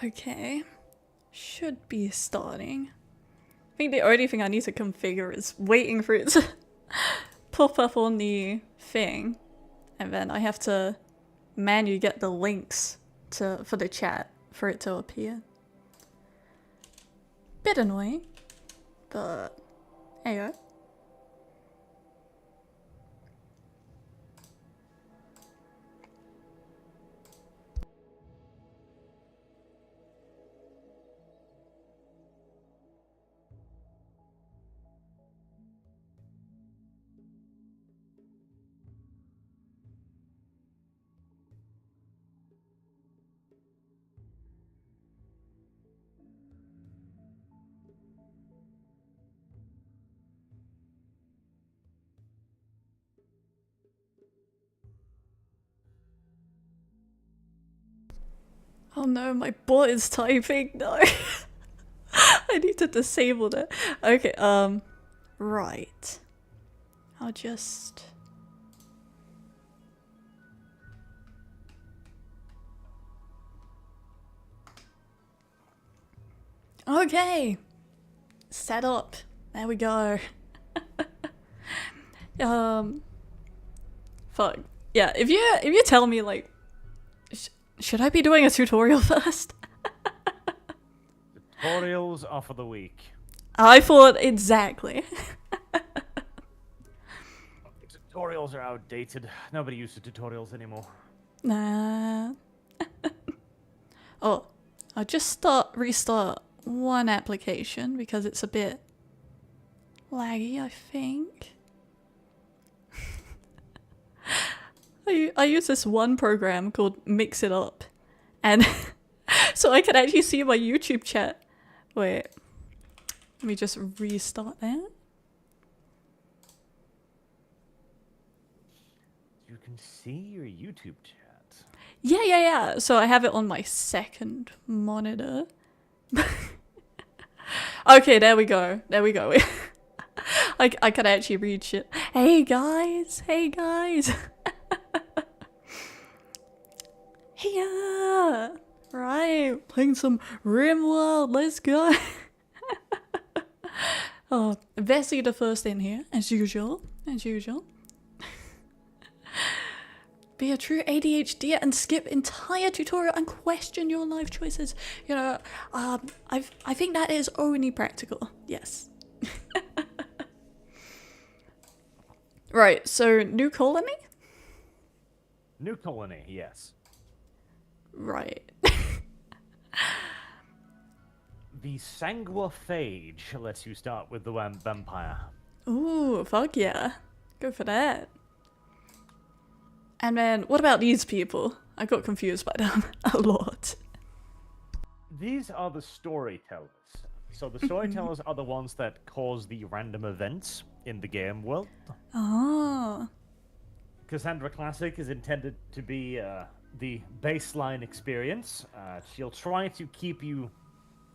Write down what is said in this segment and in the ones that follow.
Okay. Should be starting. I think the only thing I need to configure is waiting for it to pop up on the thing. And then I have to manually get the links for the chat for it to appear. Bit annoying, but there you go. Oh no, my bot is typing. No. I need to disable that. Okay, right. I'll just... Okay. Set up. There we go. Fuck. Yeah, if you tell me like should I be doing a tutorial first? Tutorials are for the weak. I thought exactly. Tutorials are outdated. Nobody uses tutorials anymore. Nah. Oh, I'll just restart one application because it's a bit laggy, I think. I use this one program called Mix It Up, and so I can actually see my YouTube chat. Wait, let me just restart that. You can see your YouTube chat. Yeah. So I have it on my second monitor. Okay, there we go. I can actually read shit. Hey guys. Yeah, right, playing some Rimworld, let's go. Oh, Vessi the first in here, as usual. Be a true ADHD and skip entire tutorial and question your life choices. You know, I think that is only practical, yes. Right, so new colony? New colony, yes. Right. The sanguiphage lets you start with the vampire. Ooh, fuck yeah. Go for that. And then, what about these people? I got confused by them a lot. These are the storytellers. So the storytellers are the ones that cause the random events in the game world. Oh. Cassandra Classic is intended to be the baseline experience. She'll try to keep you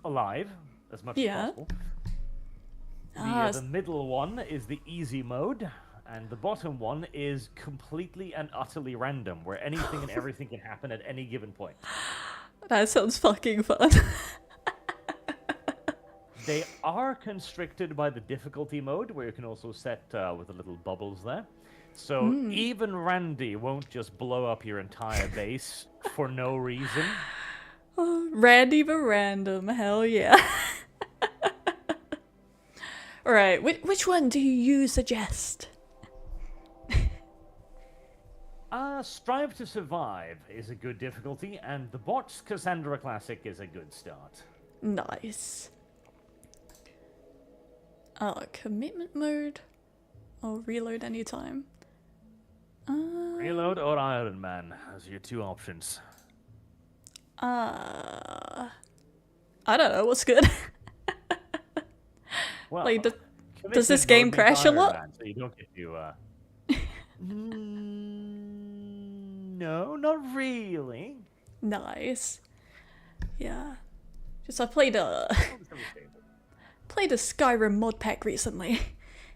alive as much as possible. The middle one is the easy mode, and the bottom one is completely and utterly random, where anything and everything can happen at any given point. That sounds fucking fun. They are constricted by the difficulty mode, where you can also set with the little bubbles there. So even Randy won't just blow up your entire base for no reason. Oh, Randy but random, hell yeah. Alright, which one do you suggest? Strive to Survive is a good difficulty, and the bot's Cassandra Classic is a good start. Nice. Commitment mode? Or reload anytime? Reload or Iron Man, those are your two options. I don't know, what's good? Well, like, does this game crash a lot? Man, so you don't get to, no, not really. Nice. Yeah. Just I played a Skyrim mod pack recently,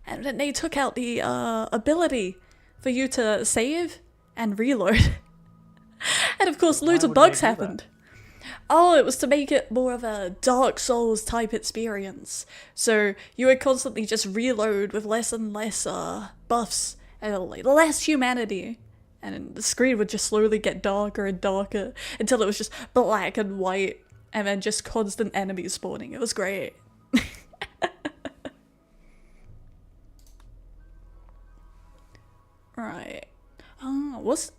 and then they took out the ability for you to save and reload. And of course loads of bugs happened. Oh, it was to make it more of a Dark Souls type experience. So you would constantly just reload with less and less buffs and like less humanity. And the screen would just slowly get darker and darker until it was just black and white and then just constant enemies spawning. It was great. Right. Oh, what's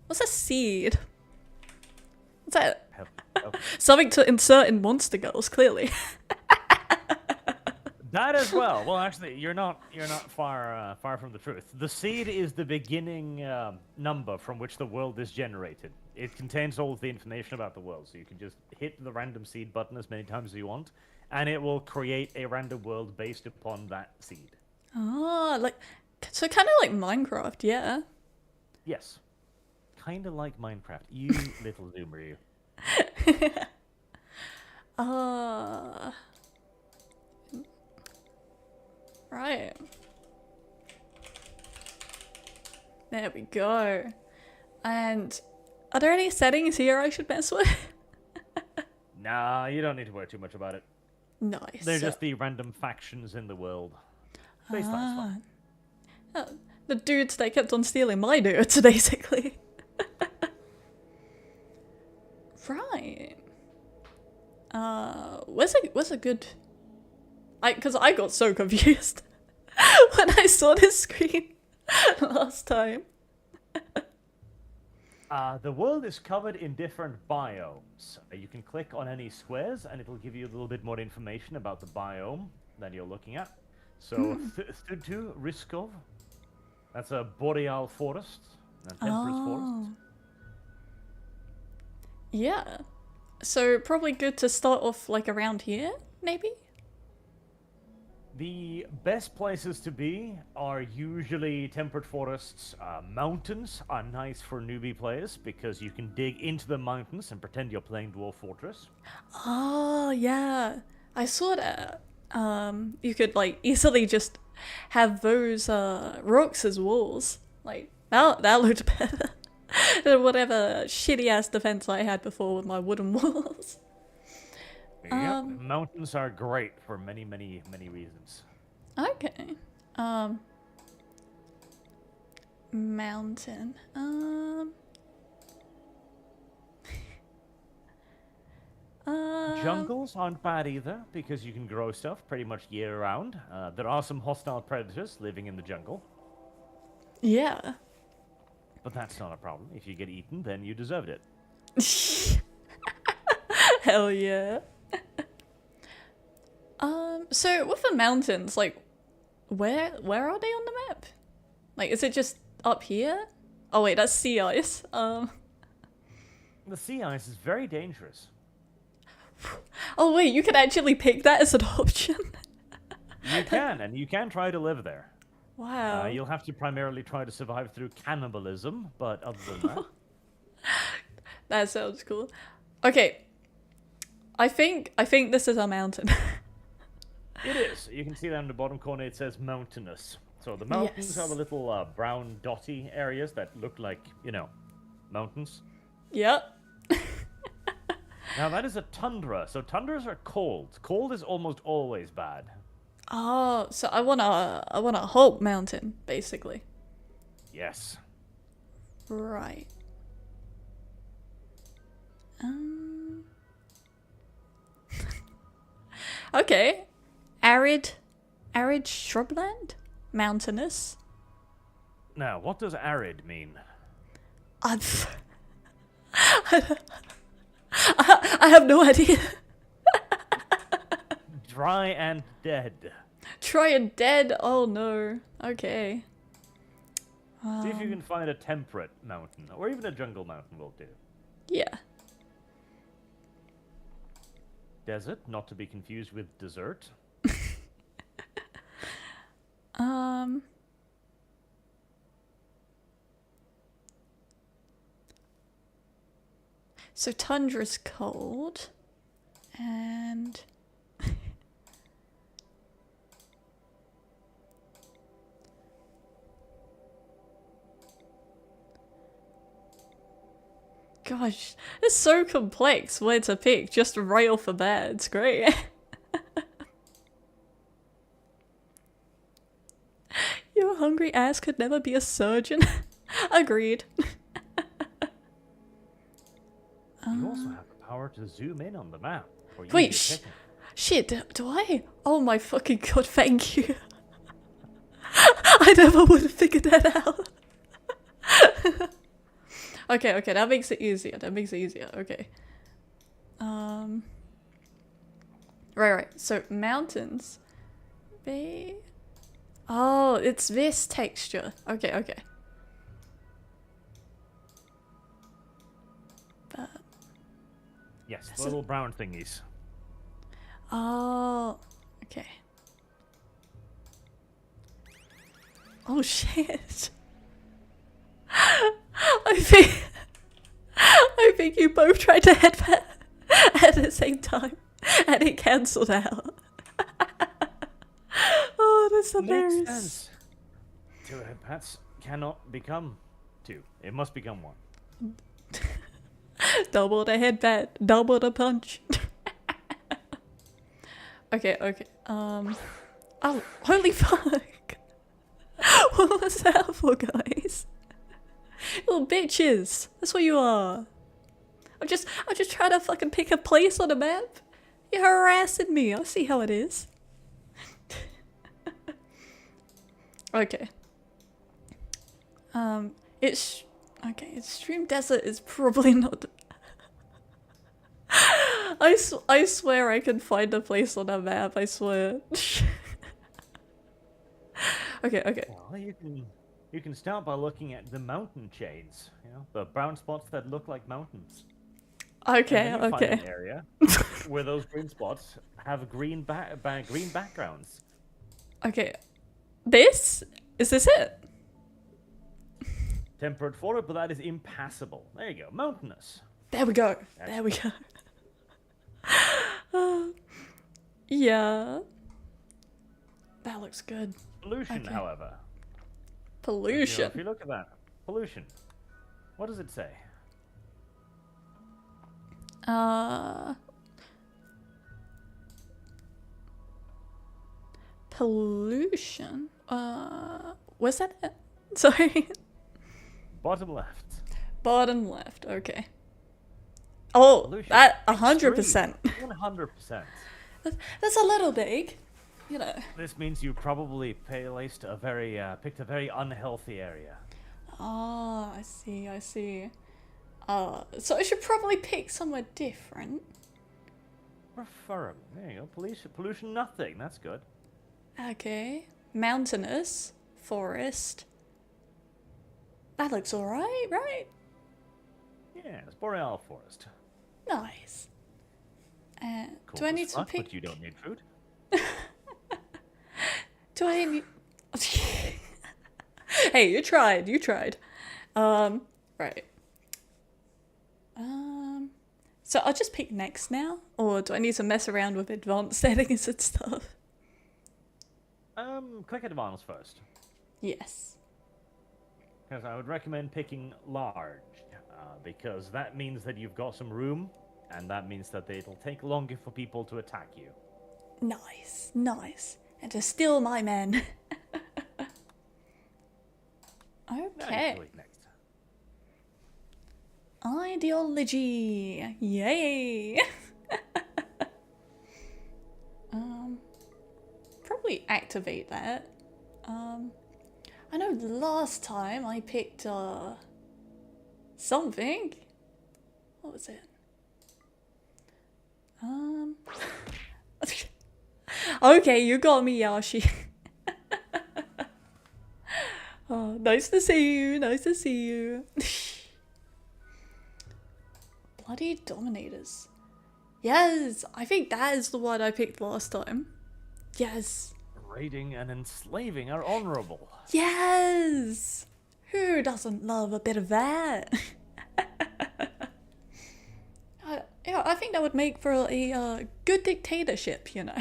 a seed? What's that? Oh. Something to insert in Monster Girls, clearly. That as well. Well, actually, you're not far from the truth. The seed is the beginning number from which the world is generated. It contains all of the information about the world, so you can just hit the random seed button as many times as you want, and it will create a random world based upon that seed. Oh, like so, kind of like Minecraft, yeah. Yes, kind of like Minecraft. You little zoomer, you. Right. There we go. And are there any settings here I should mess with? Nah, you don't need to worry too much about it. Nice. They're just the random factions in the world. Baseline's fine. Oh, the dudes that kept on stealing my dudes, basically. Right. Where's a good... Because I got so confused when I saw this screen last time. The world is covered in different biomes. You can click on any squares and it'll give you a little bit more information about the biome that you're looking at. So, Thutu Riskov, that's a boreal forest, a temperate forest. Yeah. So, probably good to start off, like, around here, maybe? The best places to be are usually temperate forests. Mountains are nice for newbie players because you can dig into the mountains and pretend you're playing Dwarf Fortress. Oh, yeah. I saw that. You could, like, easily just have those, rocks as walls. Like, that looked better than whatever shitty-ass defense I had before with my wooden walls. Yep, mountains are great for many, many, many reasons. Okay. Mountain. Jungles aren't bad either, because you can grow stuff pretty much year-round. There are some hostile predators living in the jungle. Yeah. But that's not a problem. If you get eaten, then you deserved it. Hell yeah. So with the mountains, like, where are they on the map? Like, is it just up here? Oh wait, that's sea ice. The sea ice is very dangerous. Oh wait, you can actually pick that as an option. You can, and you can try to live there. Wow. You'll have to primarily try to survive through cannibalism, but other than that... That sounds cool. Okay. I think this is a mountain. It is. You can see that in the bottom corner it says mountainous. So the mountains are the little brown dotty areas that look like, you know, mountains. Yep. Now that is a tundra. So tundras are cold. Cold is almost always bad. Oh, so I want a Hulk mountain, basically. Yes. Right. Okay. Arid shrubland? Mountainous? Now, what does arid mean? I have no idea. Dry and dead. Try and dead? Oh no. Okay. See if you can find a temperate mountain, or even a jungle mountain will do. Yeah. Desert, not to be confused with dessert. So tundra's cold, and Gosh, it's so complex where to pick. Just right off the bat, it's great. Your hungry ass could never be a surgeon. Agreed. You also have the power to zoom in on the map. For Wait, easier picking. shit, do I? Oh my fucking god, thank you. I never would have figured that out. Okay, that makes it easier. Okay. Right. So mountains. Oh, it's this texture. Okay. But Yes, the little brown thingies. oh, okay. Oh shit. I think you both tried to headbutt at the same time and it cancelled out. Oh, that's hilarious. Makes sense. Two headpats cannot become two. It must become one. Double the headbutt, double the punch. Okay. Oh, holy fuck. What was that for, guys? Little bitches. That's what you are. I'm just trying to fucking pick a place on the map. You're harassing me. I see how it is. Okay. It's okay. Extreme desert is probably not. I swear I can find a place on a map. I swear. Okay. Well, you can start by looking at the mountain chains. You know, the brown spots that look like mountains. Okay. Find an area where those green spots have green backgrounds. Okay. Is this it? Temperate forest, but that is impassable. There you go, mountainous. There we go. Yeah. That looks good. Pollution, Okay. however. Pollution. If you look at that, pollution. What does it say? Pollution. Was that it? Sorry. Bottom left. Bottom left. Okay. Oh, Pollution. that 100%. 100%. That's a little big, you know. This means you probably picked a very unhealthy area. Oh, I see. So I should probably pick somewhere different. Preferably. There you go. Pollution nothing. That's good. Okay. Mountainous. Forest. That looks alright, right? Yeah, it's boreal forest. Nice. Cool Do I need as to fuck, pick... but you don't need food. Do I need... Hey, you tried. Right. So I'll just pick next now? Or do I need to mess around with advanced settings and stuff? Click advance first. Yes. Because I would recommend picking large, because that means that you've got some room, and that means that it'll take longer for people to attack you. Nice. And to steal my men. Okay. Next. Ideology. Yay. Probably activate that. I know last time I picked something. What was it? Okay, you got me, Yashi. Oh, nice to see you. Bloody Dominators. Yes, I think that is the one I picked last time. Yes. Raiding and enslaving are honorable. Yes! Who doesn't love a bit of that? Yeah, I think that would make for a good dictatorship, you know.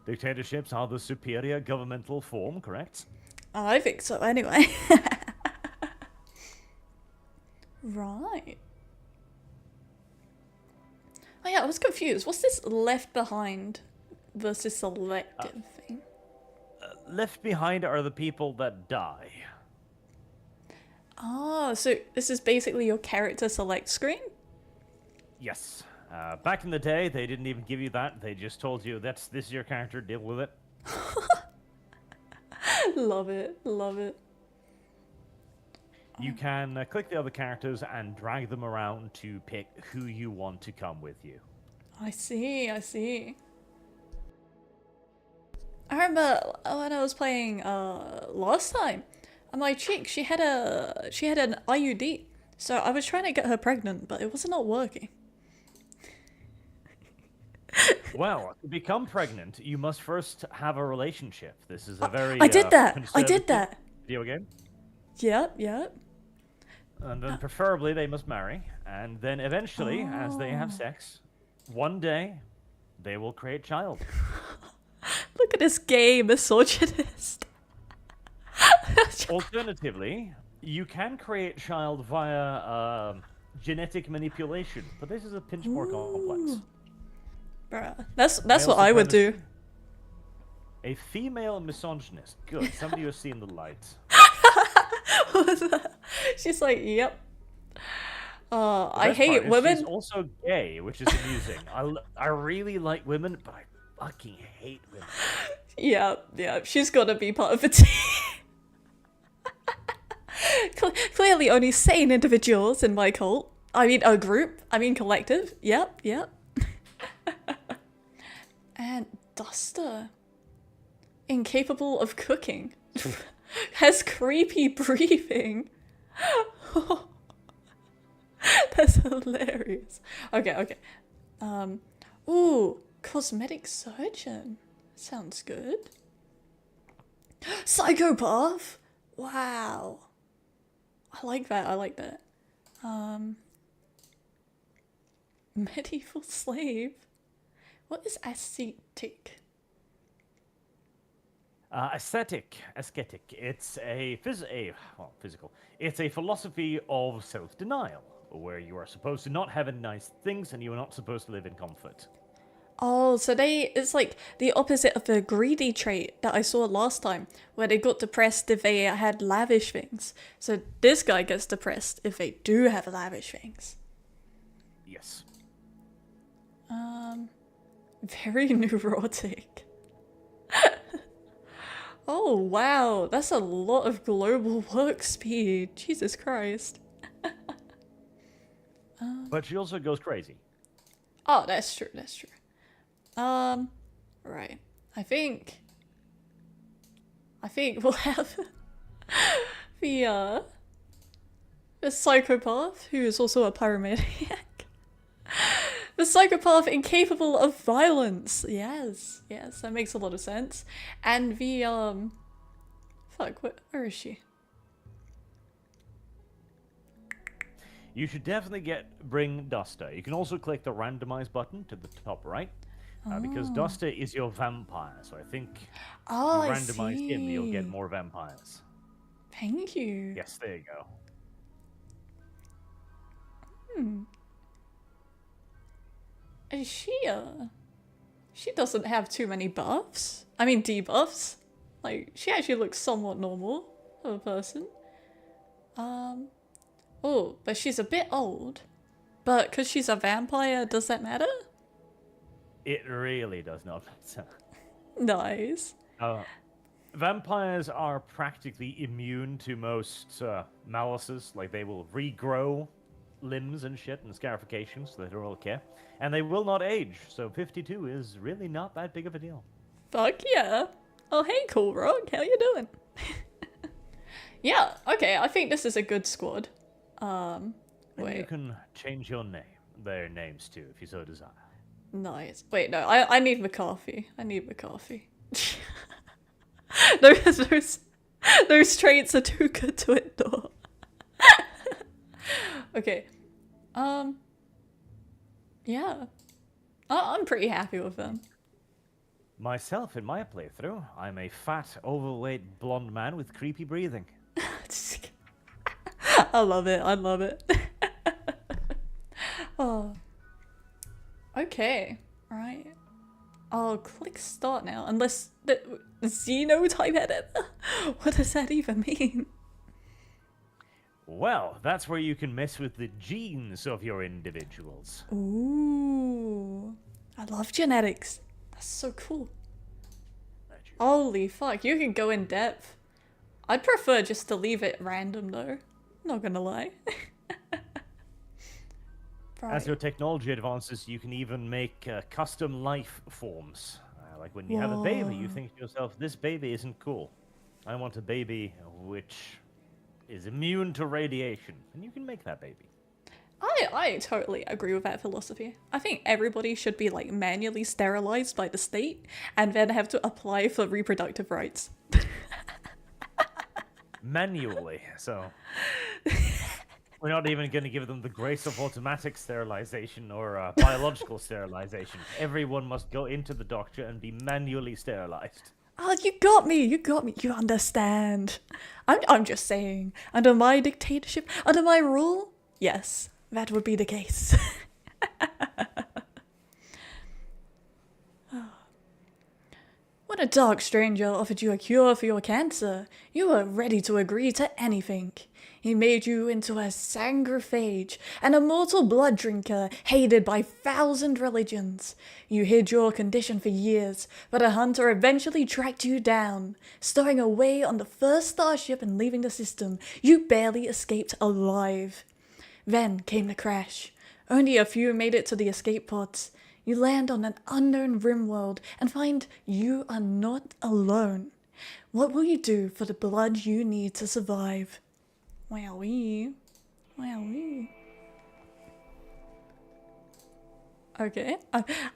Dictatorships are the superior governmental form, correct? I think so, anyway. Right. Oh yeah, I was confused. What's this left behind versus selected thing? Left behind are the people that die. Oh, so this is basically your character select screen? Yes. Back in the day, they didn't even give you that. They just told you, this is your character, deal with it. Love it, love it. You can click the other characters and drag them around to pick who you want to come with you. I see, I see. I remember when I was playing last time, my chick, she had an IUD. So I was trying to get her pregnant, but it was not working. Well, to become pregnant, you must first have a relationship. This is a very I did that. I did that. Video game. Yep, yep. And then preferably they must marry, and then eventually, as they have sex, one day they will create child. Look at this gay misogynist. Alternatively, you can create child via genetic manipulation, but this is a pinch more complex. Bruh, that's what I would do. A female misogynist. Good. Somebody who's seen the light. What was that? She's like, yep. I Best hate part is women. She's also gay, which is amusing. I really like women, but I fucking hate women. Yeah, yeah. She's gotta be part of the team. Clearly, only sane individuals in my cult. I mean, a group. I mean, collective. Yep, yep. And Duster, incapable of cooking, has creepy breathing. That's hilarious. Okay, okay. Ooh, cosmetic surgeon. Sounds good. Psychopath. Wow. I like that. I like that. Medieval slave. What is ascetic? Aesthetic. It's a physical. It's a philosophy of self-denial, where you are supposed to not have any nice things and you are not supposed to live in comfort. Oh, so it's like the opposite of the greedy trait that I saw last time, where they got depressed if they had lavish things. So this guy gets depressed if they do have lavish things. Yes. Very neurotic. Oh, wow. That's a lot of global work speed. Jesus Christ. But she also goes crazy. Oh, that's true. That's true. Right. I think we'll have the psychopath who is also a pyromaniac. The psychopath incapable of violence. Yes, yes, that makes a lot of sense. And the fuck, where is she? You should definitely bring Duster. You can also click the randomize button to the top right. Because Duster is your vampire, so I think you randomize him, you'll get more vampires. Thank you. Yes, there you go. Is she doesn't have too many buffs. I mean debuffs. Like, she actually looks somewhat normal of a person. Oh, but she's a bit old. But because she's a vampire, does that matter? It really does not matter. Nice. Vampires are practically immune to most malices. Like, they will regrow limbs and shit and scarifications, so they don't really care. And they will not age, so 52 is really not that big of a deal. Fuck yeah. Oh, hey, Cool Rock, how you doing? Yeah, okay, I think this is a good squad. Wait. You can change their names too, if you so desire. Nice. Wait, no, I need McCarthy. I need McCarthy. Those traits are too good to ignore. Okay. Yeah. I'm pretty happy with them. Myself, in my playthrough, I'm a fat, overweight, blonde man with creepy breathing. I love it. I love it. Oh. Okay. Right. I'll click start now. Unless the xenotype edit. What does that even mean? Well, that's where you can mess with the genes of your individuals. Ooh. I love genetics. That's so cool. Holy fuck, you can go in depth. I'd prefer just to leave it random though. Not gonna lie. As your technology advances, you can even make custom life forms. Like when you have a baby, you think to yourself, this baby isn't cool. I want a baby which is immune to radiation. And you can make that baby. I totally agree with that philosophy. I think everybody should be like manually sterilized by the state and then have to apply for reproductive rights. Manually, so we're not even going to give them the grace of automatic sterilization or biological sterilization. Everyone must go into the doctor and be manually sterilized. Oh, you got me, you understand. I'm just saying, under my dictatorship, under my rule, yes, that would be the case. When a dark stranger offered you a cure for your cancer, you were ready to agree to anything. He made you into a sangrophage, an immortal blood drinker hated by 1,000 religions. You hid your condition for years, but a hunter eventually tracked you down. Stowing away on the first starship and leaving the system, you barely escaped alive. Then came the crash. Only a few made it to the escape pods. You land on an unknown Rimworld and find you are not alone. What will you do for the blood you need to survive? Wowee. Wowee. Okay,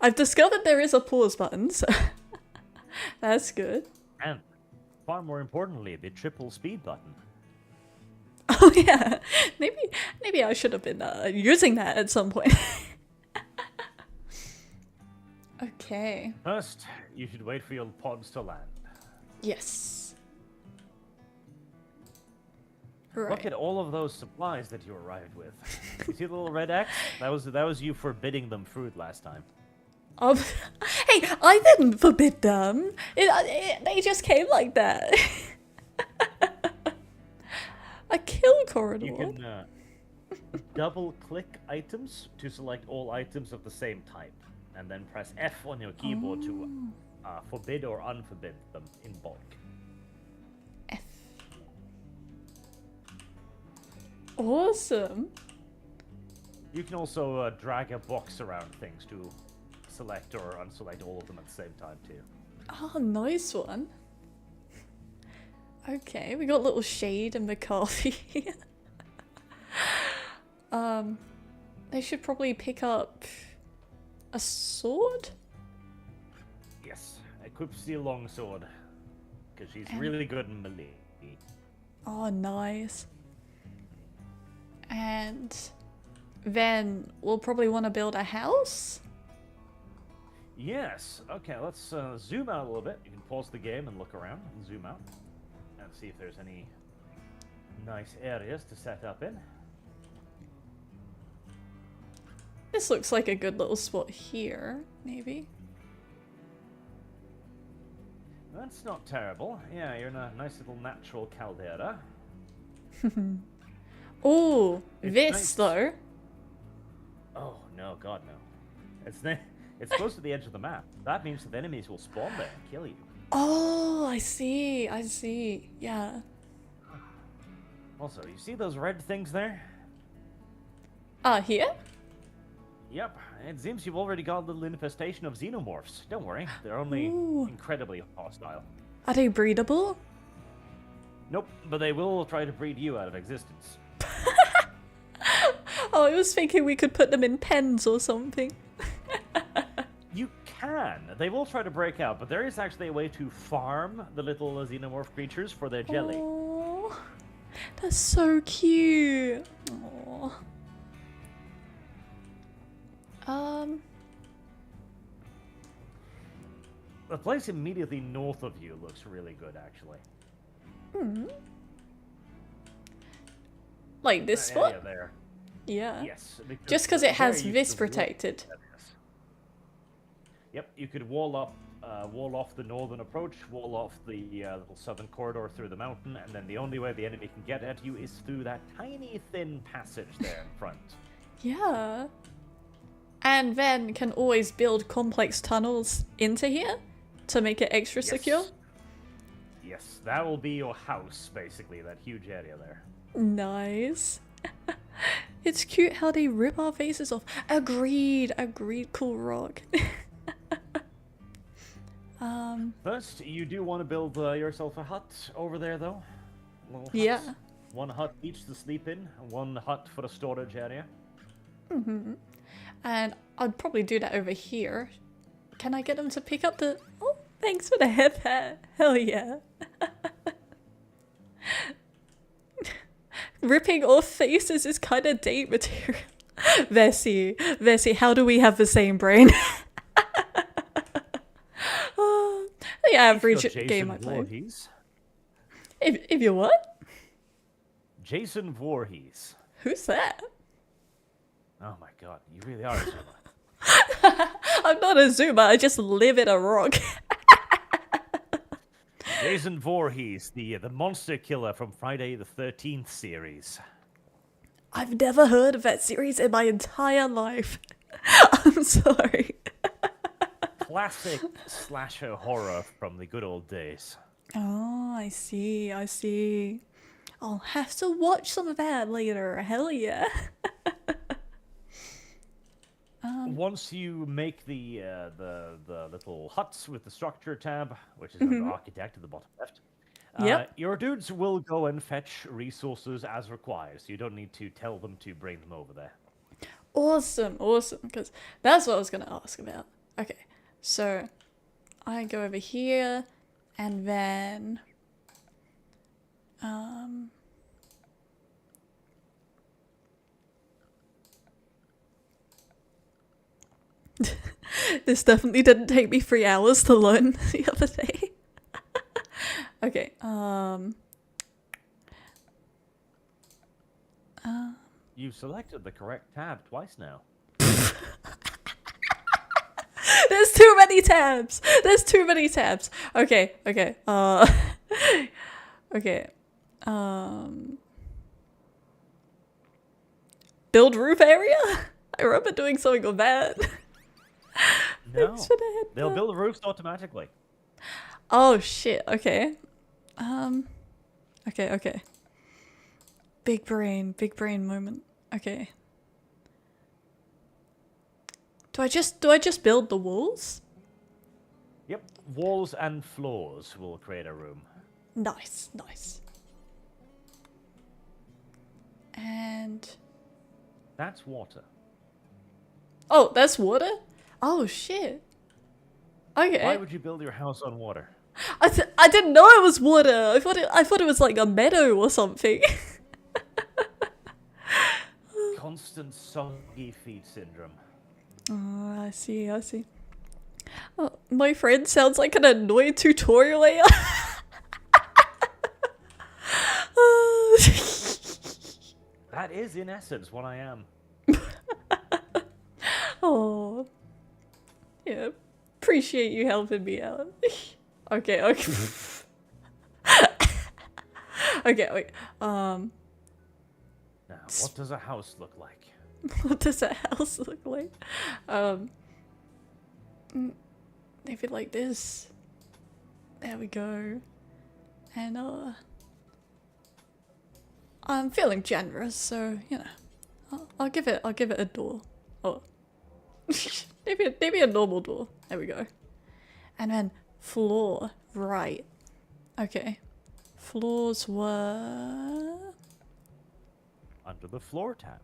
I've discovered there is a pause button, so that's good. And far more importantly, the triple speed button. Oh yeah, maybe I should have been using that at some point. Okay. First, you should wait for your pods to land. Yes. Right. Look at all of those supplies that you arrived with. You see the little red X? That was you forbidding them food last time. Hey, I didn't forbid them. They just came like that. A kill corridor. You can double-click items to select all items of the same type, and then press F on your keyboard to forbid or unforbid them in bulk. F. Awesome. You can also drag a box around things to select or unselect all of them at the same time too. Oh, nice one. Okay, we got little Shade and McCarthy. They should probably pick up a sword? Yes, equips the longsword, because she's really good in melee. Oh, nice. And then we'll probably want to build a house? Yes, okay, let's zoom out a little bit. You can pause the game and look around and zoom out and see if there's any nice areas to set up in. This looks like a good little spot here, maybe. That's not terrible. Yeah, you're in a nice little natural caldera. Oh, this nice. though. Oh, no, God, no. It's close to the edge of the map. That means that enemies will spawn there and kill you. Oh, I see, yeah. Also, you see those red things there? Here? Yep, it seems you've already got a little infestation of xenomorphs. Don't worry, they're only incredibly hostile. Are they breedable? Nope, but they will try to breed you out of existence. Oh, I was thinking we could put them in pens or something. You can. They will try to break out, but there is actually a way to farm the little xenomorph creatures for their jelly. Oh, that's so cute. Aww. The place immediately north of you looks really good, actually. Like this spot? Area there. Yeah. Yes. Just because it has there you this could protected. Yep, you could wall off the northern approach, wall off the little southern corridor through the mountain, and then the only way the enemy can get at you is through that tiny thin passage there in front. Yeah. And then can always build complex tunnels into here to make it extra secure. Yes, that will be your house, basically, that huge area there. Nice. It's cute how they rip our faces off. Agreed. Agreed. Cool rock. First, you do want to build yourself a hut over there, though. Little huts. Yeah. One hut each to sleep in, and one hut for the storage area. Mm-hmm. And I'd probably do that over here. Can I get them to pick up the... Oh, thanks for the head pat. Hell yeah. Ripping off faces is kind of date material. Vessi, how do we have the same brain? The average game I play. Voorhees. If you're what? Jason Voorhees. Who's that? Oh my god, you really are a zoomer. I'm not a zoomer, I just live in a rock. Jason Voorhees, the monster killer from Friday the 13th series. I've never heard of that series in my entire life. I'm sorry. Classic slasher horror from the good old days. Oh, I see. I'll have to watch some of that later. Hell yeah. Once you make the little huts with the structure tab, which is under architect at the bottom left, your dudes will go and fetch resources as required, so you don't need to tell them to bring them over there. Awesome, because that's what I was going to ask about. Okay, so I go over here, and then... This definitely didn't take me 3 hours to learn the other day. Okay, You've selected the correct tab twice now. There's too many tabs! Okay. Okay. Build roof area? I remember doing something on that. No, they'll build roofs automatically. Oh shit, okay. Okay. Big brain moment. Okay. Do I just build the walls? Yep, walls and floors will create a room. Nice. And... That's water. Oh, that's water? Oh shit. Okay. Why would you build your house on water? I didn't know it was water. I thought it was like a meadow or something. Constant soggy feet syndrome. Oh, I see. Oh, my friend sounds like an annoyed tutorial AI. That is, in essence, what I am. Oh. Yeah. Appreciate you helping me out. Okay. Okay, wait. Now, what does a house look like? What does a house look like? Maybe like this. There we go. And I'm feeling generous, so you know, I'll give it a door. Oh, maybe a normal door. There we go. And then floor, right? Okay, floors were under the floor tab.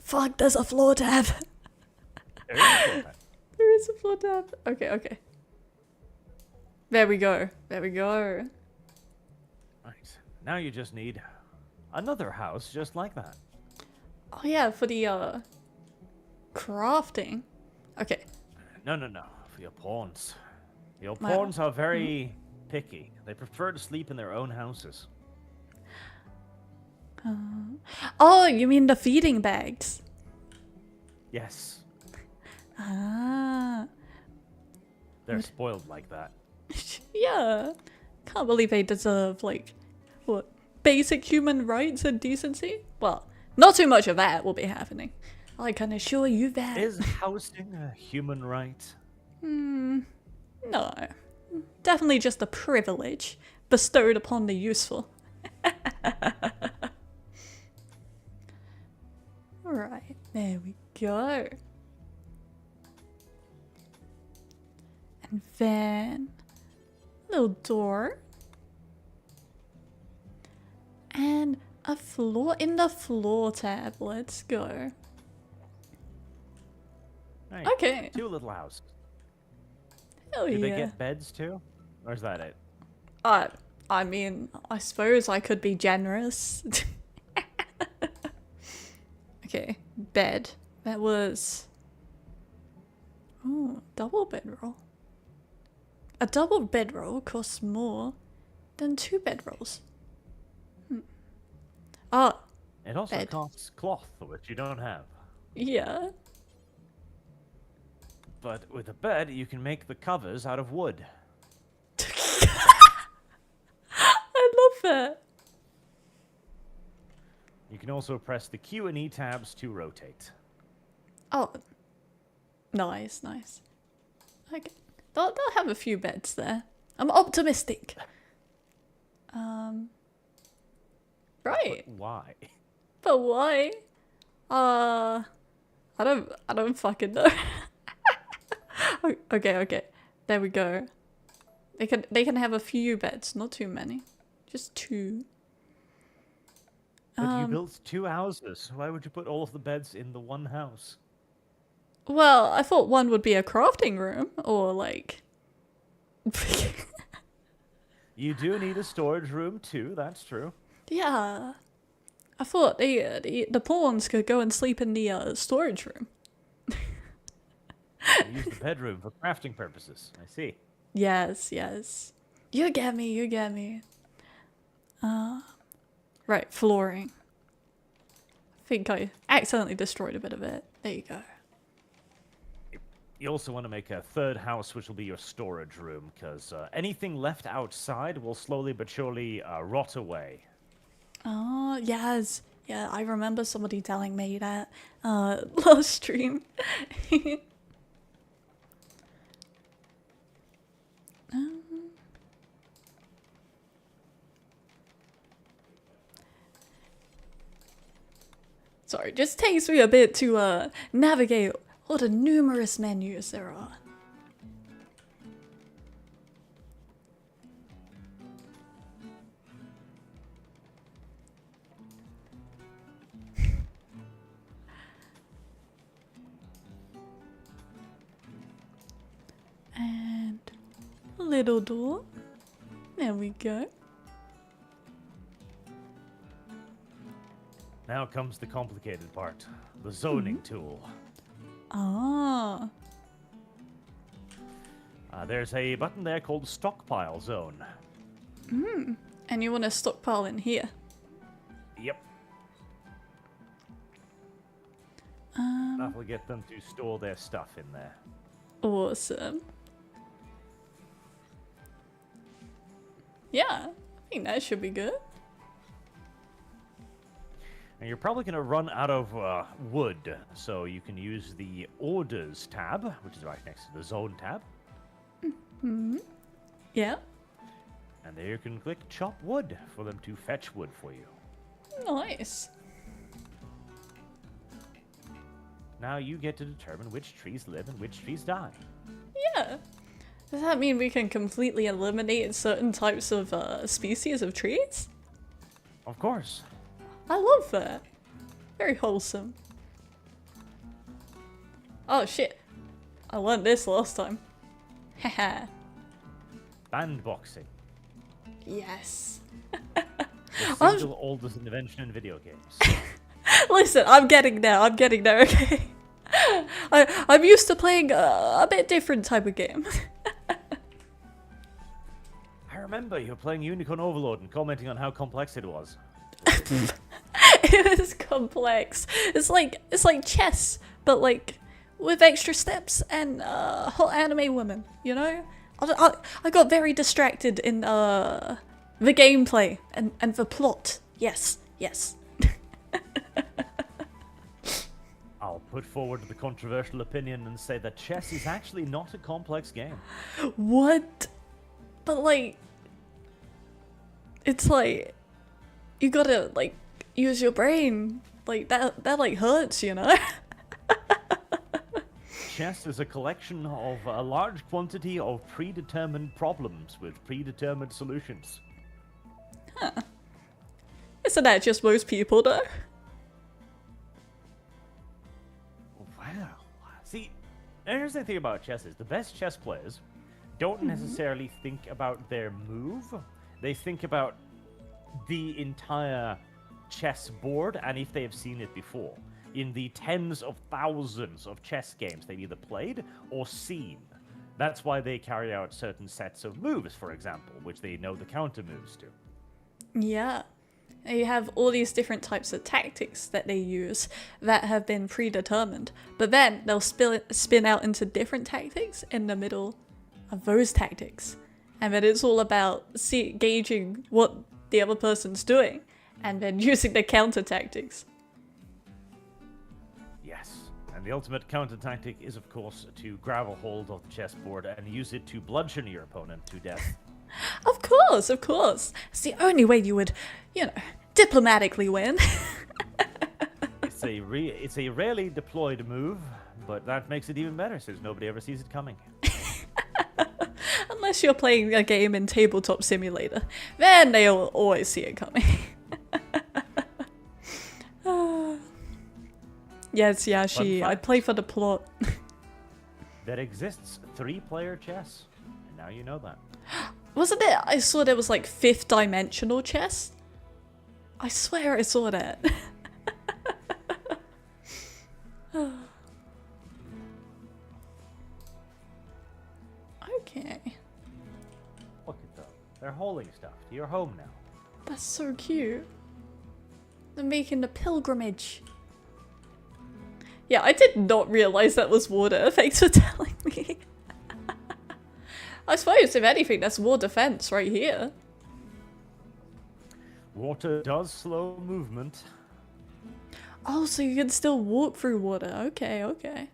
Fuck, there's a floor tab. There is a floor tab. There is a floor tab. Okay. There we go. Right. Now you just need another house just like that. Oh yeah, for the crafting. Okay. No. For your pawns. Your pawns are very picky. They prefer to sleep in their own houses. Oh, you mean the feeding bags? Yes. Ah. They're spoiled like that. Yeah. Can't believe they deserve, like, what? Basic human rights and decency? Well, not too much of that will be happening. I can assure you that. Is housing a human right? No. Definitely just a privilege bestowed upon the useful. Alright, there we go. And then little door. And a floor in the floor tab. Let's go. Right. Okay. 2 little houses. Hell Do they yeah. get beds too? Or is that it? I mean, I suppose I could be generous. Okay, bed. That was... Oh, double bedroll. A double bedroll costs more than 2 bedrolls. Oh, It also bed. costs cloth, which you don't have. Yeah. But with a bed, you can make the covers out of wood. I love that. You can also press the Q and E tabs to rotate. Oh, nice, nice. Okay, they'll have a few beds there. I'm optimistic. Right. But why? But why? I don't fucking know. Okay. There we go. They can have a few beds, not too many. Just 2. But you built 2 houses. Why would you put all of the beds in the one house? Well, I thought one would be a crafting room, or like... You do need a storage room too, that's true. Yeah. I thought the pawns could go and sleep in the storage room. You use the bedroom for crafting purposes. I see. Yes. You get me. Right, flooring. I think I accidentally destroyed a bit of it. There you go. You also want to make a 3rd house, which will be your storage room, because anything left outside will slowly but surely rot away. Oh, yes. Yeah, I remember somebody telling me that last stream. Sorry, it just takes me a bit to navigate all the numerous menus there are. And a little door. There we go. Now comes the complicated part. The zoning tool. Ah. There's a button there called Stockpile Zone. And you want to stockpile in here? Yep. That will get them to store their stuff in there. Awesome. Yeah, I think that should be good. And you're probably going to run out of wood, so you can use the Orders tab, which is right next to the Zone tab. Yeah. And there you can click Chop Wood for them to fetch wood for you. Nice. Now you get to determine which trees live and which trees die. Yeah. Does that mean we can completely eliminate certain types of species of trees? Of course. I love that. Very wholesome. Oh shit. I learned this last time. Haha. Bandboxing. Yes. The single oldest invention in video games. Listen, I'm getting there, okay? I'm used to playing a bit different type of game. I remember you were playing Unicorn Overlord and commenting on how complex it was. It was complex. It's like chess, but like with extra steps and hot anime women. You know, I got very distracted in the gameplay and the plot. Yes, yes. I'll put forward the controversial opinion and say that chess is actually not a complex game. What? But like, it's like you gotta like use your brain. Like that like hurts, you know? Chess is a collection of a large quantity of predetermined problems with predetermined solutions. Huh. Isn't that just most people though? Well, see, here's the thing about chess is the best chess players don't necessarily think about their move. They think about the entire chess board and if they have seen it before. In the tens of thousands of chess games they've either played or seen. That's why they carry out certain sets of moves, for example, which they know the counter moves to. Yeah. You have all these different types of tactics that they use that have been predetermined, but then they'll spin out into different tactics in the middle of those tactics. And then it's all about gauging what the other person's doing and then using the counter tactics. Yes, and the ultimate counter tactic is, of course, to grab a hold of the chessboard and use it to bludgeon your opponent to death. Of course, of course. It's the only way you would, you know, diplomatically win. It's a rarely deployed move, but that makes it even better since nobody ever sees it coming. Unless you're playing a game in Tabletop Simulator, then they'll always see it coming. Yes, Yashi, I play for the plot. There exists 3-player chess, and now you know that. Wasn't it? I saw there was like 5th dimensional chess. I swear I saw that. Okay. Look at them. They're hauling stuff to your home now. That's so cute. They're making the pilgrimage. Yeah, I did not realize that was water. Thanks for telling me. I suppose, if anything, that's more defense right here. Water does slow movement. Oh, so you can still walk through water. Okay, okay.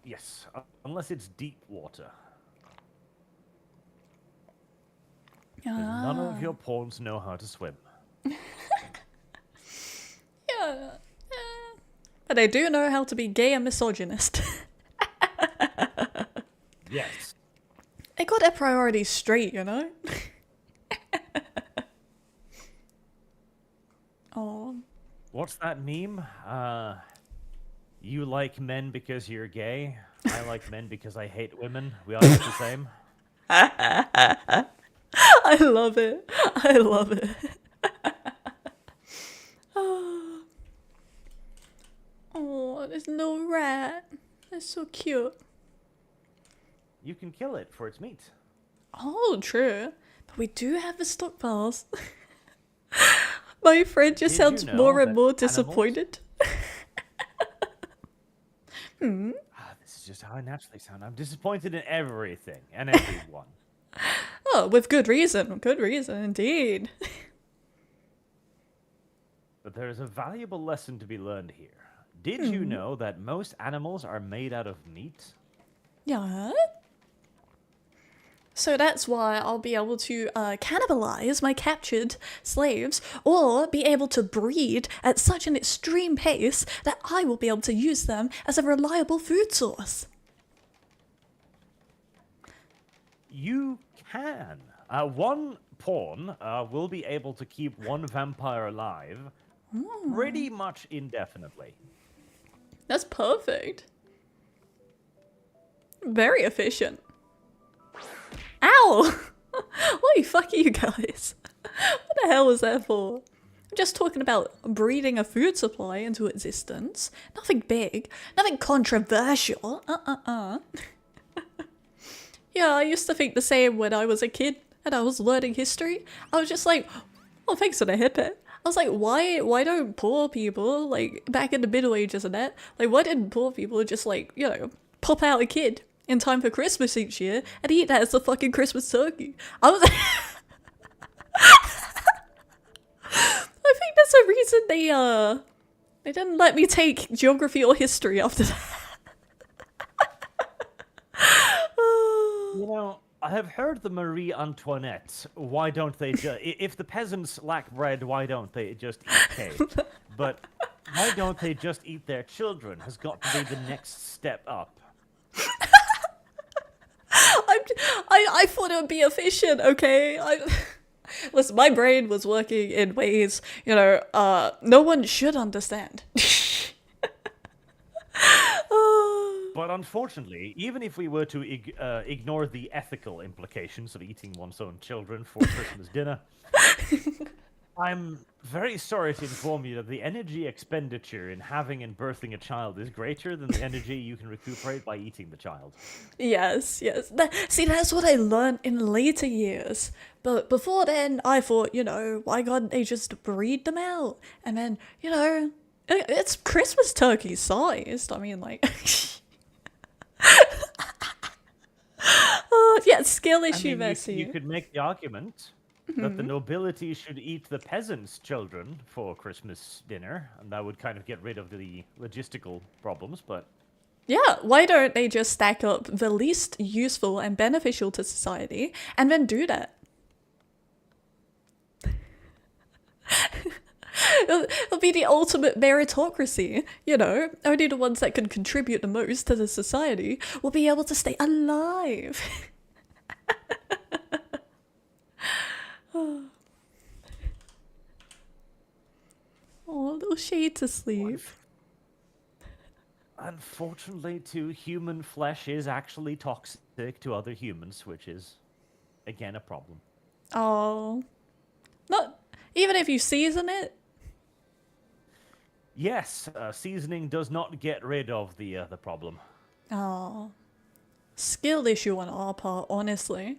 Yes, unless it's deep water. None of your pawns know how to swim. Yeah. But they do know how to be gay and misogynist. Yes. They got their priorities straight, you know? Oh. What's that meme? You like men because you're gay. I like men because I hate women. We are not the same. I love it. I love it. Oh, there's no rat. That's so cute. You can kill it for its meat. Oh, true. But we do have the stockpiles. My friend just sounds more and more disappointed. This is just how I naturally sound. I'm disappointed in everything and everyone. Oh, with good reason. Good reason, indeed. But there is a valuable lesson to be learned here. Did you know that most animals are made out of meat? Yeah. So that's why I'll be able to cannibalize my captured slaves, or be able to breed at such an extreme pace that I will be able to use them as a reliable food source. You can. One pawn will be able to keep one vampire alive pretty much indefinitely. That's perfect. Very efficient. Ow! Holy fuck you guys. What the hell was that for? I'm just talking about breeding a food supply into existence. Nothing big. Nothing controversial. Yeah, I used to think the same when I was a kid and I was learning history. I was just like, oh, thanks for the hit bit. was like, why don't poor people, like, back in the Middle Ages and that, like, why didn't poor people just, like, you know, pop out a kid in time for Christmas each year and eat that as a fucking Christmas turkey? I was I think that's the reason they didn't let me take geography or history after that. You know, I have heard the Marie Antoinette. Why don't they just... If the peasants lack bread, why don't they just eat cake? But why don't they just eat their children has got to be the next step up. I thought it would be efficient, okay? Listen, my brain was working in ways, you know, no one should understand. But unfortunately, even if we were to ignore the ethical implications of eating one's own children for Christmas dinner, I'm very sorry to inform you that the energy expenditure in having and birthing a child is greater than the energy you can recuperate by eating the child. Yes. See, that's what I learned in later years. But before then, I thought, you know, why can't they just breed them out? And then, you know, it's Christmas turkey sized. I mean, like... yeah, skill issue, Messi. You could make the argument that the nobility should eat the peasants' children for Christmas dinner, and that would kind of get rid of the logistical problems, but... Yeah, why don't they just stack up the least useful and beneficial to society, and then do that? It'll be the ultimate meritocracy, you know? Only the ones that can contribute the most to the society will be able to stay alive. Oh, little shades asleep. Unfortunately, too, human flesh is actually toxic to other humans, which is, again, a problem. Oh. Not even if you season it? Yes, seasoning does not get rid of the problem. Oh. Skill issue on our part, honestly.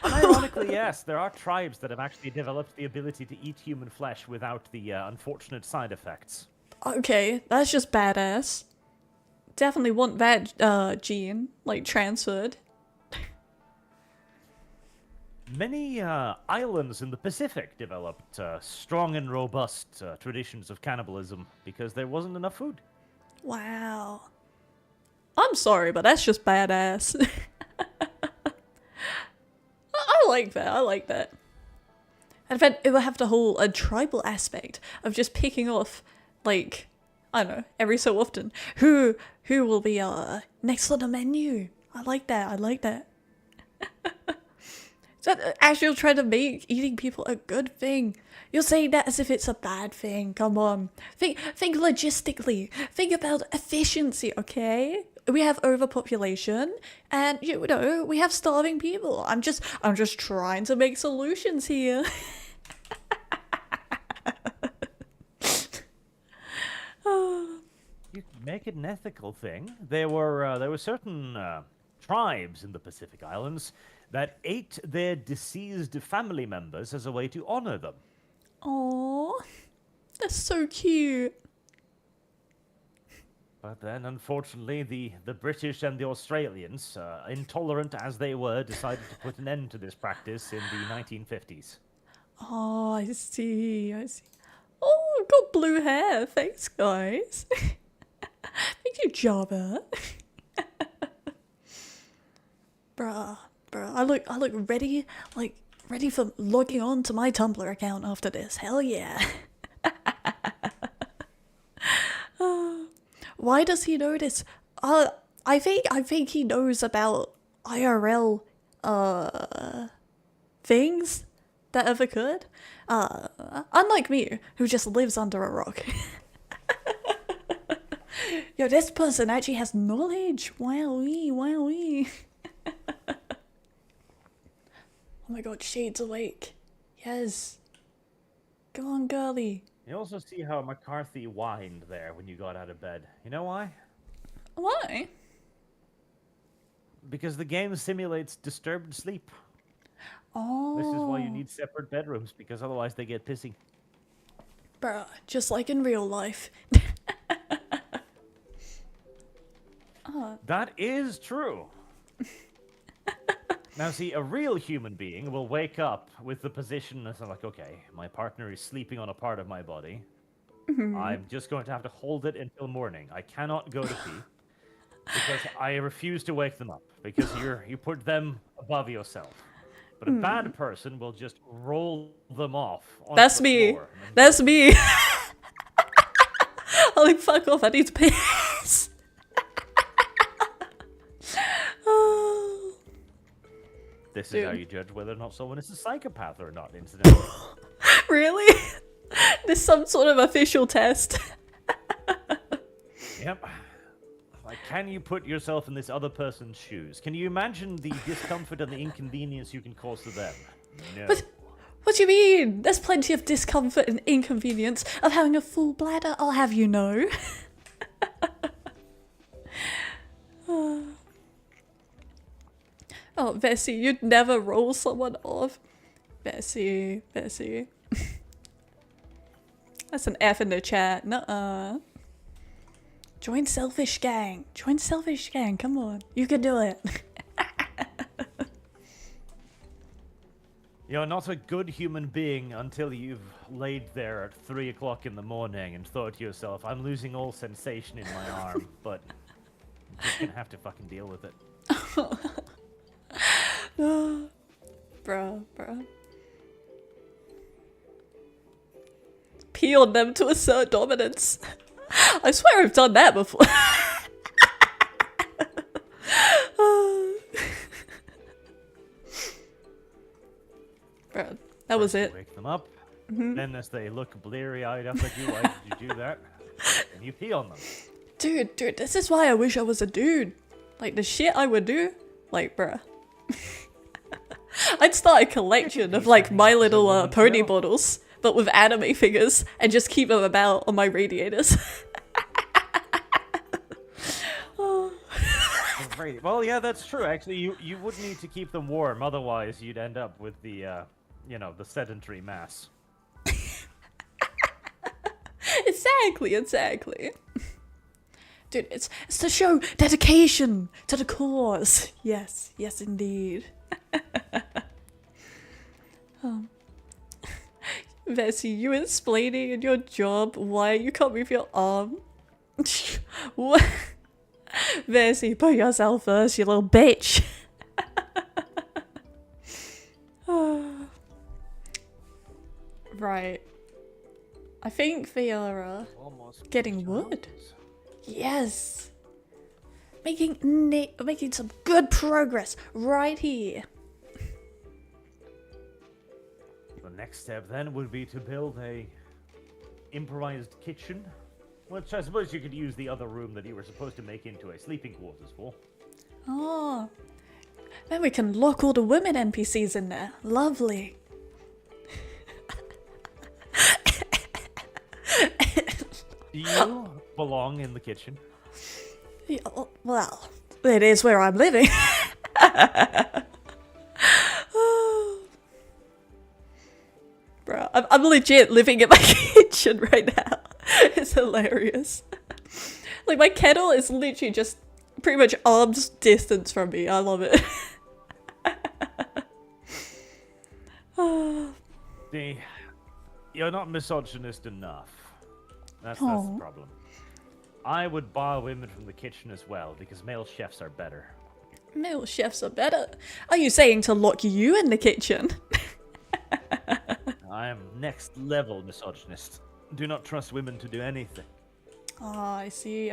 Ironically, yes, there are tribes that have actually developed the ability to eat human flesh without the unfortunate side effects. Okay, that's just badass. Definitely want that gene, like, transferred. Many islands in the Pacific developed strong and robust traditions of cannibalism because there wasn't enough food. Wow. I'm sorry, but that's just badass. I like that, I like that. And then it will have the whole tribal aspect of just picking off, like, I don't know, every so often, who will be next on the menu. I like that, I like that. So actually, you'll try to make eating people a good thing. You're saying that as if it's a bad thing. Come on. Think logistically. Think about efficiency, okay? We have overpopulation, and you know, we have starving people. I'm just trying to make solutions here. You could make it an ethical thing. There were certain tribes in the Pacific Islands that ate their deceased family members as a way to honor them. Aww, that's so cute. But then, unfortunately, the British and the Australians, intolerant as they were, decided to put an end to this practice in the 1950s. Oh, I see. Oh, I've got blue hair. Thanks, guys. Thank you, Java. Bruh. I look ready, ready for logging on to my Tumblr account after this. Hell yeah. Why does he know this? I think he knows about IRL things that have occurred. Unlike me, who just lives under a rock. Yo, this person actually has knowledge. Wowee. Oh my god, Shade's awake. Yes. Go on, girly. You also see how McCarthy whined there when you got out of bed. You know why? Why? Because the game simulates disturbed sleep. Oh. This is why you need separate bedrooms, because otherwise they get pissy. Bruh, just like in real life. That is true. Now see, a real human being will wake up with the position as like, okay, my partner is sleeping on a part of my body. I'm just going to have to hold it until morning. I cannot go to pee because I refuse to wake them up because you put them above yourself. But a bad person will just roll them off onto That's the me. floor and then That's me. I'm like, fuck off, I need to piss. Oh. This is Dude. how you judge whether or not someone is a psychopath or not, incidentally. Really? There's some sort of official test. Yep. Like, can you put yourself in this other person's shoes? Can you imagine the discomfort and the inconvenience you can cause to them? No. But what do you mean? There's plenty of discomfort and inconvenience of having a full bladder, I'll have you know. Oh, Bessie, you'd never roll someone off. Bessie. That's an F in the chat. Nuh-uh. Join Selfish Gang. Join Selfish Gang. Come on. You can do it. You're not a good human being until you've laid there at 3 o'clock in the morning and thought to yourself, I'm losing all sensation in my arm, but I'm just gonna have to fucking deal with it. Bro. Pee on them to assert dominance. I swear I've done that before. Bro, that was it. Wake them up. Then as they look bleary-eyed up at you, why did you do that? And you pee on them. Dude, this is why I wish I was a dude. Like, the shit I would do. Like, bruh. I'd start a collection of, like, My Little Pony bottles, but with anime figures, and just keep them about on my radiators. Well, yeah, that's true. Actually, you would need to keep them warm, otherwise you'd end up with the, the sedentary mass. Exactly. Dude, it's to show dedication to the cause. Yes, indeed. Bessie, you explaining in your job why you can't move your arm. What? Bessie, put yourself first, you little bitch. Right. I think they are getting wood. Yes. Making some good progress right here. The next step then would be to build a improvised kitchen, which I suppose you could use the other room that you were supposed to make into a sleeping quarters for. Oh. Then we can lock all the women NPCs in there. Lovely. Do you belong in the kitchen? Yeah, well, it is where I'm living. Bro, I'm legit living in my kitchen right now. It's hilarious. Like, my kettle is literally just pretty much arm's distance from me. I love it. See, you're not misogynist enough. That's the problem. I would bar women from the kitchen as well, because male chefs are better. Male chefs are better? Are you saying to lock you in the kitchen? I am next level misogynist. Do not trust women to do anything. Ah, I see.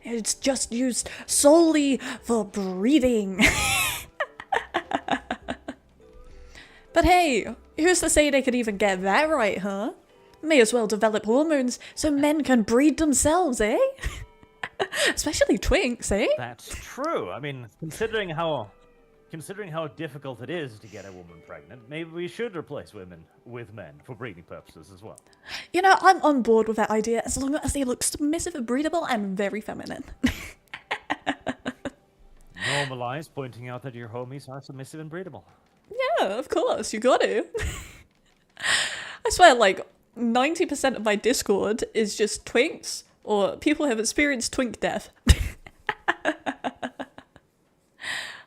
It's just used solely for breeding. But hey, who's to say they could even get that right, huh? May as well develop hormones so men can breed themselves, eh? Especially twinks, eh? That's true. I mean, considering how difficult it is to get a woman pregnant, maybe we should replace women with men for breeding purposes as well. You know, I'm on board with that idea as long as they look submissive and breedable and very feminine. Normalize pointing out that your homies are submissive and breedable. Yeah, of course, you got to. I swear, like, 90% of my Discord is just twinks, or people have experienced twink death.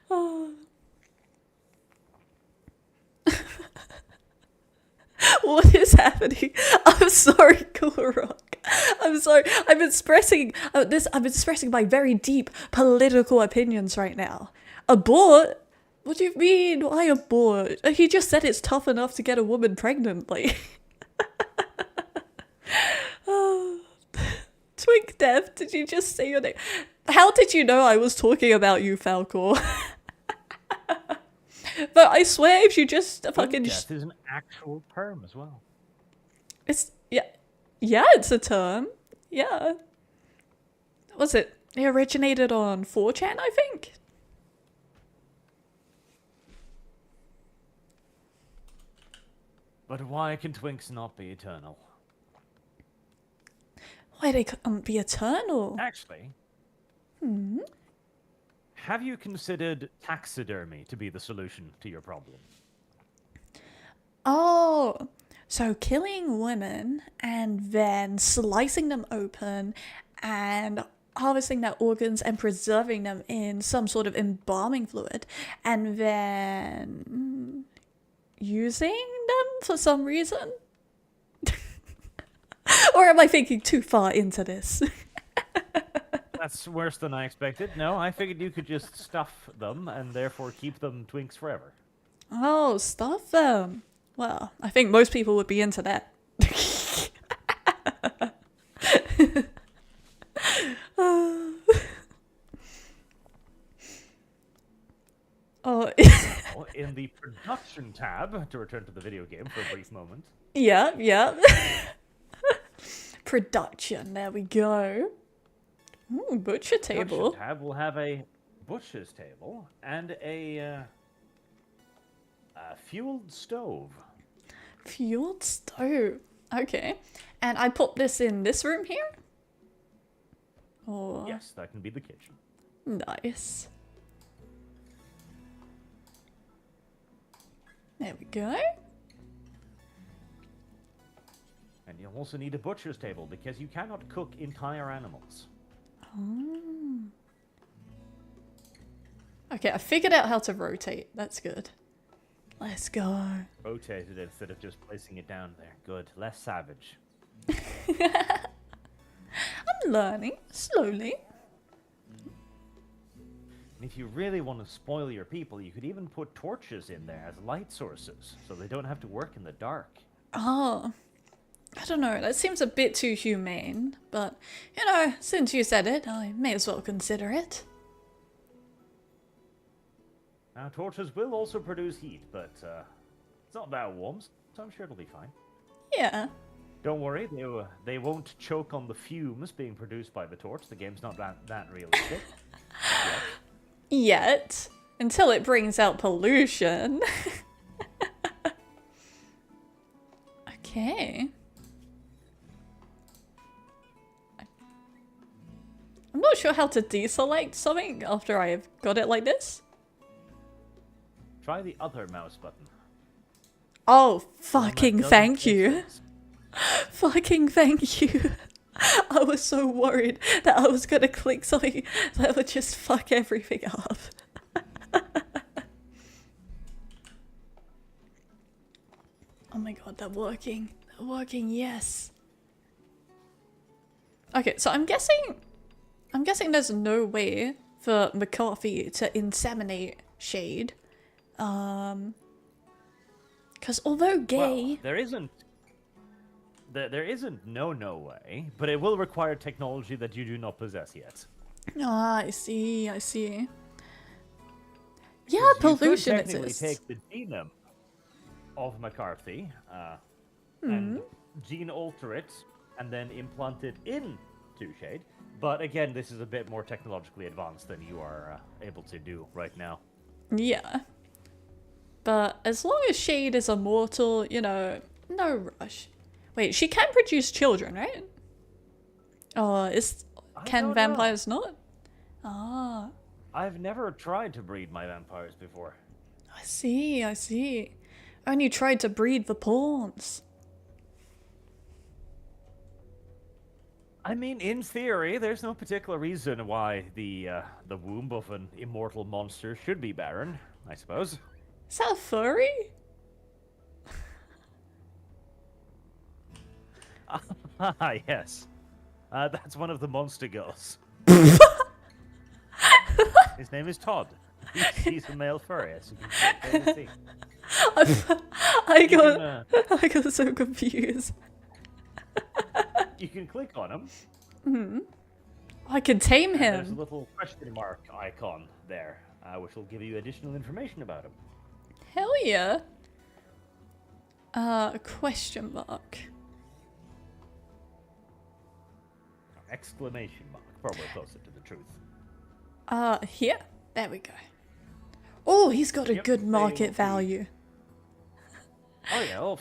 Oh. What is happening? I'm sorry, Cool Rock. I'm sorry. I'm expressing I'm expressing my very deep political opinions right now. Abort? What do you mean? Why abort? He just said it's tough enough to get a woman pregnant. Like, oh. Twink Death, did you just say your name? How did you know I was talking about you, Falcor? But I swear, if you just fucking... Death is an actual term as well. It's... Yeah, it's a term. Yeah. Was it? It originated on 4chan, I think? But why can twinks not be eternal? Why they can't be eternal? Actually... Have you considered taxidermy to be the solution to your problem? Oh, so killing women and then slicing them open and harvesting their organs and preserving them in some sort of embalming fluid and then using them for some reason? Or am I thinking too far into this? That's worse than I expected. No, I figured you could just stuff them and therefore keep them twinks forever. Oh, stuff them. Well, I think most people would be into that. Oh. In the production tab, to return to the video game for a brief moment. Yeah. Production, there we go. Ooh, butcher table. Production tab will have a butcher's table and a fueled stove. Fueled stove. Okay. And I put this in this room here? Or... Yes, that can be the kitchen. Nice. There we go. And you'll also need a butcher's table because you cannot cook entire animals. Oh. Okay, I figured out how to rotate. That's good. Let's go. Rotate it instead of just placing it down there. Good. Less savage. I'm learning slowly. And if you really want to spoil your people, you could even put torches in there as light sources, so they don't have to work in the dark. Oh. I don't know, that seems a bit too humane, but, you know, since you said it, I may as well consider it. Now, torches will also produce heat, but it's not that warm, so I'm sure it'll be fine. Yeah. Don't worry, they won't choke on the fumes being produced by the torch. The game's not that realistic. Yet. Until it brings out pollution. Okay. I'm not sure how to deselect something after I've got it like this. Try the other mouse button. Oh, fucking thank you. Fucking thank you. I was so worried that I was gonna click something that would just fuck everything up. Oh my god, they're working. They're working, yes. Okay, so I'm guessing there's no way for McCarthy to inseminate Shade. Because although gay... Well, there isn't no way, but it will require technology that you do not possess yet. Ah, I see. Yeah, pollution exists. You could technically take the genome of McCarthy and gene alter it and then implant it into Shade. But again, this is a bit more technologically advanced than you are able to do right now. Yeah. But as long as Shade is immortal, you know, no rush. Wait, she can produce children, right? Oh, can vampires not? Ah. I've never tried to breed my vampires before. I see, I see. Only tried to breed the pawns. I mean, in theory, there's no particular reason why the womb of an immortal monster should be barren, I suppose. Is that a furry? Ah, yes. That's one of the monster girls. His name is Todd. He's a male furry, as you can see. I got so confused. You can click on him. Hmm. I can tame him. There's a little question mark icon there, which will give you additional information about him. Hell yeah. Question mark. Exclamation mark. Probably closer to the truth. Here. There we go. Oh, he's got a Yep, good they market will be- value. Oh yeah. Well,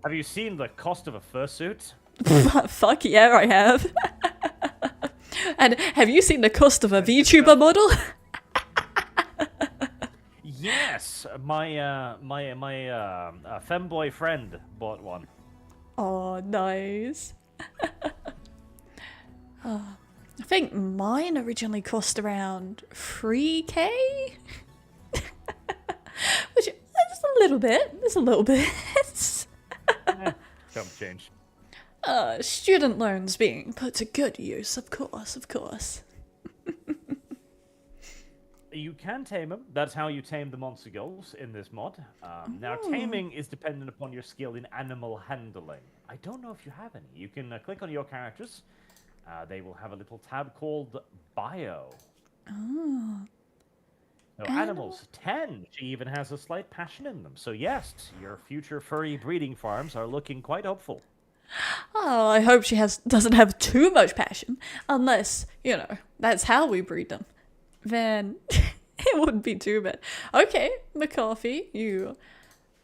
have you seen the cost of a fursuit? Fuck yeah, I have. And have you seen the cost of a VTuber model? Yes, my femboy friend bought one. Oh, nice. I think mine originally cost around 3k? Which is a little bit. It's a little bit. Chump change. Student loans being put to good use, of course, of course. You can tame them. That's how you tame the monster gulls in this mod. Now, taming is dependent upon your skill in animal handling. I don't know if you have any. You can click on your characters. They will have a little tab called Bio. Oh. No, animals. 10. She even has a slight passion in them. So yes, your future furry breeding farms are looking quite hopeful. Oh, I hope she doesn't have too much passion. Unless, you know, that's how we breed them. Then it wouldn't be too bad. Okay, McCarthy, you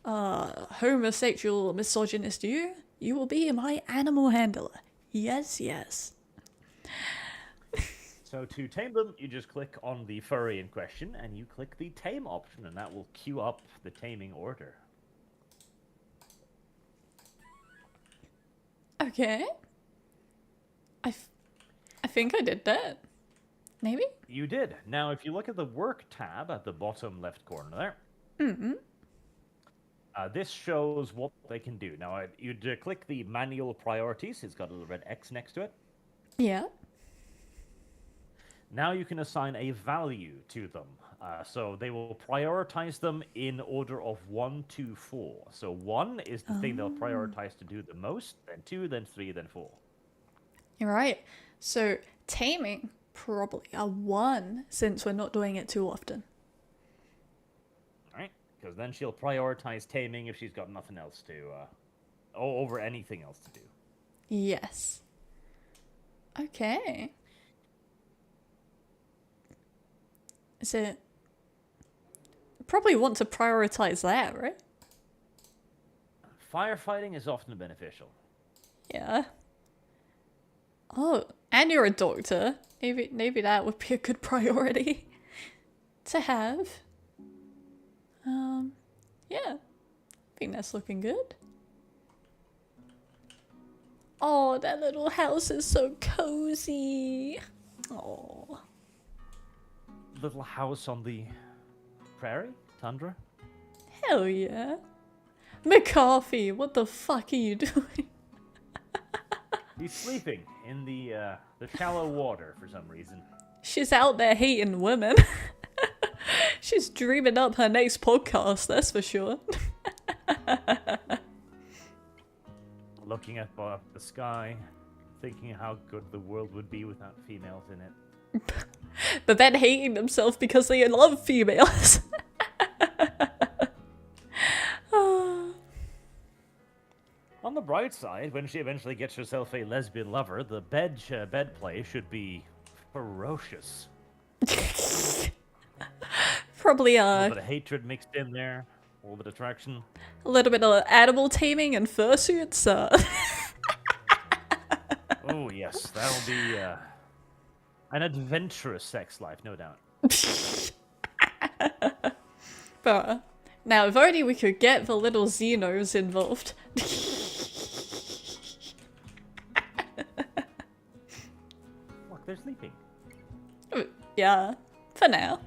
homosexual misogynist you will be my animal handler. Yes, yes. So to tame them, you just click on the furry in question, and you click the tame option, and that will queue up the taming order. Okay. I think I did that. Maybe? You did. Now, if you look at the work tab at the bottom left corner there, this shows what they can do. Now, you'd click the manual priorities. It's got a little red X next to it. Yeah. Now you can assign a value to them. So they will prioritize them in order of 1 to 4. So 1 is the thing they'll prioritize to do the most, then 2, then 3, then 4. You're right. So taming, probably a 1, since we're not doing it too often. Alright? Because then she'll prioritize taming if she's got nothing else to... over anything else to do. Yes. Okay. Is it... Probably want to prioritize that, right? Firefighting is often beneficial. Yeah. Oh, and you're a doctor. Maybe that would be a good priority to have. Yeah. I think that's looking good. Oh, that little house is so cozy. Oh. Little house on the prairie? Tundra? Hell yeah. McCarthy, what the fuck are you doing? He's sleeping in the shallow water for some reason. She's out there hating women. She's dreaming up her next podcast, that's for sure. Looking at the sky, thinking how good the world would be without females in it. But then hating themselves because they love females. On the bright side, when she eventually gets herself a lesbian lover, the bed play should be ferocious. Probably A little bit of hatred mixed in there, a little bit of attraction. a little bit of animal taming and fursuits. Oh yes, that'll be an adventurous sex life, no doubt. Bruh. Now, if only we could get the little Xenos involved. Look, they're sleeping. Yeah, for now.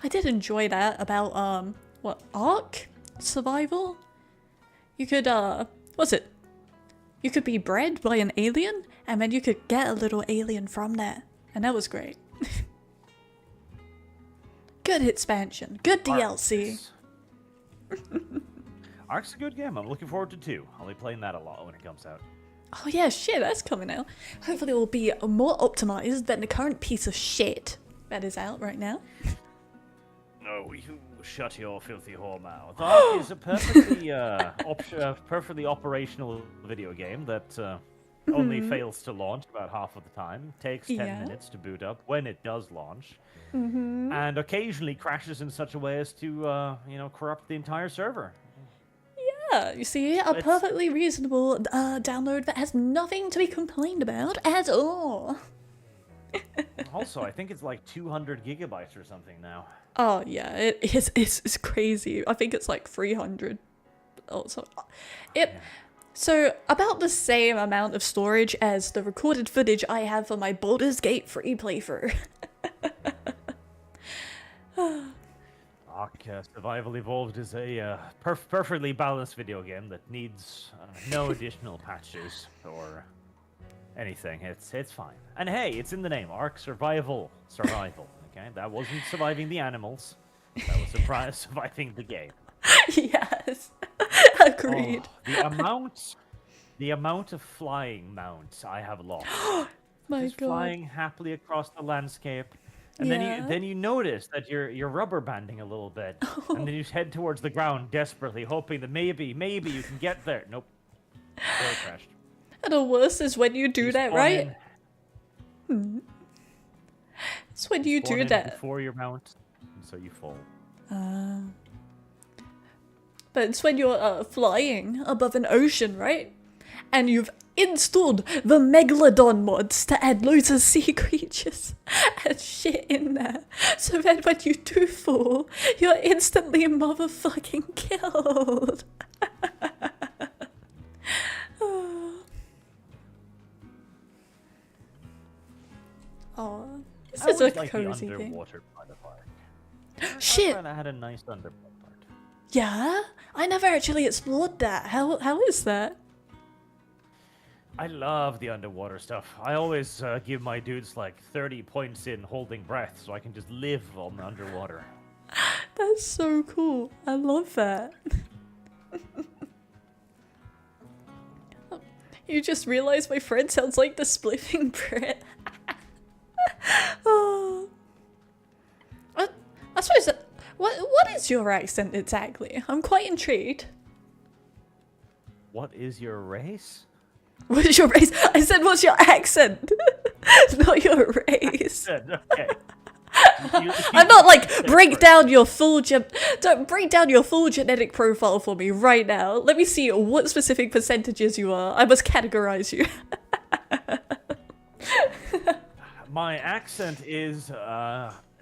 I did enjoy that about, what, Ark survival? You could, what's it? You could be bred by an alien, and then you could get a little alien from that. And that was great. Good expansion. Good DLC. Ark's a good game. I'm looking forward to 2. I'll be playing that a lot when it comes out. Oh yeah, shit, that's coming out. Hopefully it will be more optimized than the current piece of shit that is out right now. No, you shut your filthy whore mouth. Ark is a perfectly operational video game that only fails to launch about half of the time. Takes 10 minutes to boot up when it does launch. And occasionally crashes in such a way as to, corrupt the entire server. Yeah, you see, a perfectly reasonable download that has nothing to be complained about at all. Also, I think it's like 200 gigabytes or something now. Oh yeah, it's crazy. I think it's like 300. Also, so about the same amount of storage as the recorded footage I have for my Baldur's Gate free playthrough. Ark Survival Evolved is a perfectly balanced video game that needs no additional patches or anything. It's fine. And hey, it's in the name, Ark Survival. Okay, that wasn't surviving the animals. That was surviving the game. Yes, agreed. Oh, the amount of flying mounts I have lost. My Just God. flying happily across the landscape. And then you notice that you're rubber banding a little bit, and then you head towards the ground desperately, hoping that maybe you can get there. Nope, they're crashed. And the worst is when you do that, right? It's when you do that before your mount, and so you fall. But it's when you're flying above an ocean, right? And you've installed the Megalodon mods to add loads of sea creatures and shit in there. So then when you do fall, you're instantly motherfucking killed. Oh, this is a cozy the thing. underwater part of Ark. Shit. I had a nice underwater part. Yeah? I never actually explored that. How is that? I love the underwater stuff. I always give my dudes like 30 points in holding breath so I can just live on the underwater. That's so cool. I love that. You just realized my friend sounds like the spliffing Brit. Oh. I suppose that, what is your accent exactly? I'm quite intrigued. What is your race? What is your race? I said, what's your accent? Not your race. Okay. I'm not like break down your full don't break down your full genetic profile for me right now. Let me see what specific percentages you are. I must categorize you. My accent is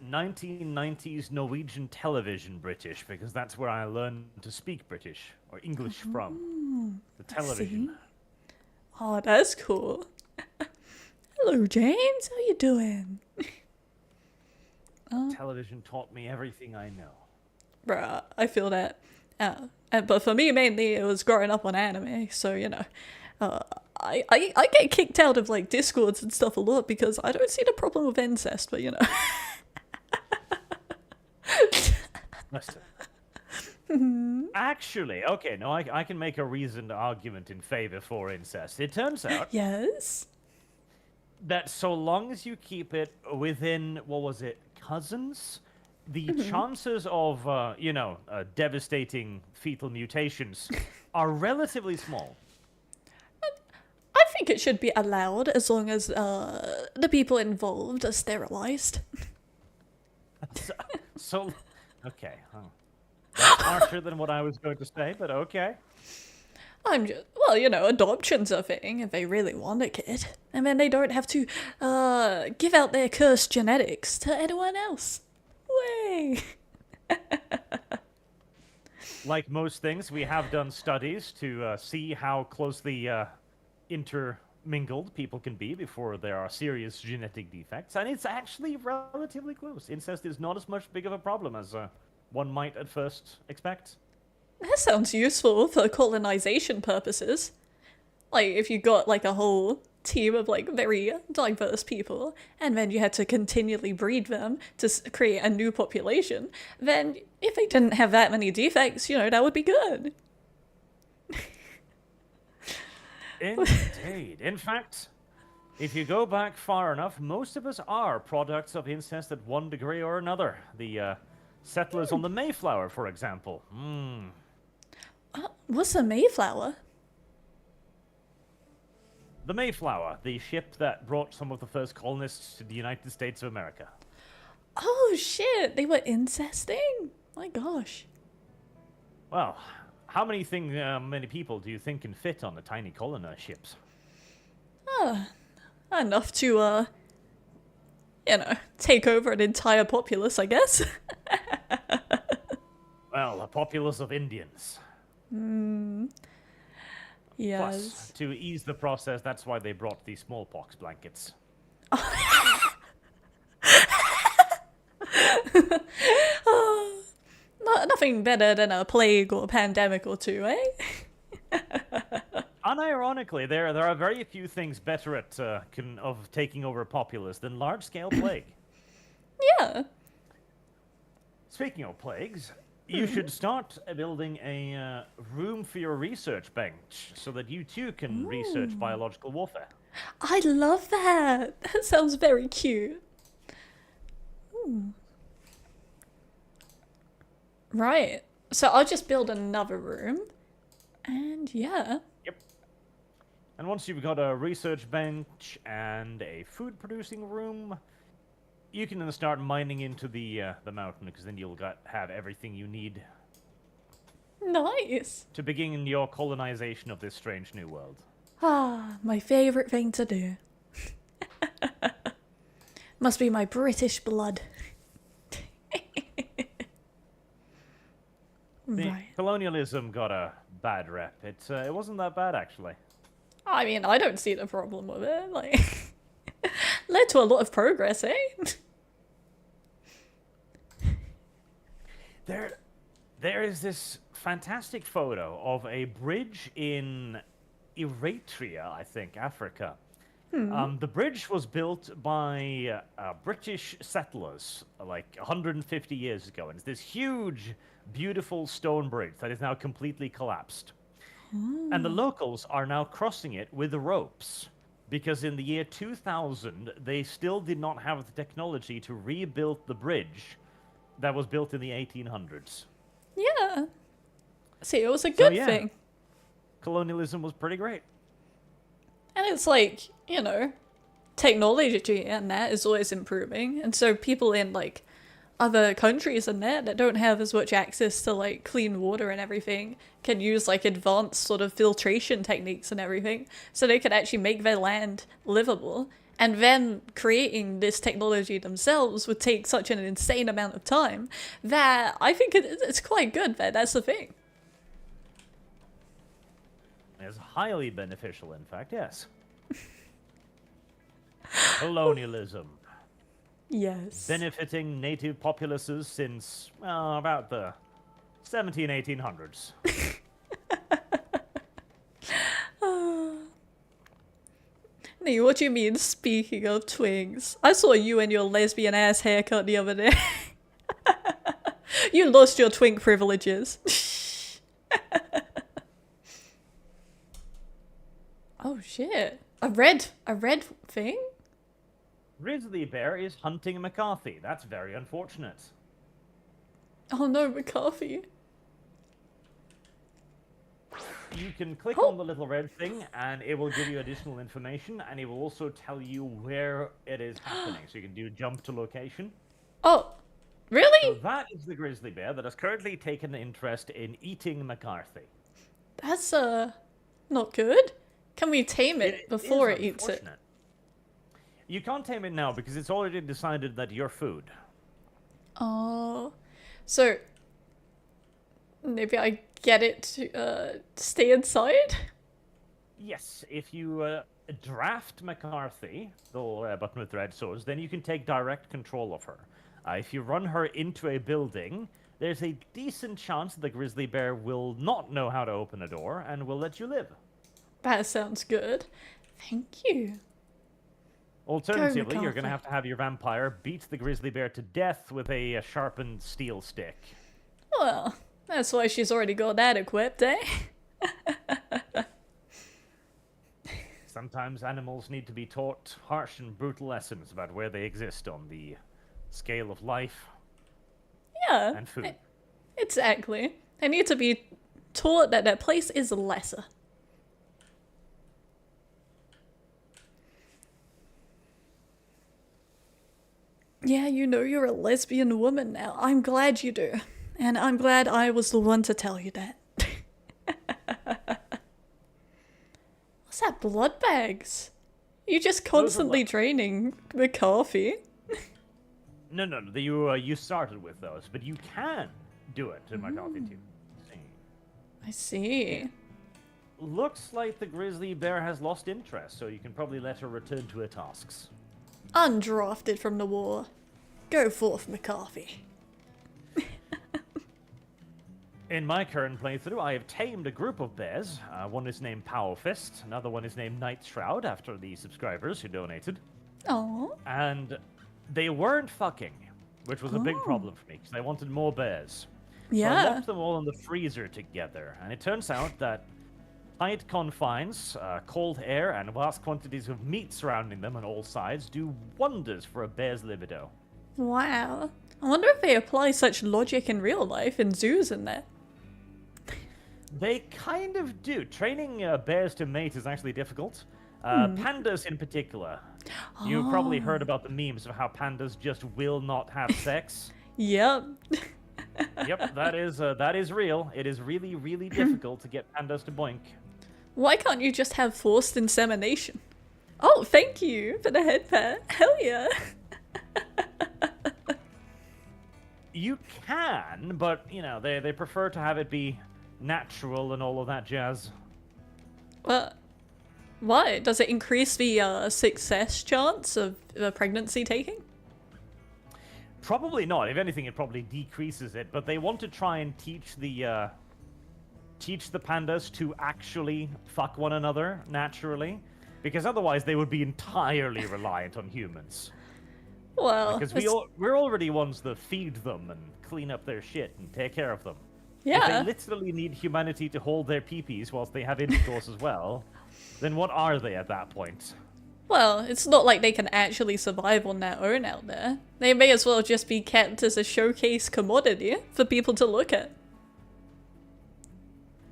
1990s Norwegian television British, because that's where I learned to speak British or English from. The television. Oh, that's cool. Hello, James. How you doing? Television taught me everything I know. Bruh, I feel that. But for me, mainly, it was growing up on anime, so, I get kicked out of, like, Discords and stuff a lot because I don't see the problem with incest, but, Listen. Actually, okay, no, I can make a reasoned argument in favor for incest. It turns out yes, that so long as you keep it within, what was it, cousins, the chances of, devastating fetal mutations are relatively small. I think it should be allowed as long as the people involved are sterilized. So okay. That's harsher than what I was going to say, but okay. I'm just, adoption's a thing if they really want a kid. And then they don't have to give out their cursed genetics to anyone else. Yay! Like most things, we have done studies to see how closely intermingled people can be before there are serious genetic defects, and it's actually relatively close. Incest is not as much big of a problem as one might at first expect. That sounds useful for colonization purposes. Like, if you got, like, a whole team of, like, very diverse people, and then you had to continually breed them to create a new population, then if they didn't have that many defects, you know, that would be good. Indeed. In fact, if you go back far enough, most of us are products of incest at one degree or another. The settlers on the Mayflower, for example. What's a Mayflower? The Mayflower, the ship that brought some of the first colonists to the United States of America. Oh shit, they were incesting? My gosh. Well, how many people do you think can fit on the tiny colonist ships? Enough to, you know, take over an entire populace, I guess. Well, a populace of Indians. Yes. Plus, to ease the process, that's why they brought the smallpox blankets. Nothing better than a plague or a pandemic or two, eh? Unironically, there are very few things better at of taking over a populace than large-scale plague. Yeah. Speaking of plagues, you should start building a room for your research bench so that you too can research biological warfare. I love that. That sounds very cute. Right. So I'll just build another room. And yeah. Yep. And once you've got a research bench and a food-producing room, you can then start mining into the mountain, because then you'll have everything you need Nice. to begin your colonization of this strange new world. Ah, my favourite thing to do. Must be my British blood. Right. Colonialism got a bad rep. It wasn't that bad, actually. I mean, I don't see the problem with it. Like, led to a lot of progress, eh? There is this fantastic photo of a bridge in Eritrea, I think, Africa. The bridge was built by British settlers like 150 years ago, and it's this huge, beautiful stone bridge that is now completely collapsed. And the locals are now crossing it with ropes, because in the year 2000, they still did not have the technology to rebuild the bridge that was built in the 1800s. Yeah. See, it was a good thing. Colonialism was pretty great. And it's like, you know, technology and that is always improving. And so people in, like, other countries and that don't have as much access to, like, clean water and everything can use, like, advanced sort of filtration techniques and everything. So they could actually make their land livable. And then creating this technology themselves would take such an insane amount of time that I think it's quite good that that's the thing. It's highly beneficial, in fact, yes. Colonialism. Yes. Benefiting native populaces since, well, about the 1800s. Nee, what do you mean, speaking of twinks? I saw you and your lesbian ass haircut the other day. You lost your twink privileges. Oh shit. A red thing? Grizzly Bear is hunting McCarthy. That's very unfortunate. Oh no, McCarthy. You can click on the little red thing, and it will give you additional information, and it will also tell you where it is happening. So you can do jump to location. Oh, really? So that is the grizzly bear that has currently taken an interest in eating McCarthy. That's, not good. Can we tame it before it eats it? You can't tame it now because it's already decided that you're food. Oh, so maybe I get it to stay inside? Yes, if you draft McCarthy, the button with red swords, then you can take direct control of her. If you run her into a building, there's a decent chance the grizzly bear will not know how to open a door and will let you live. That sounds good. Thank you. Alternatively, you're going McCarthy. to have your vampire beat the grizzly bear to death with a sharpened steel stick. Well, that's why she's already got that equipped, eh? Sometimes animals need to be taught harsh and brutal lessons about where they exist on the scale of life Yeah, and food. exactly. They need to be taught that their place is lesser. Yeah, you know you're a lesbian woman now. I'm glad you do. And I'm glad I was the one to tell you that. What's that? Blood bags? You just constantly draining the coffee. No, you started with those, but you can do it in my coffee too. I see. Looks like the grizzly bear has lost interest, so you can probably let her return to her tasks. Undrafted from the war. Go forth, McCarthy. In my current playthrough, I have tamed a group of bears. One is named Power Fist, another one is named Night Shroud, after the subscribers who donated. Oh. And they weren't fucking, which was a big problem for me, because I wanted more bears. Yeah. So I locked them all in the freezer together, and it turns out that tight confines, cold air, and vast quantities of meat surrounding them on all sides do wonders for a bear's libido. Wow. I wonder if they apply such logic in real life in zoos and that. They kind of do. Training bears to mate is actually difficult. Pandas in particular. You've probably heard about the memes of how pandas just will not have sex. Yep. Yep, that is real. It is really, really difficult to get pandas to boink. Why can't you just have forced insemination? Oh, thank you for the head pat. Hell yeah. You can, but, you know, they prefer to have it be natural and all of that jazz. Well, why? Does it increase the success chance of the pregnancy taking? Probably not. If anything, it probably decreases it. But they want to try and teach the pandas to actually fuck one another naturally, because otherwise they would be entirely reliant on humans. Well, because we're already ones that feed them and clean up their shit and take care of them. yeah. If they literally need humanity to hold their peepees whilst they have intercourse as well, then what are they at that point? Well, it's not like they can actually survive on their own out there. They may as well just be kept as a showcase commodity for people to look at.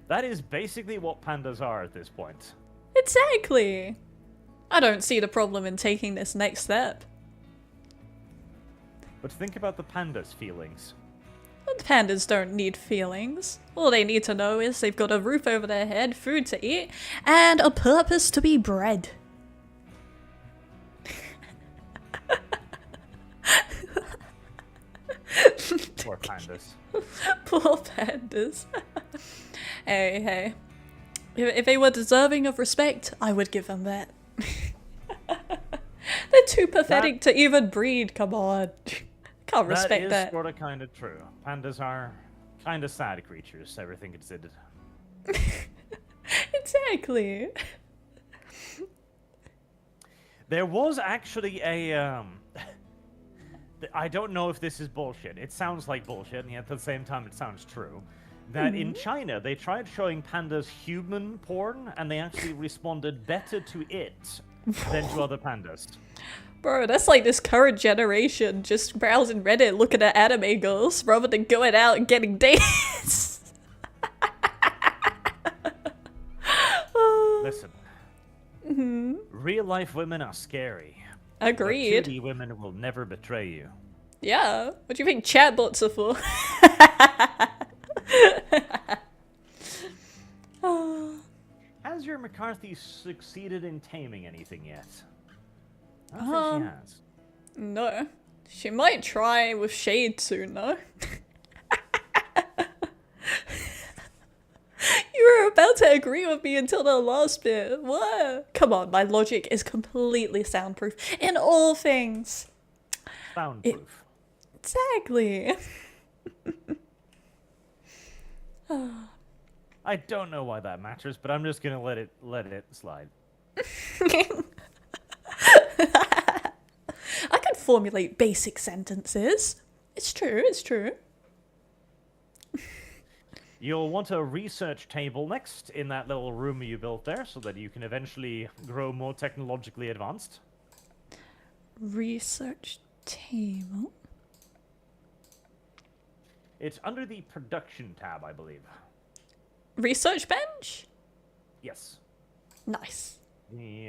That is basically what pandas are at this point. Exactly. I don't see the problem in taking this next step. But think about the pandas' feelings. But pandas don't need feelings. All they need to know is they've got a roof over their head, food to eat, and a purpose to be bred. Poor pandas. Poor pandas. Hey. If they were deserving of respect, I would give them that. They're too pathetic to even breed, come on. Can't respect that. That is sort of kind of true. Pandas are kind of sad creatures, everything considered. Exactly. There was actually a, I don't know if this is bullshit. It sounds like bullshit, and yet at the same time it sounds true. That in China, they tried showing pandas human porn, and they actually responded better to it than to other pandas. Bro, that's like this current generation just browsing Reddit looking at anime girls rather than going out and getting dates. Listen. Real life women are scary. Agreed. But 2D women will never betray you. Yeah. What do you think chatbots are for? Has your McCarthy succeeded in taming anything yet? I don't think she has. No. She might try with shade soon, though. You were about to agree with me until the last bit. What? Come on, my logic is completely soundproof in all things. Soundproof. Exactly. I don't know why that matters, but I'm just gonna let it slide. I can formulate basic sentences. It's true, it's true. You'll want a research table next in that little room you built there, so that you can eventually grow more technologically advanced. Research table. It's under the production tab, I believe. Research bench? Yes. Nice. The,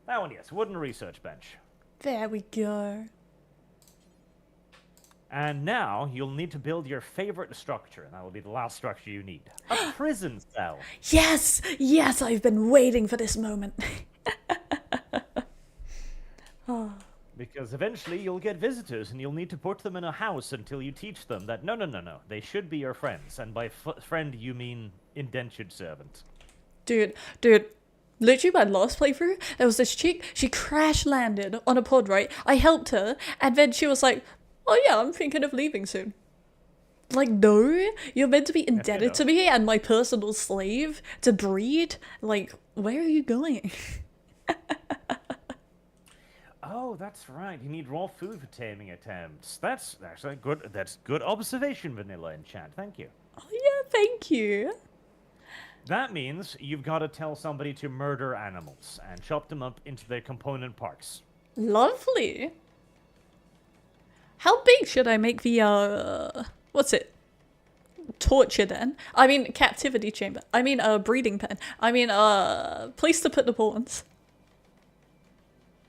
that one, yes. Wooden research bench. There we go. And now, you'll need to build your favorite structure, and that will be the last structure you need. A prison cell. Yes! Yes, I've been waiting for this moment. Oh. Because eventually you'll get visitors, and you'll need to put them in a house until you teach them that no, they should be your friends. And by friend, you mean indentured servant. Dude, literally my last playthrough, there was this chick, she crash landed on a pod, right? I helped her, and then she was like, oh yeah, I'm thinking of leaving soon. Like, no, you're meant to be indebted to me and my personal slave to breed? Like, where are you going? Oh, that's right. You need raw food for taming attempts. That's actually good. That's good observation, Vanilla in chat. Thank you. Oh yeah, thank you. That means you've got to tell somebody to murder animals and chop them up into their component parts. Lovely. How big should I make the, what's it? Torture den? I mean, captivity chamber. I mean, breeding pen. I mean, place to put the pawns.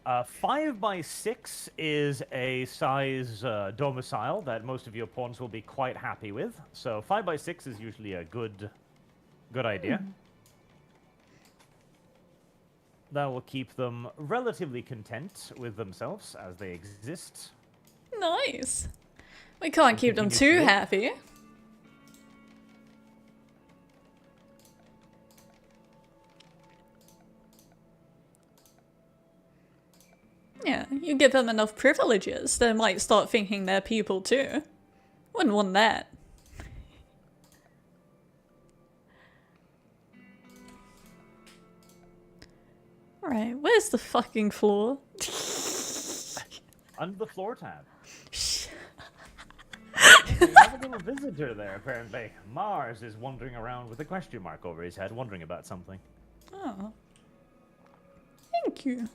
5x6 is a size domicile that most of your pawns will be quite happy with. So 5x6 is usually a good idea. That will keep them relatively content with themselves as they exist. Nice. We can't keep them too happy. Yeah, you give them enough privileges, they might start thinking they're people too. Wouldn't want that. Alright, where's the fucking floor? Under the floor tab. We have a little visitor there, apparently. Mars is wandering around with a question mark over his head, wondering about something. Oh. Thank you.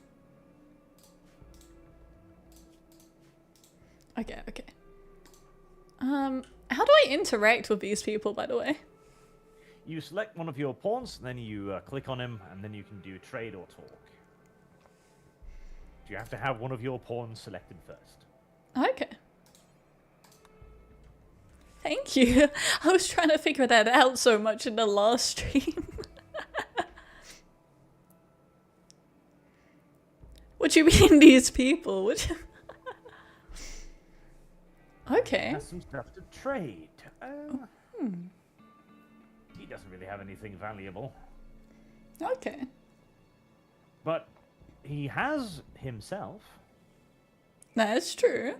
Okay. How do I interact with these people, by the way? You select one of your pawns, then you click on him, and then you can do trade or talk. You have to have one of your pawns selected first. Okay. Thank you. I was trying to figure that out so much in the last stream. What do you mean, these people? Okay. Has some stuff to trade. He doesn't really have anything valuable. Okay. But he has himself. That's true.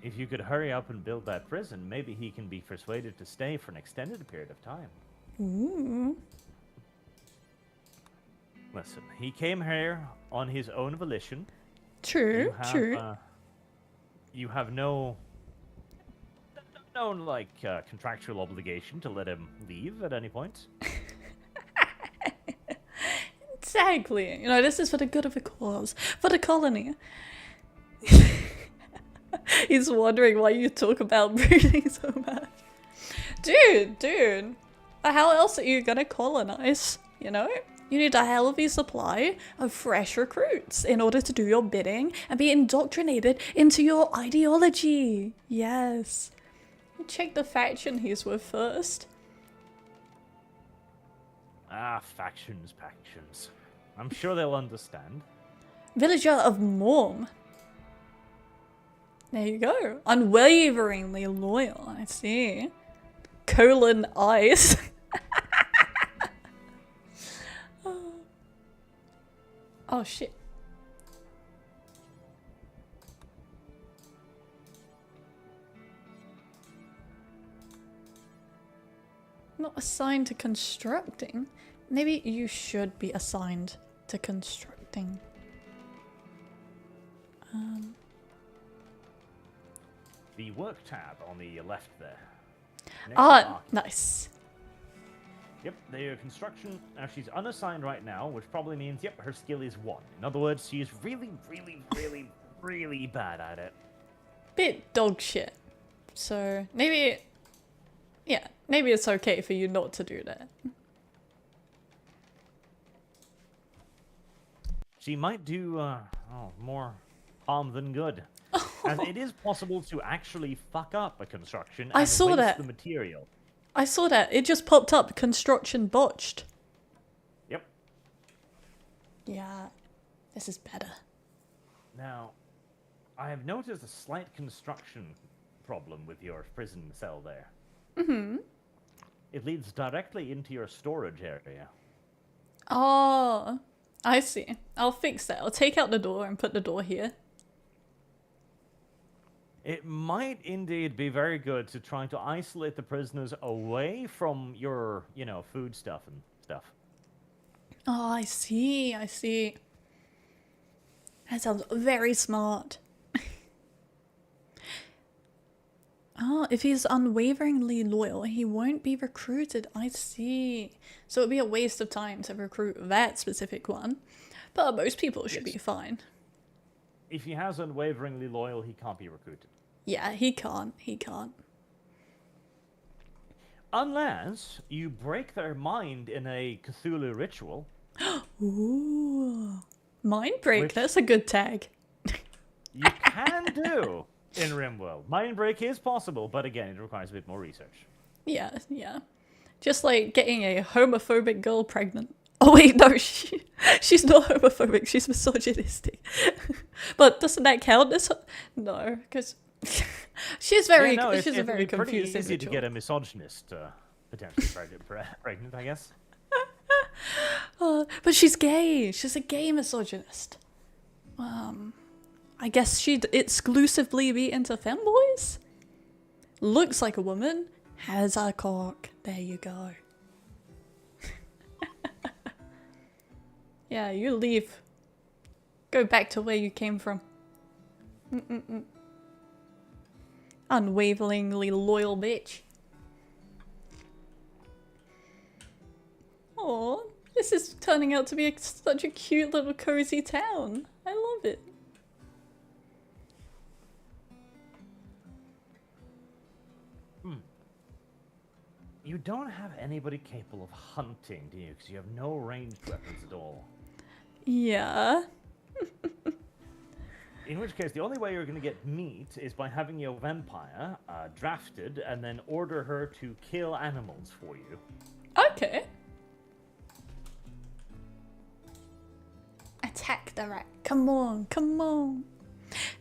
If you could hurry up and build that prison, maybe he can be persuaded to stay for an extended period of time. Ooh. Listen, he came here on his own volition. True, true. You have no contractual obligation to let him leave at any point. Exactly. You know, this is for the good of the cause. For the colony. He's wondering why you talk about breeding so much. Dude. How else are you gonna colonize? You know? You need a healthy supply of fresh recruits in order to do your bidding and be indoctrinated into your ideology. Yes. Check the faction he's with first. Factions. I'm sure they'll understand. Villager of Morm. There you go. Unwaveringly loyal. I see. Colon eyes. Oh shit. Not assigned to constructing. Maybe you should be assigned to constructing. The work tab on the left there. Next to Ah, nice. Yep, their construction. Now she's unassigned right now, which probably means, yep, her skill is 1. In other words, she is really, really, really, really bad at it. Bit dog shit. So maybe, yeah, maybe it's okay for you not to do that. She might do more harm than good. As it is possible to actually fuck up a construction and saw waste that. the material. I saw that. It just popped up. Construction botched. Yep. Yeah, this is better. Now, I have noticed a slight construction problem with your prison cell there. Mm-hmm. It leads directly into your storage area. Oh, I see. I'll fix that. I'll take out the door and put the door here. It might indeed be very good to try to isolate the prisoners away from your, food stuff and stuff. Oh, I see. I see. That sounds very smart. Oh, if he's unwaveringly loyal, he won't be recruited. I see. So it'd be a waste of time to recruit that specific one. But most people should be fine. If he has unwaveringly loyal, he can't be recruited. Yeah, he can't. He can't. Unless you break their mind in a Cthulhu ritual. Ooh. Mind break, that's a good tag. You can do in Rimworld. Mind break is possible, but again, it requires a bit more research. Yeah, yeah. Just like getting a homophobic girl pregnant. Oh wait, no, she's not homophobic, she's misogynistic. But doesn't that count as... No, because she's very, she's a very confused individual. It's easy to get a misogynist potentially pregnant, I guess. But she's gay. She's a gay misogynist. I guess she'd exclusively be into femboys? Looks like a woman, has a cock. There you go. Yeah, you leave. Go back to where you came from. Unwaveringly loyal bitch. Aw, this is turning out to be such a cute little cozy town. I love it. You don't have anybody capable of hunting, do you? Because you have no ranged weapons at all. Yeah. In which case, the only way you're going to get meat is by having your vampire drafted and then order her to kill animals for you. Okay. Attack the rat. Come on, come on.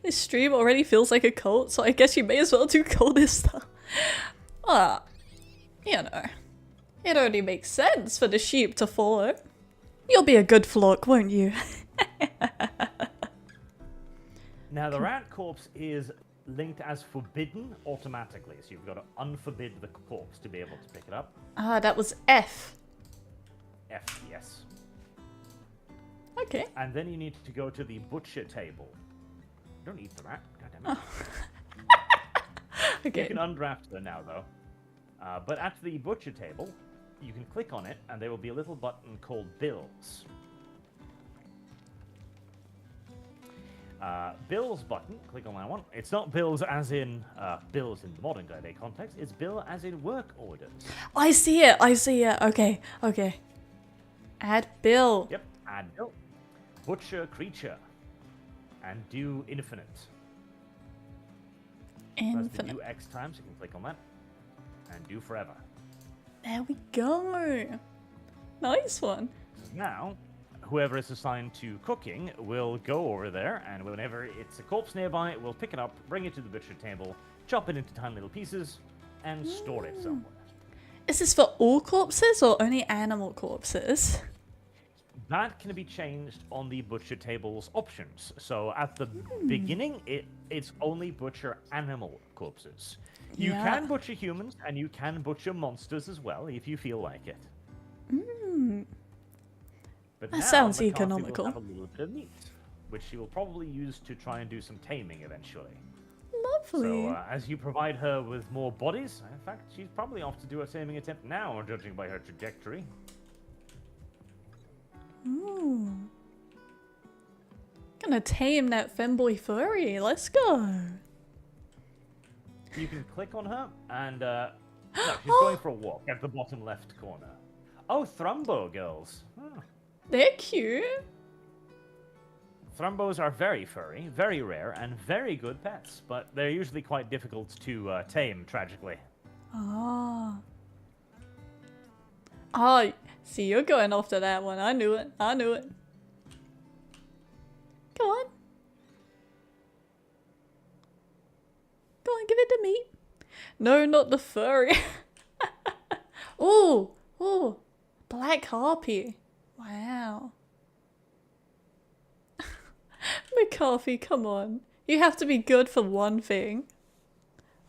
This stream already feels like a cult, so I guess you may as well do Colonist stuff. You know, it only makes sense for the sheep to follow. You'll be a good flock, won't you? Now, the rat corpse is linked as forbidden automatically, so you've got to unforbid the corpse to be able to pick it up. Ah, that was F. F, yes. Okay. And then you need to go to the butcher table. You don't eat the rat, goddammit. Oh. Okay. You can undraft her now, though. But at the butcher table, you can click on it, and there will be a little button called Bills. Bills button, click on that one. It's not bills as in bills in the modern day context, it's bill as in work orders. I see it, I see it. Okay, okay. Add bill. Yep, add bill. Butcher creature. And do infinite. Infinite. That's the new X times, you can click on that. And do forever. There we go. Nice one. Now, whoever is assigned to cooking will go over there, and whenever it's a corpse nearby, we'll pick it up, bring it to the butcher table, chop it into tiny little pieces, and store it somewhere. Is this for all corpses or only animal corpses? That can be changed on the butcher table's options. So at the beginning, it's only butcher animal corpses. You can butcher humans, and you can butcher monsters as well, if you feel like it. But That now, sounds McCarthy economical. will have a little bit of meat, which she will probably use to try and do some taming eventually. Lovely. So as you provide her with more bodies, in fact, she's probably off to do a taming attempt now, judging by her trajectory. Ooh. Gonna tame that femboy furry. Let's go. You can click on her, and no, she's going for a walk at the bottom left corner. Oh, Thrumbo girls. Huh. They're cute. Thrumbos are very furry, very rare, and very good pets, but they're usually quite difficult to tame, tragically. Ah. Oh, see, you're going after that one. I knew it. I knew it. Go on. Go on, give it to me. No, not the furry. Ooh, ooh, black harpy. Wow. McCarthy, come on. You have to be good for one thing.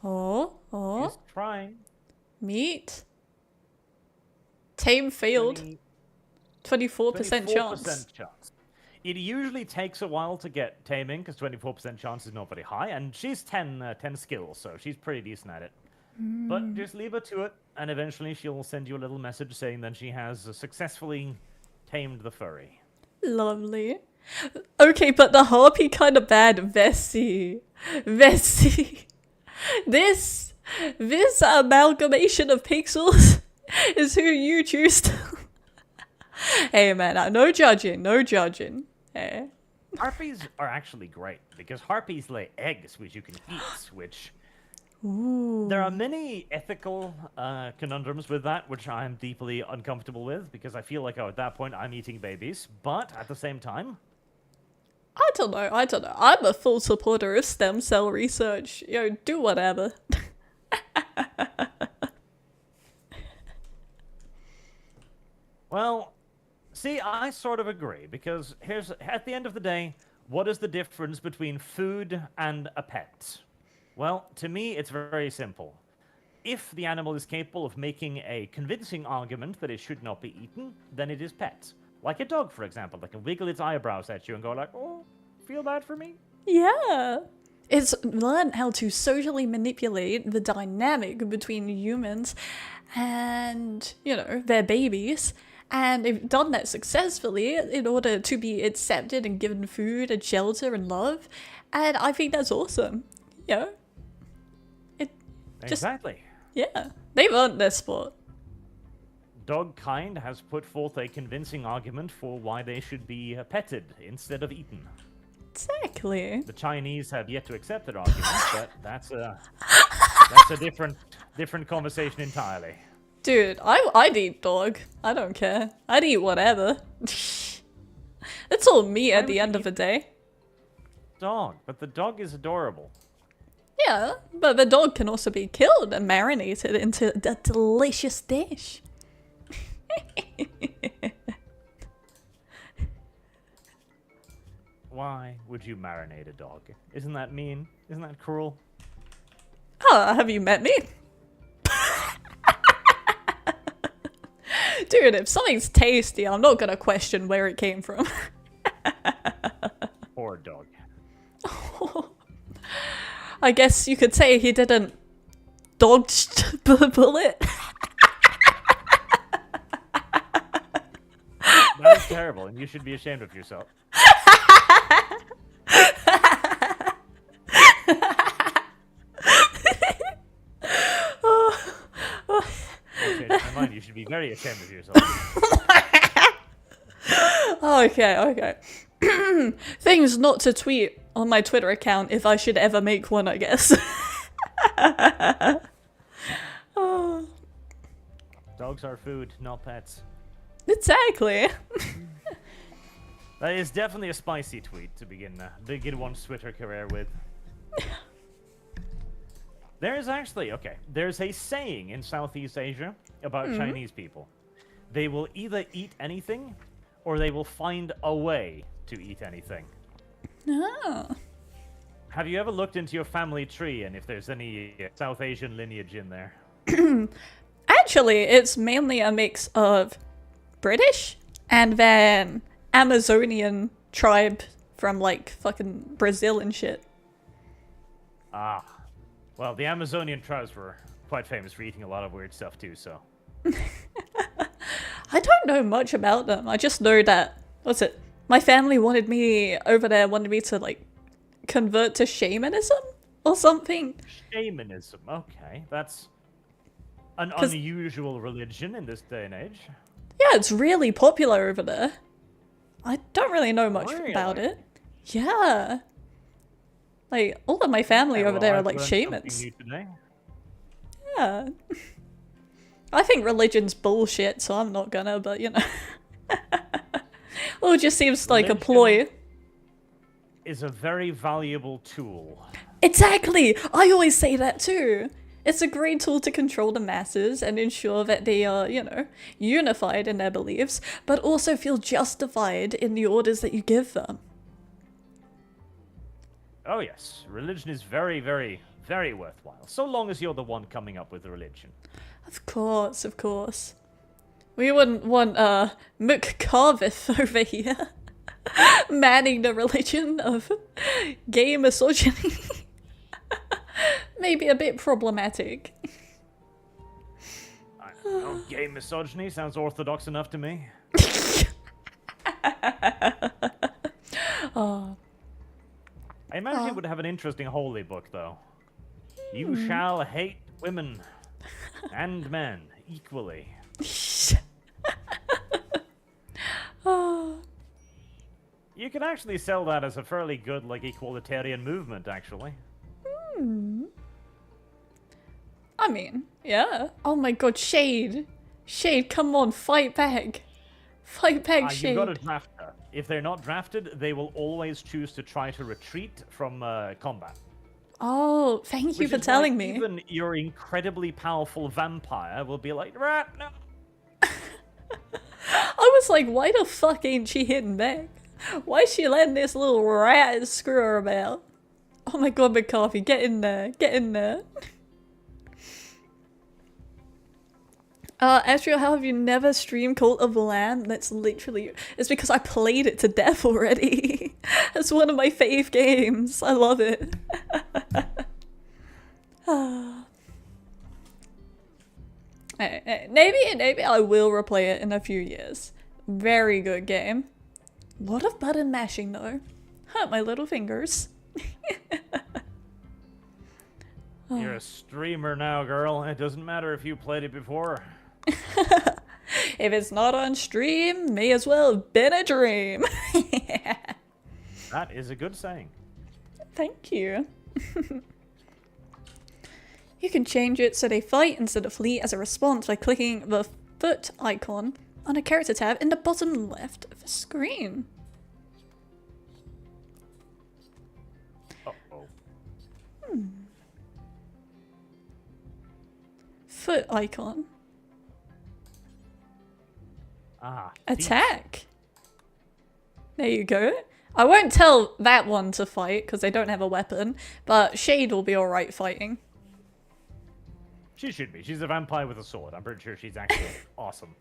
Oh, oh. She's trying. Meat. Tame failed. 24% chance. It usually takes a while to get taming, because 24% chance is not very high, and she's 10 skills, so she's pretty decent at it. But just leave her to it, and eventually she'll send you a little message saying that she has successfully tamed the furry. Lovely. Okay, but the harpy kind of bad. Vessi. Vessi. This amalgamation of pixels is who you choose to... Hey man, no judging, no judging. Hey. Harpies are actually great, because harpies lay eggs which you can eat, which... Ooh. There are many ethical conundrums with that, which I'm deeply uncomfortable with, because I feel like, at that point, I'm eating babies. But, at the same time... I don't know. I'm a full supporter of stem cell research. Yo, do whatever. Well, see, I sort of agree, because at the end of the day, what is the difference between food and a pet? Well, to me, it's very simple. If the animal is capable of making a convincing argument that it should not be eaten, then it is pet. Like a dog, for example, that can wiggle its eyebrows at you and go like, oh, feel bad for me? Yeah. It's learned how to socially manipulate the dynamic between humans and, you know, their babies. And they've done that successfully in order to be accepted and given food and shelter and love. And I think that's awesome. You know? Exactly. Yeah. They've earned their spot. Dog kind has put forth a convincing argument for why they should be petted instead of eaten. Exactly. The Chinese have yet to accept that argument, but that's a different conversation entirely. Dude, I'd eat dog. I don't care. I'd eat whatever. It's all me at the end of the day. Dog, but the dog is adorable. Yeah, but the dog can also be killed and marinated into a delicious dish. Why would you marinate a dog? Isn't that mean? Isn't that cruel? Oh, have you met me? Dude, if something's tasty, I'm not gonna question where it came from. Poor dog. I guess you could say he didn't dodge the bullet. That was terrible, and you should be ashamed of yourself. Never mind, you should be very ashamed of yourself. Okay. Things not to tweet on my Twitter account if I should ever make one, I guess. Oh. Dogs are food, not pets. Exactly. That is definitely a spicy tweet to begin one's Twitter career with. There's a saying in Southeast Asia about Chinese people. They will either eat anything, or they will find a way to eat anything. Oh. Have you ever looked into your family tree and if there's any South Asian lineage in there? Actually, it's mainly a mix of British and then Amazonian tribe from like fucking Brazil and shit. Ah. Well, the Amazonian tribes were quite famous for eating a lot of weird stuff too, so. I don't know much about them. I just know that, my family wanted me to like convert to shamanism or something. Shamanism, okay. That's an unusual religion in this day and age. Yeah, it's really popular over there. I don't really know much about it. Yeah. Like, all of my family over there are like shamans. Yeah. I think religion's bullshit, so I'm not gonna, but you know. Well, it just seems like a ploy. Is a very valuable tool. Exactly! I always say that too. It's a great tool to control the masses and ensure that they are, you know, unified in their beliefs, but also feel justified in the orders that you give them. Oh yes, religion is very, very, very worthwhile, so long as you're the one coming up with the religion. Of course, of course. We wouldn't want, Mook Carveth over here manning the religion of gay misogyny. Maybe a bit problematic. I don't know, gay misogyny sounds orthodox enough to me. Oh. I imagine it would have an interesting holy book, though. You shall hate women and men equally. You can actually sell that as a fairly good, like, equalitarian movement, actually. I mean, yeah. Oh my god, Shade. Shade, come on, fight back. Fight back, Shade. You've got to draft her. If they're not drafted, they will always choose to try to retreat from combat. Oh, thank you for telling me. Even your incredibly powerful vampire will be like, "Rat, no." I was like, why the fuck ain't she hitting back? Why is she letting this little rat screw her about? Oh my god, McCarthy, get in there. Get in there. Astrio, how have you never streamed Cult of the Lamb? That's literally... It's because I played it to death already. It's one of my fave games. I love it. Maybe I will replay it in a few years. Very good game. Lot of button mashing though. Hurt my little fingers. You're a streamer now, girl. It doesn't matter if you played it before. If it's not on stream, may as well have been a dream. That is a good saying. Thank you. You can change it so they fight instead of flee as a response by clicking the foot icon on a character tab in the bottom left of the screen. Uh-oh. Foot icon. Ah. Attack. There you go. I won't tell that one to fight because they don't have a weapon, but Shade will be alright fighting. She should be. She's a vampire with a sword. I'm pretty sure she's actually awesome.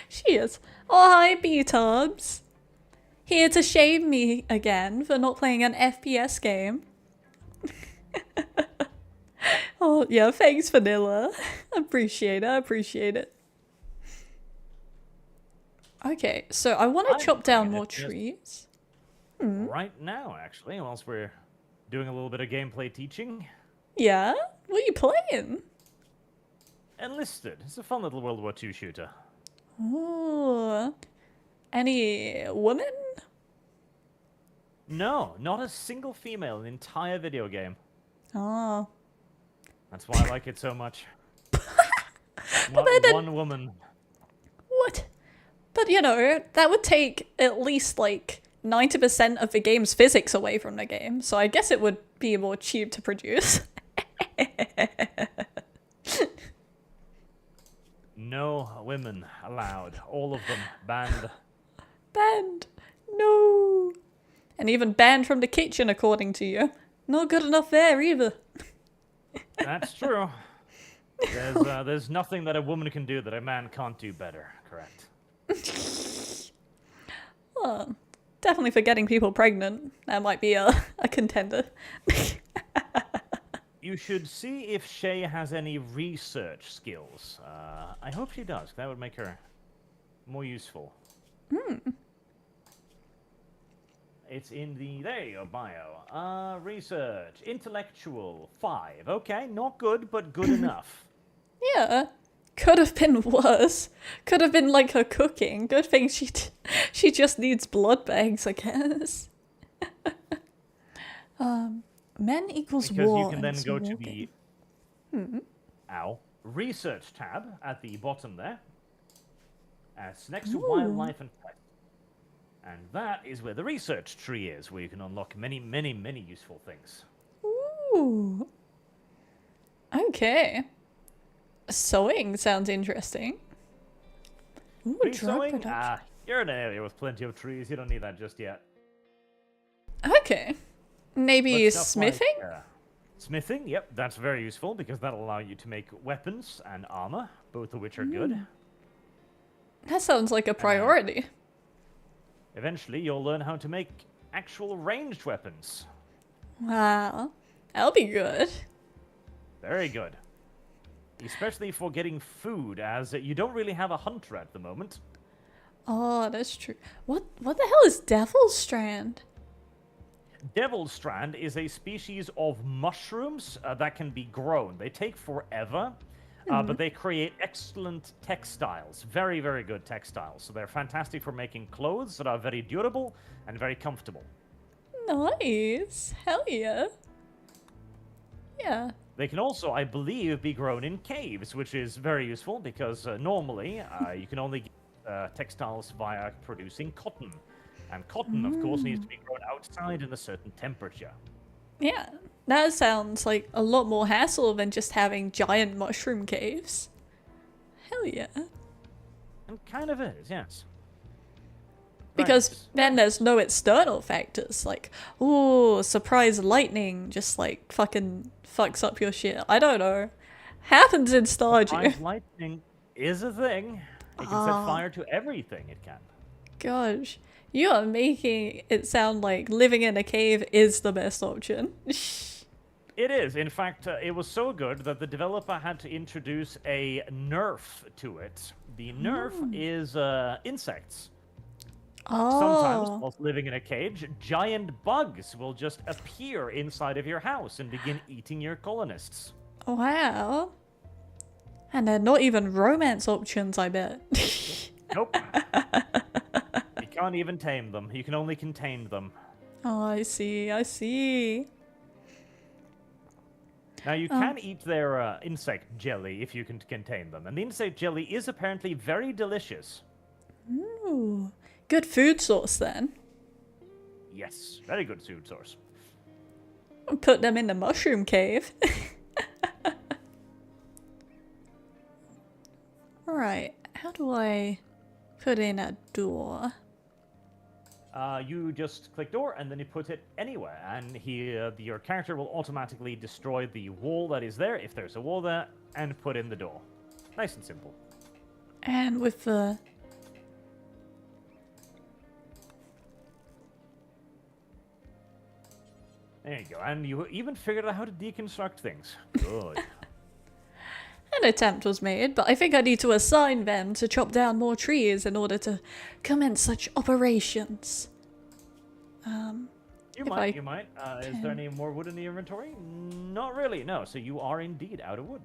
She is. Oh, hi, B-Tubs. Here to shame me again for not playing an FPS game. Oh, yeah, thanks, Vanilla. Appreciate it, I appreciate it. Okay, so I want to chop down more trees. Right now, actually, whilst we're doing a little bit of gameplay teaching. Yeah? What are you playing? Enlisted. It's a fun little World War II shooter. Ooh. Any women? No, not a single female in the entire video game. Oh. That's why I like it so much. Not one woman. What? But you know, that would take at least like 90% of the game's physics away from the game, so I guess it would be more cheap to produce. No women allowed. All of them banned. Banned. No. And even banned from the kitchen, according to you. Not good enough there either. That's true. There's nothing that a woman can do that a man can't do better, correct? Well, definitely for getting people pregnant. That might be a contender. You should see if Shay has any research skills. I hope she does. That would make her more useful. It's in the... There you go, bio. Research. Intellectual. 5. Okay, not good, but good enough. Yeah. Could have been worse. Could have been like her cooking. Good thing she just needs blood bags, I guess. Men equals because war. you can then go to walking. the research tab at the bottom there. It's next to wildlife and pets. And that is where the research tree is, where you can unlock many, many, many useful things. Ooh. Okay. Sewing sounds interesting. Ooh, drug Sewing? production. You're in an area with plenty of trees. You don't need that just yet. Okay. Maybe But stuff smithing? like, smithing, yep, that's very useful because that'll allow you to make weapons and armor, both of which are good. That sounds like a priority. Eventually, you'll learn how to make actual ranged weapons. Wow. That'll be good. Very good. Especially for getting food, as you don't really have a hunter at the moment. Oh, that's true. What the hell is Devil's Strand? Devil's Strand is a species of mushrooms that can be grown. They take forever, but they create excellent textiles. Very, very good textiles. So they're fantastic for making clothes that are very durable and very comfortable. Nice. Hell yeah. Yeah. They can also, I believe, be grown in caves, which is very useful because normally you can only get textiles via producing cotton. And cotton, of course, needs to be grown outside in a certain temperature. Yeah. That sounds like a lot more hassle than just having giant mushroom caves. Hell yeah. And kind of is, yes. Because Right. then there's no external factors like, ooh, surprise lightning just like fucking fucks up your shit. I don't know. Happens in Stardew. Surprise lightning is a thing. It can set fire to everything it can. Gosh, you are making it sound like living in a cave is the best option. It is. In fact, it was so good that the developer had to introduce a nerf to it. The nerf is insects. Sometimes, Oh, whilst living in a cage, giant bugs will just appear inside of your house and begin eating your colonists. wow. And they're not even romance options, I bet. Nope. You can't even tame them. You can only contain them. Oh, I see, I see. Now, you can eat their insect jelly if you can contain them. And the insect jelly is apparently very delicious. Ooh, good food source then. Yes, very good food source. Put them in the mushroom cave. Alright, how do I put in a door? You just click door, and then you put it anywhere. And your character will automatically destroy the wall that is there, if there's a wall there, and put in the door. Nice and simple. And with the... There you go. And you even figured out how to deconstruct things. Good. An attempt was made, but I think I need to assign them to chop down more trees in order to commence such operations. You might. Is there any more wood in the inventory? Not really, no. So you are indeed out of wood.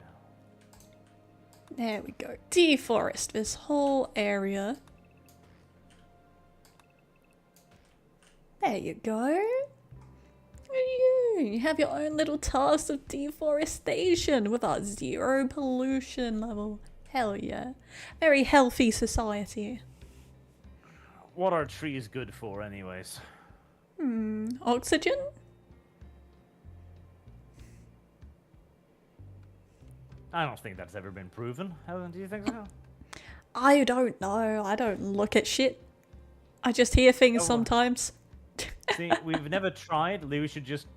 There we go. Deforest this whole area. There you go. You have your own little task of deforestation with our 0 pollution level. Hell yeah. Very healthy society. what are trees good for, anyways? Oxygen? I don't think that's ever been proven. Do you think so? I don't know. I don't look at shit. I just hear things sometimes. See, we've never tried. We should just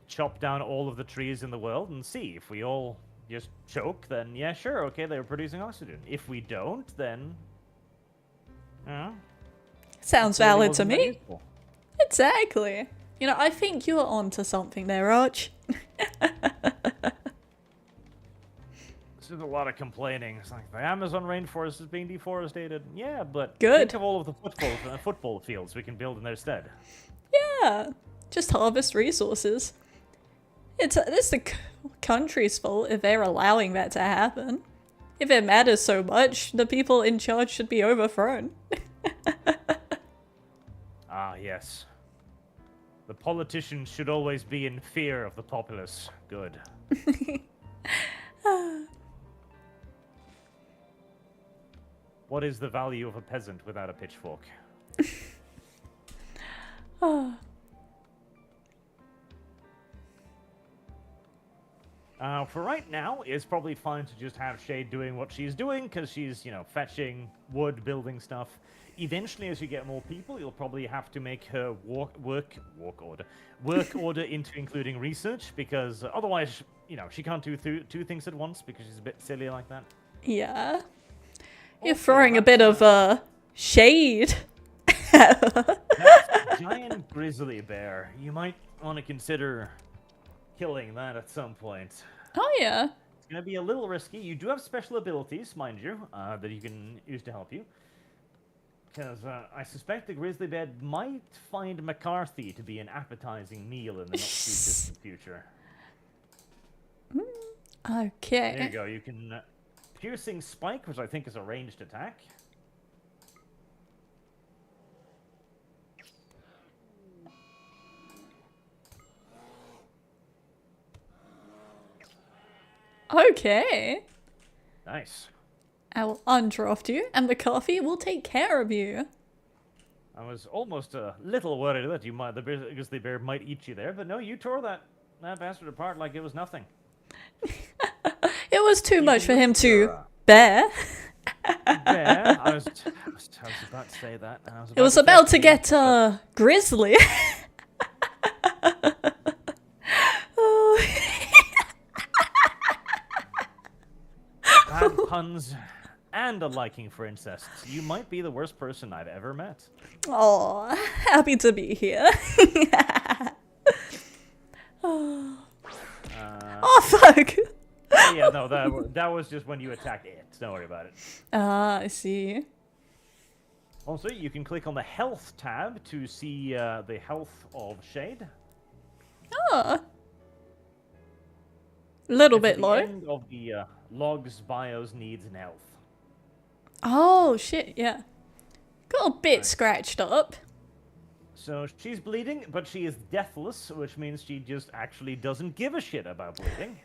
chop down all of the trees in the world and see. If we all just choke, then yeah, sure, okay, they're producing oxygen. If we don't, then... Sounds valid to me. Exactly. You know, I think you're onto something there, Arch. There's a lot of complaining. It's like, the Amazon rainforest is being deforested. Yeah, but Good. think of all of the football fields we can build in their stead. Yeah. Just harvest resources. It's the country's fault if they're allowing that to happen. If it matters so much, the people in charge should be overthrown. Ah, yes. The politicians should always be in fear of the populace. Good. What is the value of a peasant without a pitchfork? For right now, it's probably fine to just have Shade doing what she's doing, because she's, you know, fetching wood, building stuff. Eventually, as you get more people, you'll probably have to make her work order into including research, because otherwise, you know, she can't do two things at once, because she's a bit silly like that. Yeah. You're throwing a bit of, shade. That's a giant grizzly bear. You might want to consider killing that at some point. Oh, yeah. It's going to be a little risky. You do have special abilities, mind you, that you can use to help you. Because I suspect the grizzly bear might find McCarthy to be an appetizing meal in the not-too-distant future. Okay. There you go. You can... Piercing Spike, which I think is a ranged attack. Okay. Nice. I will undraft you, and the coffee will take care of you. I was almost a little worried that the grizzly bear might eat you there, but no, you tore that bastard apart like it was nothing. It was too much for him to bear. Yeah, I was about to say that. It was about to get grizzly. Bad puns and a liking for incest. You might be the worst person I've ever met. Oh, happy to be here. Oh, fuck. Yeah, no, that was just when you attacked it. Don't worry about it. Ah, I see. Also, you can click on the health tab to see the health of Shade. Oh. Little bit low. End of the logs, bios, needs, and health. Oh, shit, yeah. Got a bit scratched up. So she's bleeding, but she is deathless, which means she just actually doesn't give a shit about bleeding.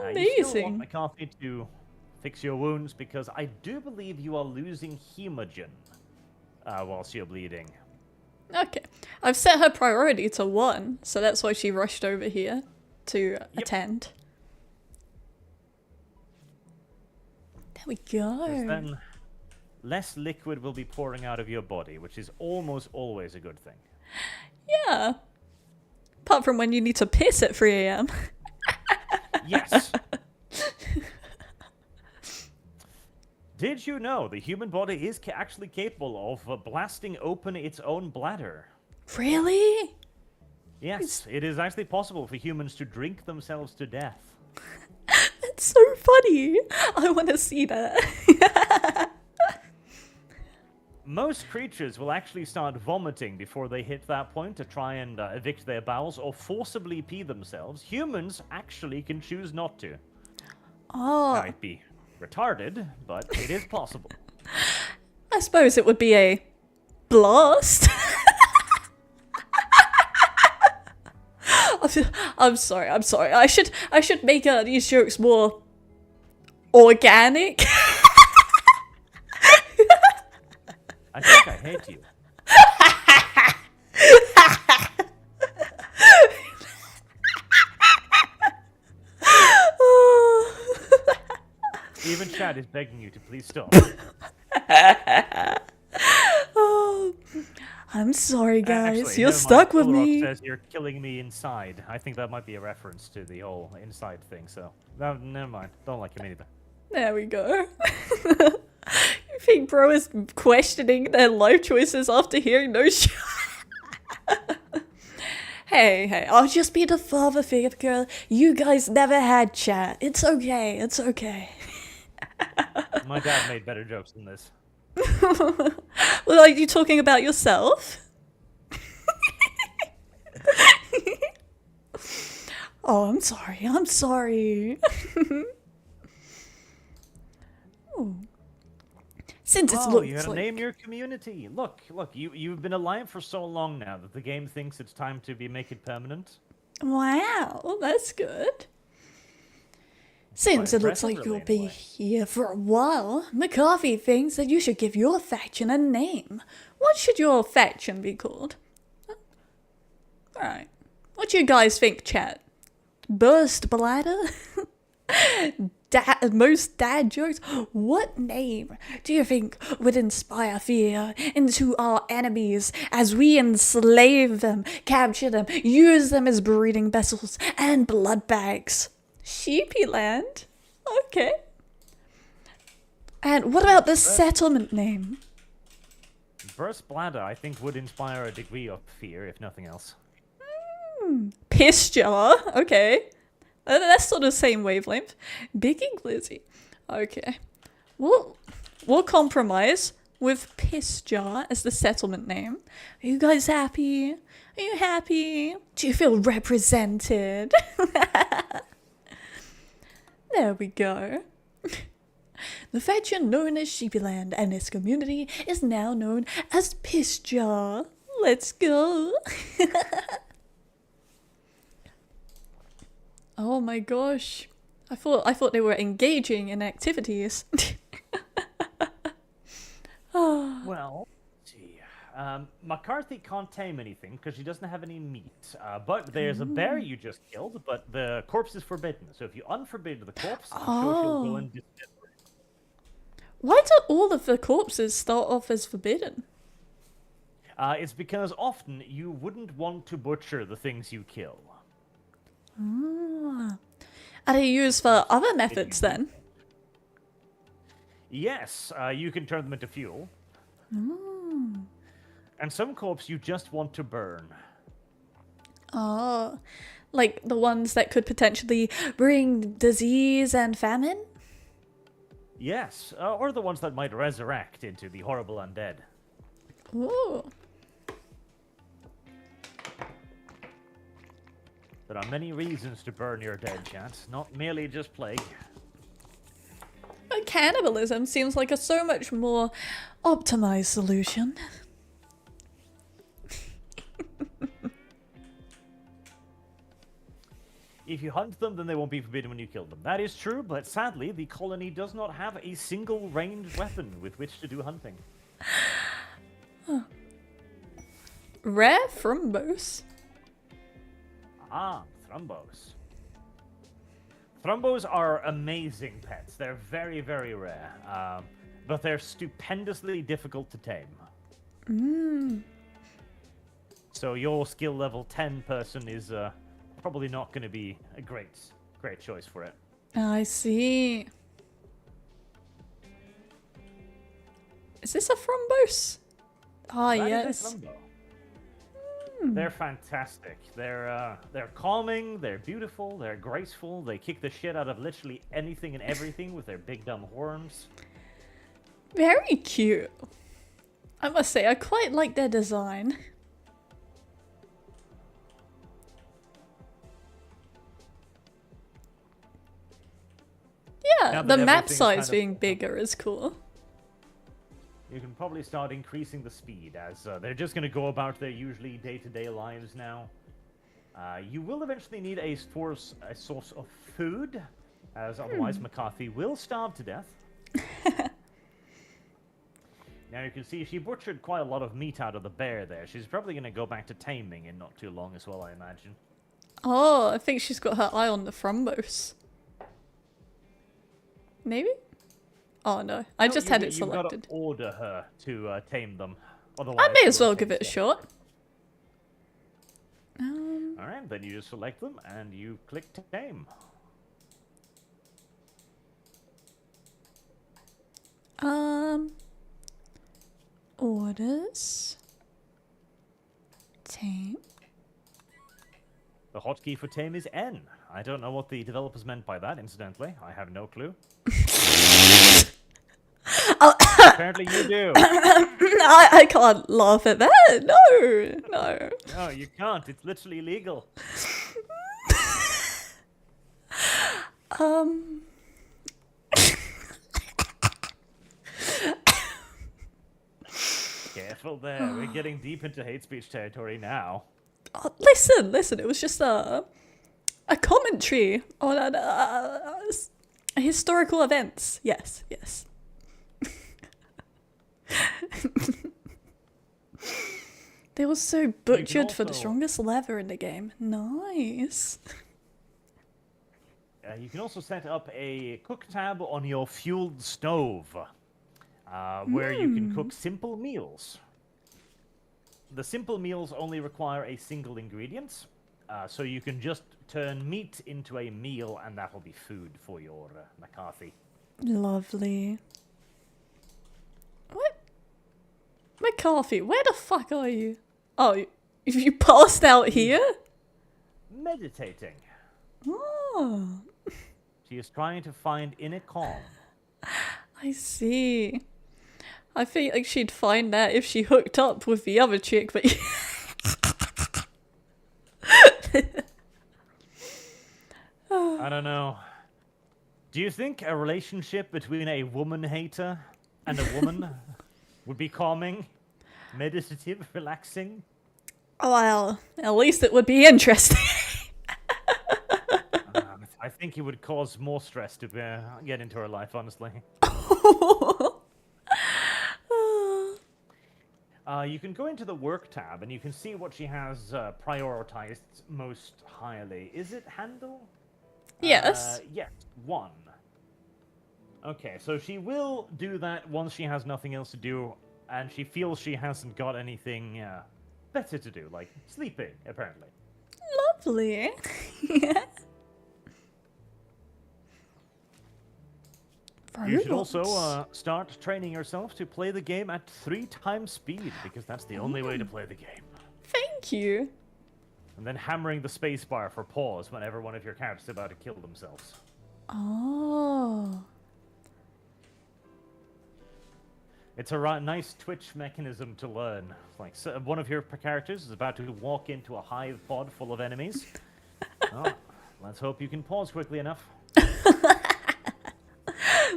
Amazing. You still want McCarthy to fix your wounds, because I do believe you are losing hemogen whilst you're bleeding. Okay. I've set her priority to 1, so that's why she rushed over here to attend. There we go. Then less liquid will be pouring out of your body, which is almost always a good thing. Yeah. Apart from when you need to piss at 3 AM. Yes. Did you know the human body is actually capable of blasting open its own bladder? Really? Yes, it is actually possible for humans to drink themselves to death. That's so funny. I want to see that. Most creatures will actually start vomiting before they hit that point to try and evict their bowels or forcibly pee themselves. Humans actually can choose not to. Oh. Might be retarded, but it is possible. I suppose it would be a blast. I'm sorry. I should make these jokes more organic. I think I hate you. Even chat is begging you to please stop. Oh, I'm sorry, guys. Actually, You're never stuck mind. with Ulrok me. says you're killing me inside. I think that might be a reference to the whole inside thing, so... No, never mind. Don't like him either. There we go. You think bro is questioning their life choices after hearing no shit? Hey, I'll just be the father figure, girl. You guys never had chat. It's okay, it's okay. My dad made better jokes than this. Well, are you talking about yourself? Oh, I'm sorry. Ooh. Since it looks you gotta like... name your community. Look, you've been alive for so long now that the game thinks it's time to make it permanent. Wow, that's good. Since it looks like you'll be here for a while, McCarthy thinks that you should give your faction a name. What should your faction be called? Alright. What do you guys think, chat? Burst Bladder? Most dad jokes? What name do you think would inspire fear into our enemies as we enslave them, capture them, use them as breeding vessels and blood bags? Sheepy Land? Okay. And what about the settlement name? Burst Bladder, I think, would inspire a degree of fear, if nothing else. Piss Jar? Okay. That's sort of the same wavelength. Biggie Glizzy. Okay. We'll compromise with Piss Jar as the settlement name. Are you guys happy? Are you happy? Do you feel represented? There we go. The faction known as Sheepyland and its community is now known as Piss Jar. Let's go. Oh my gosh. I thought they were engaging in activities. Well, let's see. McCarthy can't tame anything because she doesn't have any meat. But there's a bear you just killed, but the corpse is forbidden. So if you unforbid the corpse, I'm sure she'll go and dismember it. Why do all of the corpses start off as forbidden? It's because often you wouldn't want to butcher the things you kill. Are they used for other methods then? Yes, you can turn them into fuel. And some corpses you just want to burn. Oh, like the ones that could potentially bring disease and famine? Yes, or the ones that might resurrect into the horrible undead. Ooh. There are many reasons to burn your dead, chat, not merely just plague. But cannibalism seems like a so much more optimized solution. If you hunt them, then they won't be forbidden when you kill them. That is true, but sadly, the colony does not have a single ranged weapon with which to do hunting. Rare Thrumbos. Ah, Thrumbos. Thrumbos are amazing pets. They're very, very rare. But they're stupendously difficult to tame. So your skill level 10 person is probably not going to be a great choice for it. I see. Is this a Thrumbos? Ah, That yes. is a Thrumbo. They're fantastic. They're calming, they're beautiful, they're graceful, they kick the shit out of literally anything and everything with their big dumb horns. Very cute. I must say, I quite like their design. Yeah, the map size being bigger is cool. You can probably start increasing the speed as they're just going to go about their usually day-to-day lives now. You will eventually need a source of food, as otherwise McCarthy will starve to death. Now you can see she butchered quite a lot of meat out of the bear there. She's probably going to go back to taming in not too long as well, I imagine. Oh, I think she's got her eye on the thrombos. Maybe? Oh no, I just had it selected. You've got to order her to tame them. Otherwise, I may as well give it a shot. Alright, then you just select them and you click to tame. Orders. Tame. The hotkey for tame is N. I don't know what the developers meant by that, incidentally. I have no clue. Apparently you do. I can't laugh at that. No, no. No, you can't. It's literally illegal. Careful there. We're getting deep into hate speech territory now. Oh, listen. It was just a commentary on historical events. Yes. They were so butchered for the strongest lever in the game. Nice. You can also set up a cook tab on your fueled stove, where you can cook simple meals. The simple meals only require a single ingredient, so you can just turn meat into a meal, and that will be food for your McCarthy. Lovely. What? McCarthy, where the fuck are you? Oh, you passed out here? Meditating. Oh. She is trying to find inner calm. I see. I feel like she'd find that if she hooked up with the other chick, but I don't know. Do you think a relationship between a woman hater and a woman would be calming, meditative, relaxing? Well, at least it would be interesting. I think it would cause more stress to get into her life, honestly. You can go into the work tab and you can see what she has prioritized most highly. Is it handle? Yes. Yes, 1. Okay, so she will do that once she has nothing else to do, and she feels she hasn't got anything better to do, like sleeping, apparently. Lovely. Yeah. You should also start training yourself to play the game at 3 times speed, because that's the only way to play the game. Thank you. And then hammering the spacebar for pause whenever one of your characters is about to kill themselves. Oh. It's a nice twitch mechanism to learn. Like, so one of your characters is about to walk into a hive pod full of enemies. Well, let's hope you can pause quickly enough.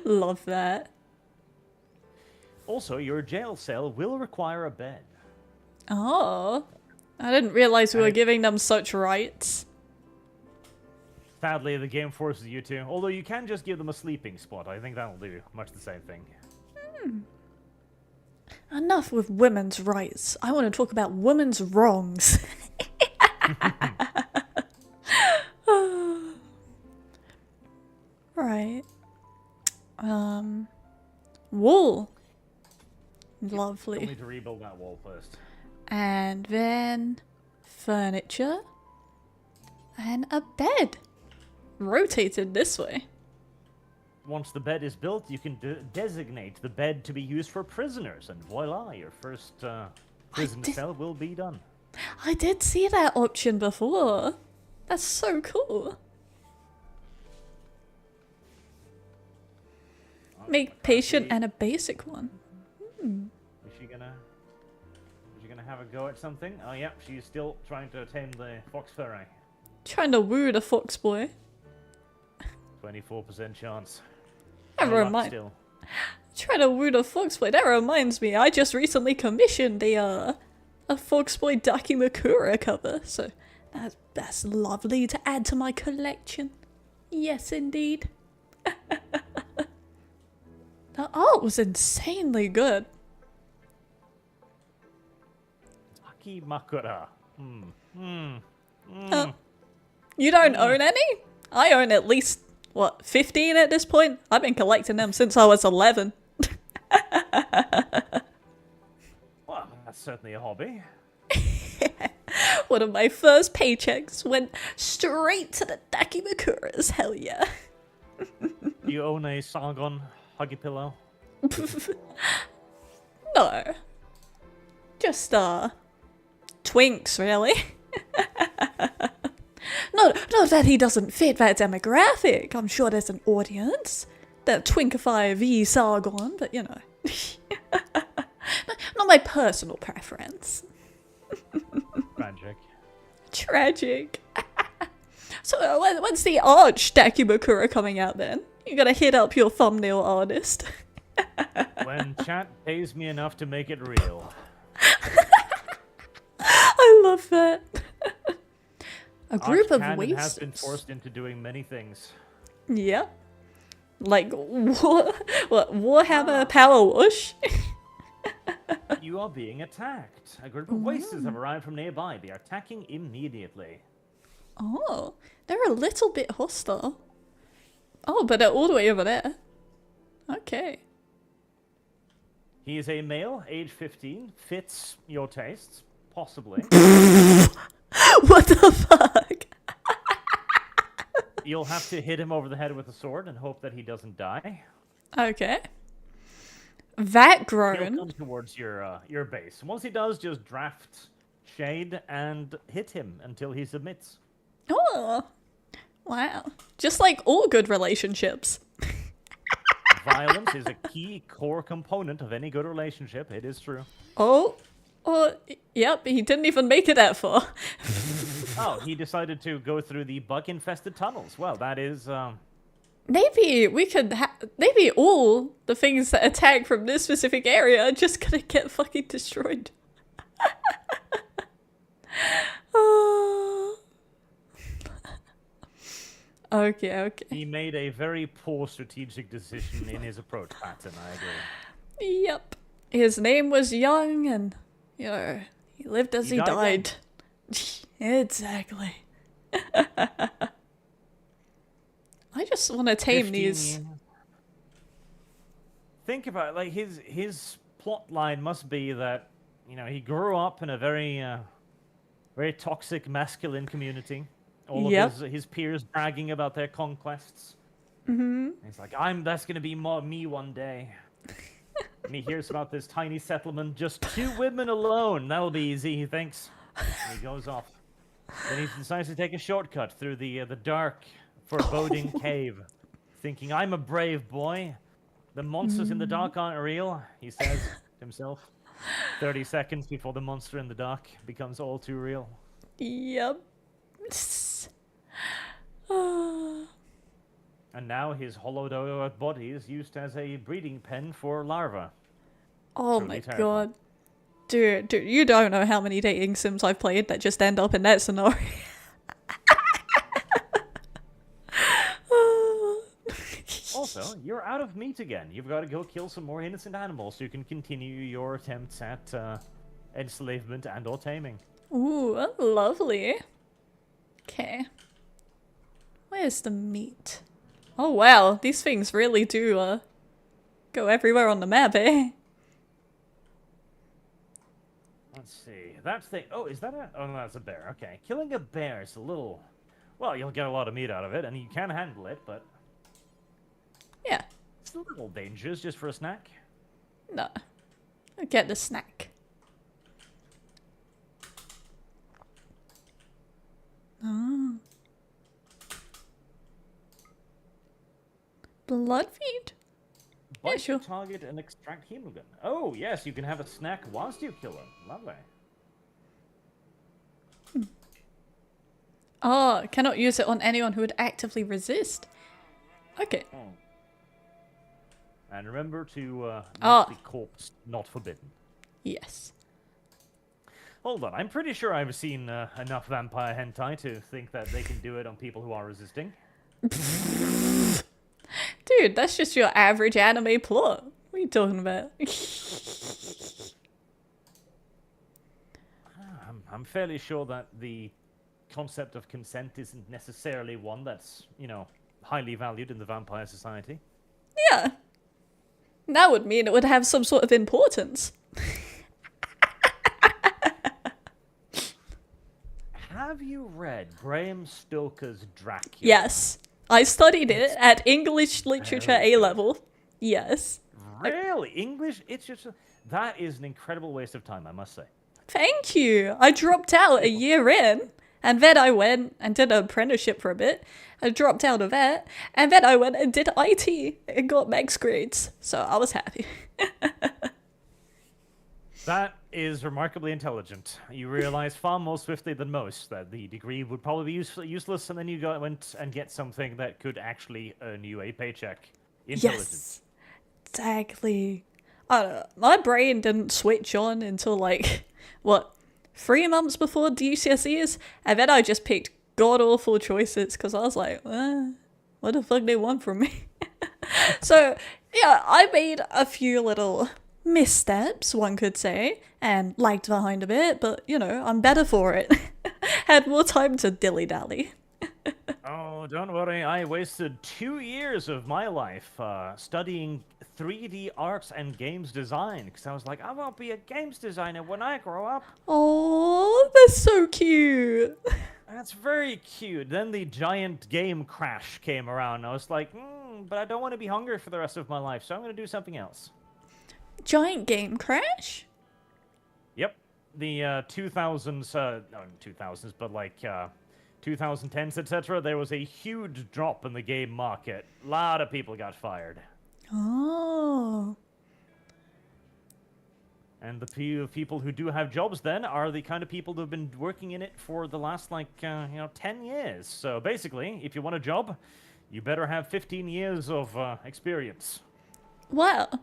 Love that. Also, your jail cell will require a bed. Oh. I didn't realize we were giving them such rights. Sadly, the game forces you to. Although you can just give them a sleeping spot. I think that'll do much the same thing. Enough with women's rights. I want to talk about women's wrongs. Right. Wool. Lovely. You'll need to rebuild that wall first. And then furniture and a bed. Rotated this way. Once the bed is built, you can designate the bed to be used for prisoners, and voila, your first prison cell will be done. I did see that option before. That's so cool. Make patient and a basic one. Is she gonna have a go at something? Oh yeah, she's still trying to tame the fox furry. Trying to woo the fox boy. 24% chance. Trying to woo the fox boy. That reminds me, I just recently commissioned a fox boy Dakimakura cover, so that's lovely to add to my collection. Yes, indeed. The art was insanely good. Dakimakura. You don't own any? I own at least, what, 15 at this point? I've been collecting them since I was 11. Well, that's certainly a hobby. One of my first paychecks went straight to the Dakimakuras, hell yeah. Do you own a Sargon Huggy Pillow? No. Just, twinks, really. No, not that he doesn't fit that demographic. I'm sure there's an audience that twinkify v Sargon, but you know. Not my personal preference. Tragic. Tragic. So when's the Arch Dakimakura coming out then? You gotta hit up your thumbnail artist. When chat pays me enough to make it real. I love that. A group of Arch has been wasters. forced into doing many things. Yeah. Like, what, Warhammer Power Wash? You are being attacked. A group of wasters have arrived from nearby. They are attacking immediately. Oh, they're a little bit hostile. Oh, but they're all the way over there. Okay. He is a male, age 15, fits your tastes, possibly. What the fuck? You'll have to hit him over the head with a sword and hope that he doesn't die. Okay. That He'll grown. come towards your base. Once he does, just draft Shade and hit him until he submits. Oh. Wow. Just like all good relationships. Violence is a key core component of any good relationship. It is true. Oh. Oh, yep, he didn't even make it that far. Oh, he decided to go through the bug-infested tunnels. Well, that is, Maybe we could maybe all the things that attack from this specific area are just gonna get fucking destroyed. Oh. Okay. He made a very poor strategic decision in his approach pattern, I agree. Yep. His name was Young and, you know, he lived as he died. Exactly. I just want to tame 15 these. years. Think about it, like his plot line must be that, you know, he grew up in a very very toxic masculine community. All of his peers bragging about their conquests. Mm-hmm. He's like, that's gonna be me one day. And he hears about this tiny settlement, just 2 women alone. That'll be easy, he thinks. And he goes off. Then he decides to take a shortcut through the dark, foreboding cave, thinking, I'm a brave boy. The monsters in the dark aren't real, he says to himself. 30 seconds before the monster in the dark becomes all too real. Yep. And now his hollowed out body is used as a breeding pen for larvae. Oh Truly my terrifying. god. Dude, you don't know how many dating sims I've played that just end up in that scenario. Also, you're out of meat again. You've got to go kill some more innocent animals so you can continue your attempts at enslavement and or taming. Ooh, lovely. Okay. Where's the meat? Oh wow, these things really do go everywhere on the map, eh? Let's see. That's the... Oh, is that a... Oh, no, that's a bear. Okay. Killing a bear is a little... Well, you'll get a lot of meat out of it, and you can handle it, but... Yeah. It's a little dangerous just for a snack. No. I'll get the snack. Oh. Blood feed? Yeah, Bite sure. the target and extract hemoglobin. Oh, yes, you can have a snack whilst you kill him. Lovely. Oh, cannot use it on anyone who would actively resist. Okay. Oh. And remember to Ah. make the corpse not forbidden. Yes. Hold on, I'm pretty sure I've seen enough vampire hentai to think that they can do it on people who are resisting. Dude, that's just your average anime plot. What are you talking about? I'm fairly sure that the concept of consent isn't necessarily one that's, highly valued in the vampire society. Yeah. That would mean it would have some sort of importance. Have you read Bram Stoker's Dracula? Yes. I studied it at English Literature very A-level. Yes. Really? English? That is an incredible waste of time, I must say. Thank you. I dropped out a year in, and then I went and did an apprenticeship for a bit. I dropped out of that, and then I went and did IT and got max grades. So I was happy. That is remarkably intelligent. You realize far more swiftly than most that the degree would probably be useless, and then you went and get something that could actually earn you a paycheck. Intelligence. Yes. Exactly. I don't know. My brain didn't switch on until 3 months before GCSEs, and then I just picked god-awful choices because I was like, what the fuck they want from me? So, yeah, I made a few little missteps, one could say, and lagged behind a bit, but, I'm better for it. Had more time to dilly-dally. Oh, don't worry. I wasted 2 years of my life studying 3D arts and games design because I was like, I won't be a games designer when I grow up. Oh, that's so cute. That's very cute. Then the giant game crash came around. I was like, but I don't want to be hungry for the rest of my life, so I'm going to do something else. Giant game crash? Yep. The 2000s, not 2000s, but 2010s, etc., there was a huge drop in the game market. A lot of people got fired. Oh. And the few people who do have jobs then are the kind of people who have been working in it for the last, 10 years. So basically, if you want a job, you better have 15 years of experience. Well,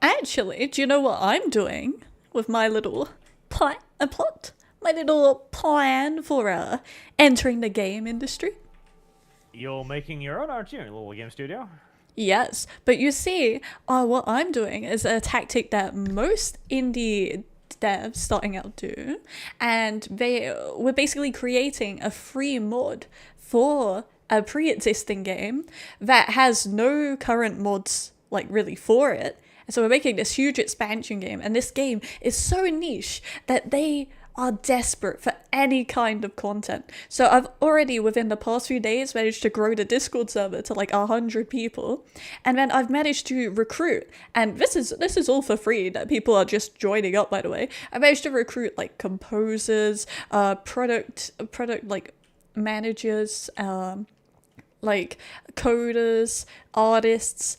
actually, do you know what I'm doing with my little plot? My little plan for entering the game industry? You're making your own, aren't you? A little game studio? Yes, but you see, what I'm doing is a tactic that most indie devs starting out do, and we're basically creating a free mod for a pre-existing game that has no current mods really for it. And so we're making this huge expansion game, and this game is so niche that they are desperate for any kind of content. So I've already, within the past few days, managed to grow the Discord server to 100 people. And then I've managed to recruit, and this is all for free, that people are just joining up, by the way. I managed to recruit composers, product managers, coders, artists,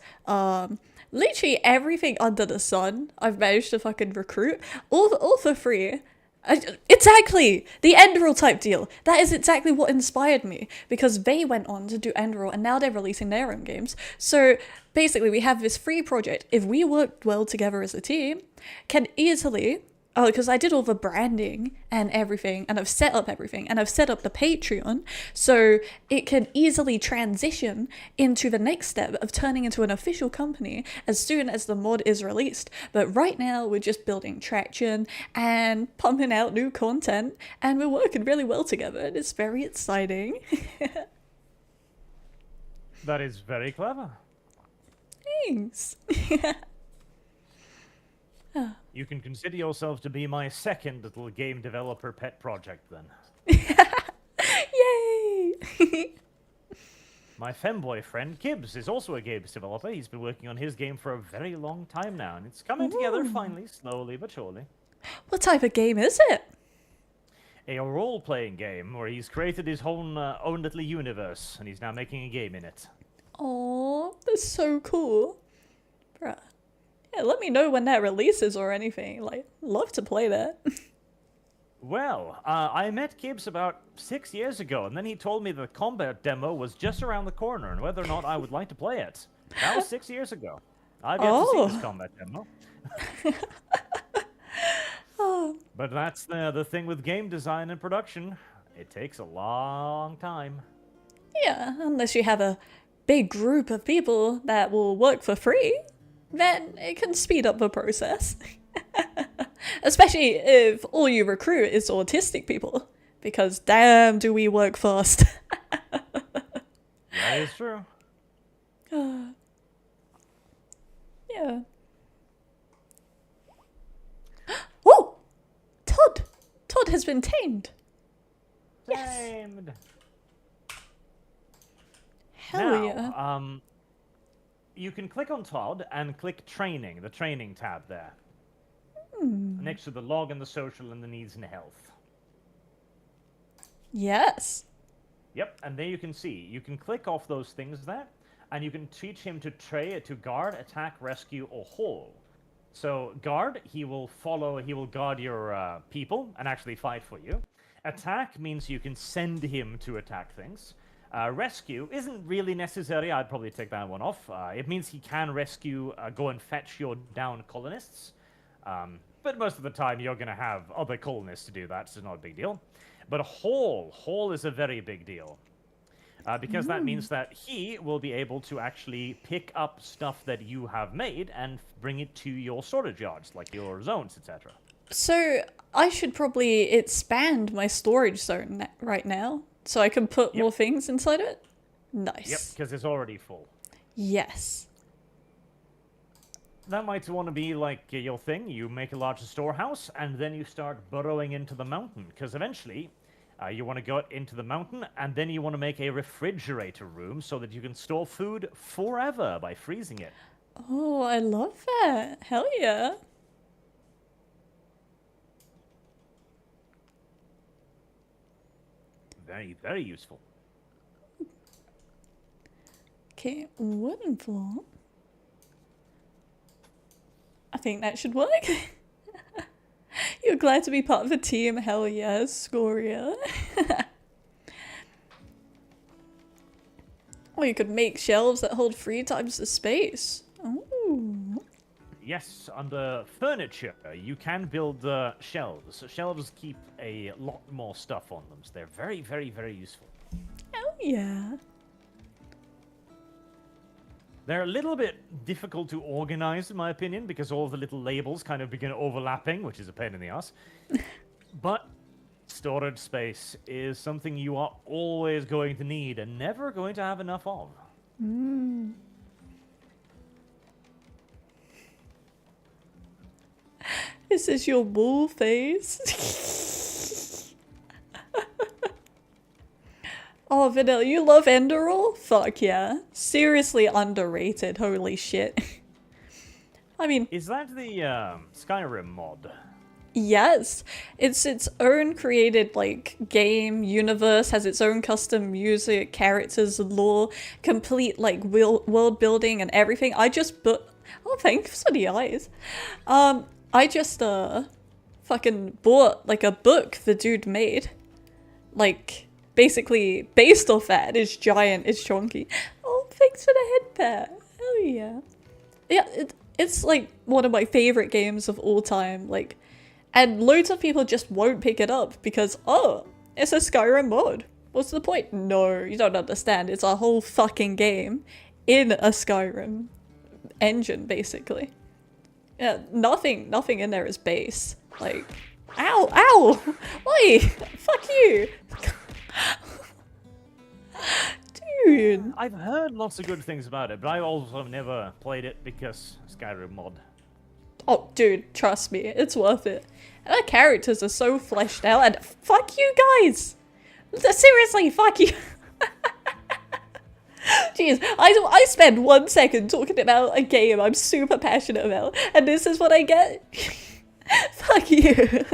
literally everything under the sun I've managed to fucking recruit, all for free. Exactly! The Enderal type deal. That is exactly what inspired me, because they went on to do Enderal and now they're releasing their own games. So basically we have this free project. If we work well together as a team, can easily... Oh, because I did all the branding and everything, and I've set up everything, and I've set up the Patreon, so it can easily transition into the next step of turning into an official company as soon as the mod is released. But right now, we're just building traction and pumping out new content, and we're working really well together, and it's very exciting. That is very clever. Thanks. You can consider yourself to be my second little game developer pet project, then. Yay! My femboy friend, Gibbs, is also a games developer. He's been working on his game for a very long time now, and it's coming together finally, slowly but surely. What type of game is it? A role-playing game where he's created his own little universe, and he's now making a game in it. Oh, that's so cool. Bruh. Yeah, let me know when that releases or anything. Love to play that. Well, I met Gibbs about 6 years ago, and then he told me the combat demo was just around the corner, and whether or not I would like to play it. That was 6 years ago. I've yet to see this combat demo. But that's the thing with game design and production. It takes a long time. Yeah, unless you have a big group of people that will work for free, then it can speed up the process. Especially if all you recruit is autistic people. Because damn do we work fast. That is true. Yeah. Oh! Todd! Todd has been tamed. Tamed. Hell yeah. Now, you can click on Todd and click training, the training tab there. Next to the log and the social and the needs and health. Yes. Yep, and there you can see. You can click off those things there, and you can teach him to guard, attack, rescue, or haul. So guard, he will guard your people and actually fight for you. Attack means you can send him to attack things. Rescue isn't really necessary. I'd probably take that one off. It means he can rescue, go and fetch your downed colonists. But most of the time, you're going to have other colonists to do that, so it's not a big deal. But haul is a very big deal. Because that means that he will be able to actually pick up stuff that you have made and bring it to your storage yards, like your zones, etc. So I should probably expand my storage zone right now, so I can put more things inside it? Nice. Yep, because it's already full. Yes. That might want to be like your thing. You make a larger storehouse, and then you start burrowing into the mountain. Because eventually, you want to go into the mountain, and then you want to make a refrigerator room so that you can store food forever by freezing it. Oh, I love that. Hell yeah. Very, very useful. Okay, wooden floor. I think that should work. You're glad to be part of a team. Hell yeah, Scoria. Or you could make shelves that hold 3 times the space. Ooh. Yes, under furniture, you can build shelves. Shelves keep a lot more stuff on them, so they're very, very, very useful. Hell yeah. They're a little bit difficult to organize, in my opinion, because all the little labels kind of begin overlapping, which is a pain in the ass. But storage space is something you are always going to need and never going to have enough of. Is this your bull face? Oh, Vanilla, you love Enderall? Fuck yeah. Seriously underrated, holy shit. I mean... Is that the Skyrim mod? Yes. It's its own created, like, game, universe, has its own custom music, characters, lore, complete, like, world building and everything. I just oh, thanks for the eyes. I just, fucking bought, like, a book the dude made. Like... basically based off that. It's giant, it's chunky. Oh, thanks for the head pat. Hell yeah. Yeah, it's like one of my favorite games of all time. Like, and loads of people just won't pick it up because, oh, it's a Skyrim mod. What's the point? No, you don't understand. It's a whole fucking game in a Skyrim engine, basically. Yeah, nothing in there is base. Like, ow, ow! Oi! Fuck you! Dude. I've heard lots of good things about it, but I also have never played it because Skyrim mod. Oh, dude, trust me, it's worth it. And our characters are so fleshed out, and fuck you guys! Seriously, fuck you! Jeez, I spend 1 second talking about a game I'm super passionate about, and this is what I get? Fuck you.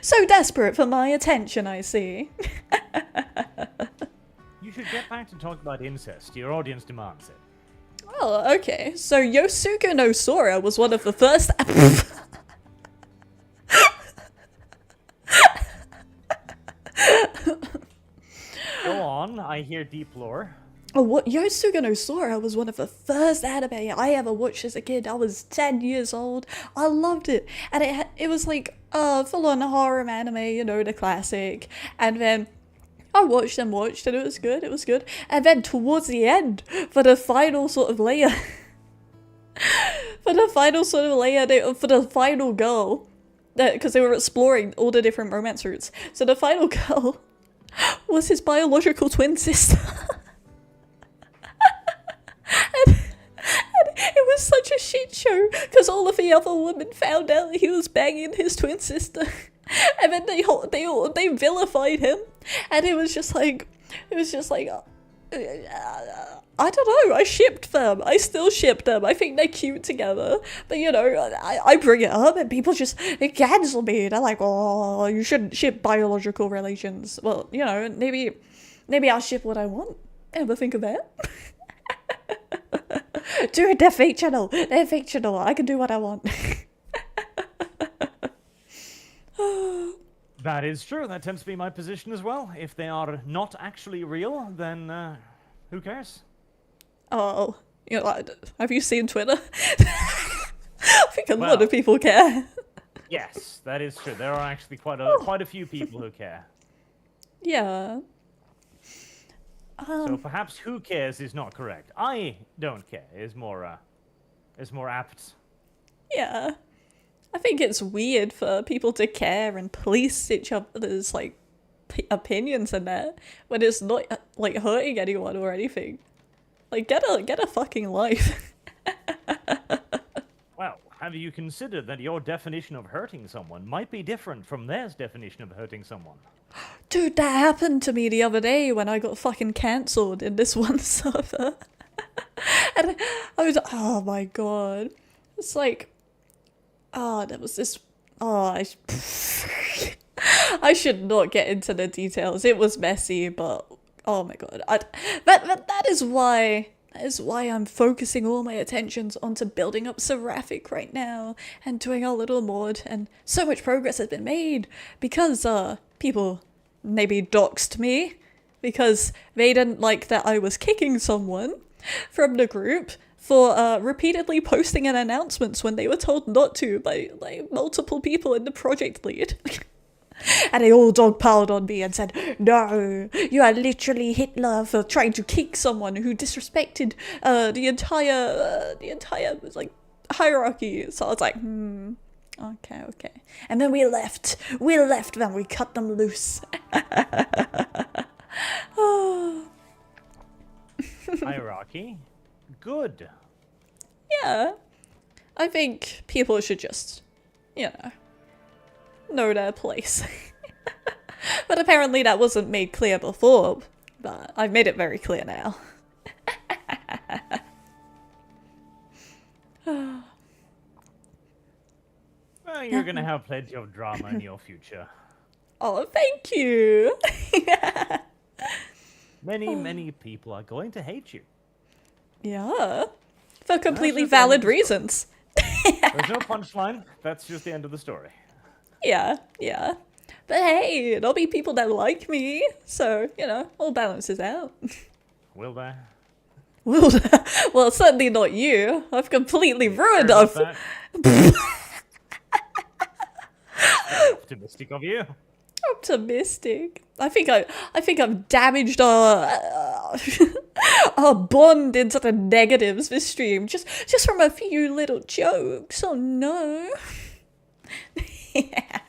So desperate for my attention, I see. You should get back to talking about incest. Your audience demands it. Oh, okay. So Yosuke no Sora was one of the first... Go on, I hear deep lore. Oh, what? Yosuke no Sora was one of the first anime I ever watched as a kid. I was 10 years old. I loved it. And it was like full-on horror anime, you know, the classic. And then I watched and it was good, it was good. And then towards the end, for the final sort of layer, for the final sort of layer, for the final girl, because they were exploring all the different romance routes. So the final girl was his biological twin sister. and it was such a shit show because all of the other women found out that he was banging his twin sister, and then they vilified him, and it was just like. I don't know, I shipped them. I still ship them. I think they're cute together. But, you know, I bring it up and people just they cancel me. They're like, oh, you shouldn't ship biological relations. Well, you know, maybe I'll ship what I want. Ever think of that? Dude, they're fictional. They're fictional. I can do what I want. That is true. That tends to be my position as well. If they are not actually real, then who cares? Oh, you know, have you seen Twitter? I think a lot of people care. Yes, that is true. There are actually quite a few people who care. Yeah. So perhaps "who cares" is not correct. "I don't care" is more apt. Yeah. I think it's weird for people to care and police each other's like opinions and that when it's not like hurting anyone or anything. Like get a fucking life. Well, have you considered that your definition of hurting someone might be different from theirs definition of hurting someone? Dude, that happened to me the other day when I got fucking cancelled in this one server. And I was, oh my god. It's like, there was this, I should not get into the details. It was messy, but oh my god. That is why I'm focusing all my attentions onto building up Seraphic right now and doing a little mod, and so much progress has been made because people maybe doxed me because they didn't like that I was kicking someone from the group for repeatedly posting an announcements when they were told not to by multiple people in the project lead. And they all dogpiled on me and said, no, you are literally Hitler for trying to kick someone who disrespected the entire like hierarchy. So I was like, okay. And then we left then we cut them loose. Hierarchy? Good. Yeah. I think people should just, know their place. But apparently that wasn't made clear before, but I've made it very clear now. Well, you're gonna have plenty of drama in your future. Oh, thank you. Many people are going to hate you. Yeah. For completely valid reasons. There's no punchline. That's just the end of the story. Yeah. But hey, there'll be people that like me, so, all balances out. Will they? Well, certainly not you. I've completely ruined us. Optimistic of you. Optimistic. I think I've damaged our bond into the negatives this stream just from a few little jokes. Oh no. Yeah.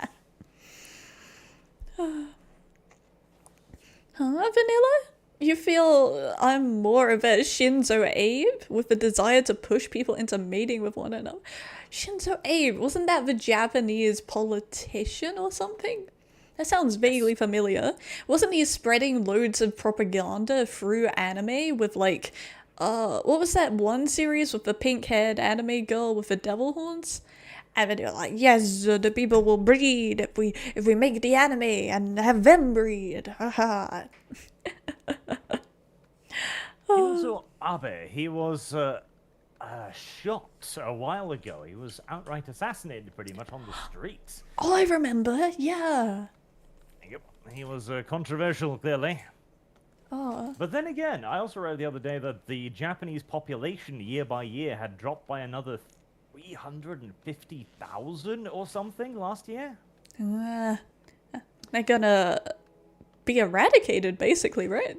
Vanilla? You feel I'm more of a Shinzo Abe with the desire to push people into mating with one another? Shinzo Abe, wasn't that the Japanese politician or something? That sounds vaguely familiar. Wasn't he spreading loads of propaganda through anime with what was that one series with the pink-haired anime girl with the devil horns? And then they were like, yes, the people will breed if we make the anime and have them breed. Haha. Shinzo Abe, he was shot a while ago. He was outright assassinated pretty much on the streets. Oh, I remember, yeah. Yep, he was controversial, clearly. Oh. But then again, I also read the other day that the Japanese population year by year had dropped by another 350,000 or something last year. They're gonna be eradicated, basically, right?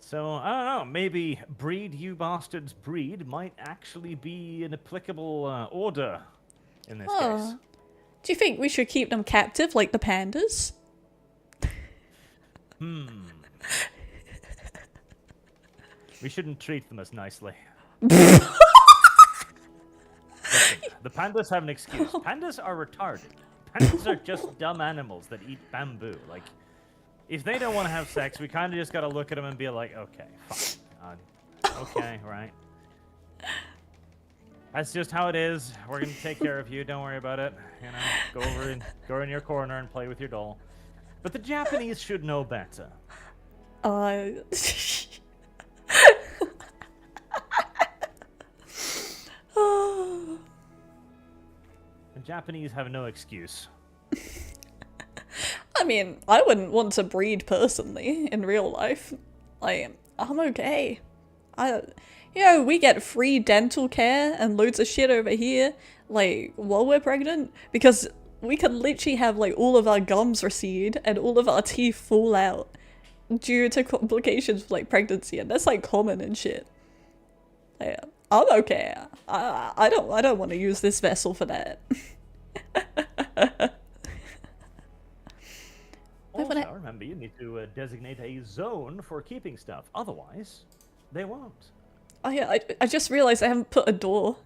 So, I don't know, maybe breed you bastards breed might actually be an applicable order in this case. Oh. Do you think we should keep them captive like the pandas? We shouldn't treat them as nicely. Listen, the pandas have an excuse. Pandas are retarded. Pandas are just dumb animals that eat bamboo. Like, if they don't want to have sex, we kind of just gotta look at them and be like, okay, fine. Okay, right. That's just how it is. We're gonna take care of you. Don't worry about it. You know, go in your corner and play with your doll. But the Japanese should know better. The Japanese have no excuse. I mean, I wouldn't want to breed personally in real life. Like, I'm okay. We get free dental care and loads of shit over here, like, while we're pregnant, because we can literally have, like, all of our gums recede and all of our teeth fall out due to complications of, like, pregnancy, and that's, like, common and shit. Like, I'm okay. I don't want to use this vessel for that. Also, remember, you need to designate a zone for keeping stuff. Otherwise, they won't. Oh yeah, I just realized I haven't put a door.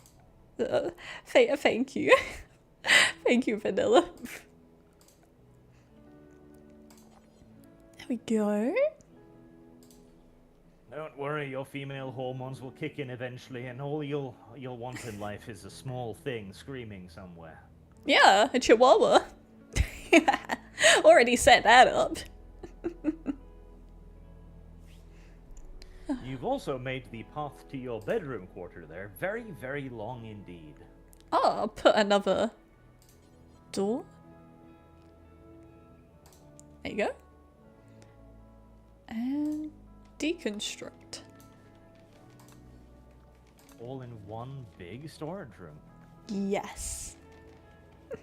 Thank you. Thank you, Vanilla. There we go. Don't worry, your female hormones will kick in eventually, and all you'll want in life is a small thing screaming somewhere. Yeah, a chihuahua. Already set that up. You've also made the path to your bedroom quarter there very, very long indeed. Oh, I'll put another door. There you go. And deconstruct. All in one big storage room. Yes.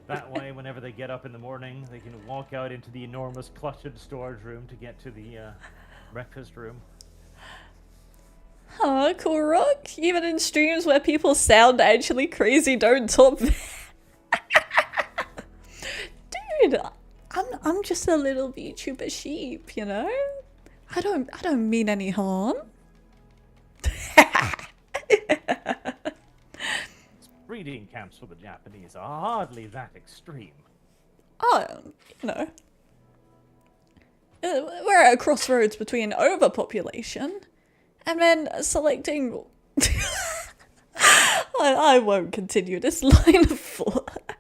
That way, whenever they get up in the morning, they can walk out into the enormous cluttered storage room to get to the breakfast room. Oh, cool rock. Even in streams where people sound actually crazy, don't talk. Dude, I'm just a little VTuber sheep, you know? I don't mean any harm. Breeding camps for the Japanese are hardly that extreme. Oh, you know. We're at a crossroads between overpopulation and then selecting... I won't continue this line of thought.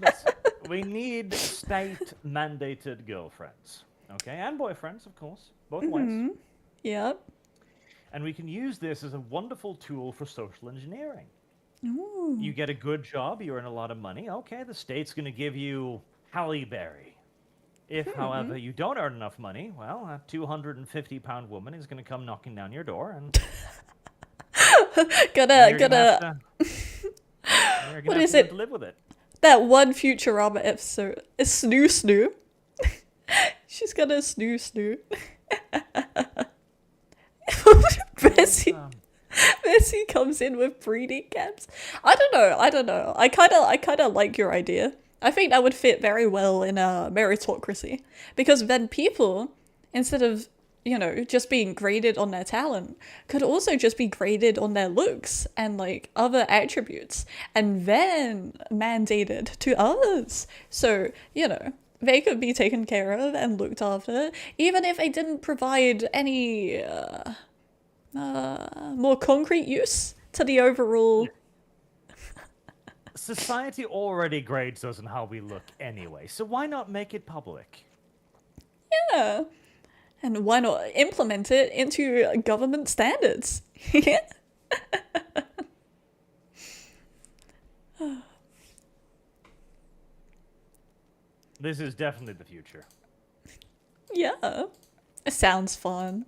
Listen, we need state-mandated girlfriends. Okay, and boyfriends, of course. Both ways. Yep. And we can use this as a wonderful tool for social engineering. Ooh. You get a good job, you earn a lot of money. Okay, the state's going to give you Halle Berry. If, however, you don't earn enough money, well, a 250-pound woman is going to come knocking down your door and... Gonna... What is it? To live with it. That one Futurama episode. A snoo snoo. She's gonna snoo snoo. Bessie comes in with breeding camps. I don't know. I kind of like your idea. I think that would fit very well in a meritocracy, because then people, instead of, you know, just being graded on their talent, could also just be graded on their looks and like other attributes, and then mandated to others. So, you know, they could be taken care of and looked after, even if they didn't provide any more concrete use to the overall... Society already grades us on how we look anyway, so why not make it public? Yeah. And why not implement it into government standards? This is definitely the future. Yeah. It sounds fun.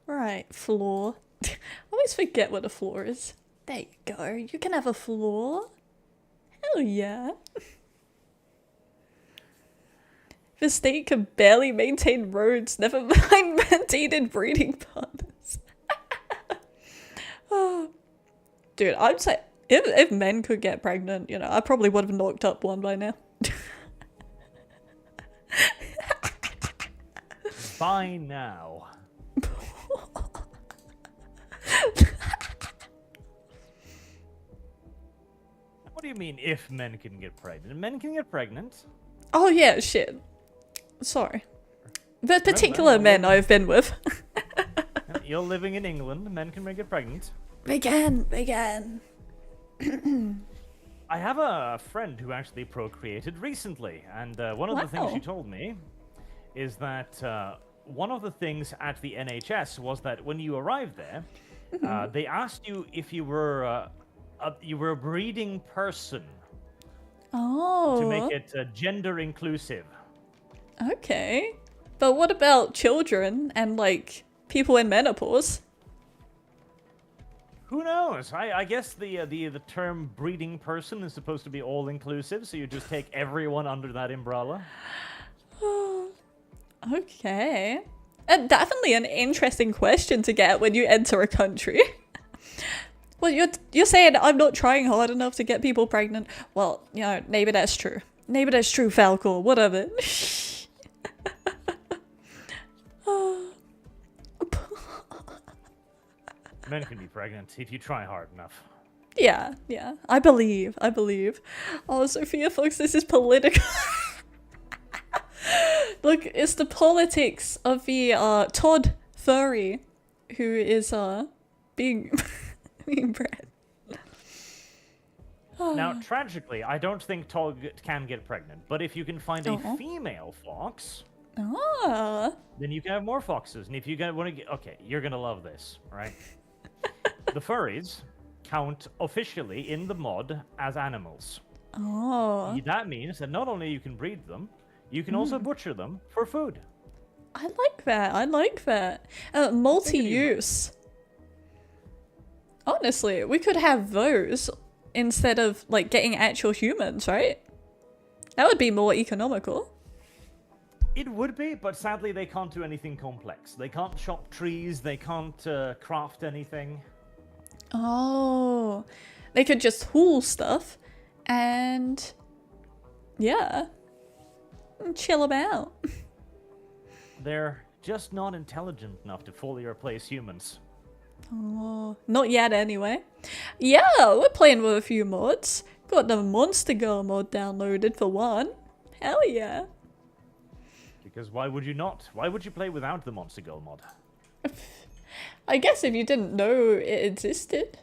Right, floor. I always forget what a floor is. There you go. You can have a floor. Hell yeah. The state can barely maintain roads, never mind mandated breeding partners. Oh. Dude, I'd say if men could get pregnant, you know, I probably would have knocked up one by now. By now. What do you mean if men can get pregnant? Men can get pregnant. Oh yeah, shit. Sorry. The particular men I've been with. You're living in England. Men can get pregnant. They can. I have a friend who actually procreated recently, and one of the things she told me is that one of the things at the NHS was that when you arrived there, they asked you if you were a breeding person. Oh. To make it gender inclusive. Okay. But what about children and, like, people in menopause? Who knows? I guess the term breeding person is supposed to be all inclusive, so you just take everyone under that umbrella. Okay. Definitely an interesting question to get when you enter a country. Well, you're saying I'm not trying hard enough to get people pregnant. Well, you know, maybe that's true. Maybe that's true, Falcor. Whatever. Men can be pregnant if you try hard enough. Yeah. I believe. Oh, Sophia Fox, this is political. Look, it's the politics of the Todd furry who is being being bred. Now, tragically, I don't think Todd can get pregnant, but if you can find a female fox, then you can have more foxes. And if you want to get, okay, you're gonna love this, right? The furries count officially in the mod as animals. Oh. That means that not only you can breed them, you can also butcher them for food. I like that. Multi-use. Honestly, we could have those instead of, like, getting actual humans, right? That would be more economical. It would be, but sadly they can't do anything complex. They can't chop trees, they can't craft anything. Oh. They could just haul stuff and, yeah, chill about. They're just not intelligent enough to fully replace humans. Oh, not yet anyway. Yeah, we're playing with a few mods. Got the Monster Girl mod downloaded for one. Hell yeah. Because why would you not? Why would you play without the Monster Girl mod? I guess if you didn't know it existed.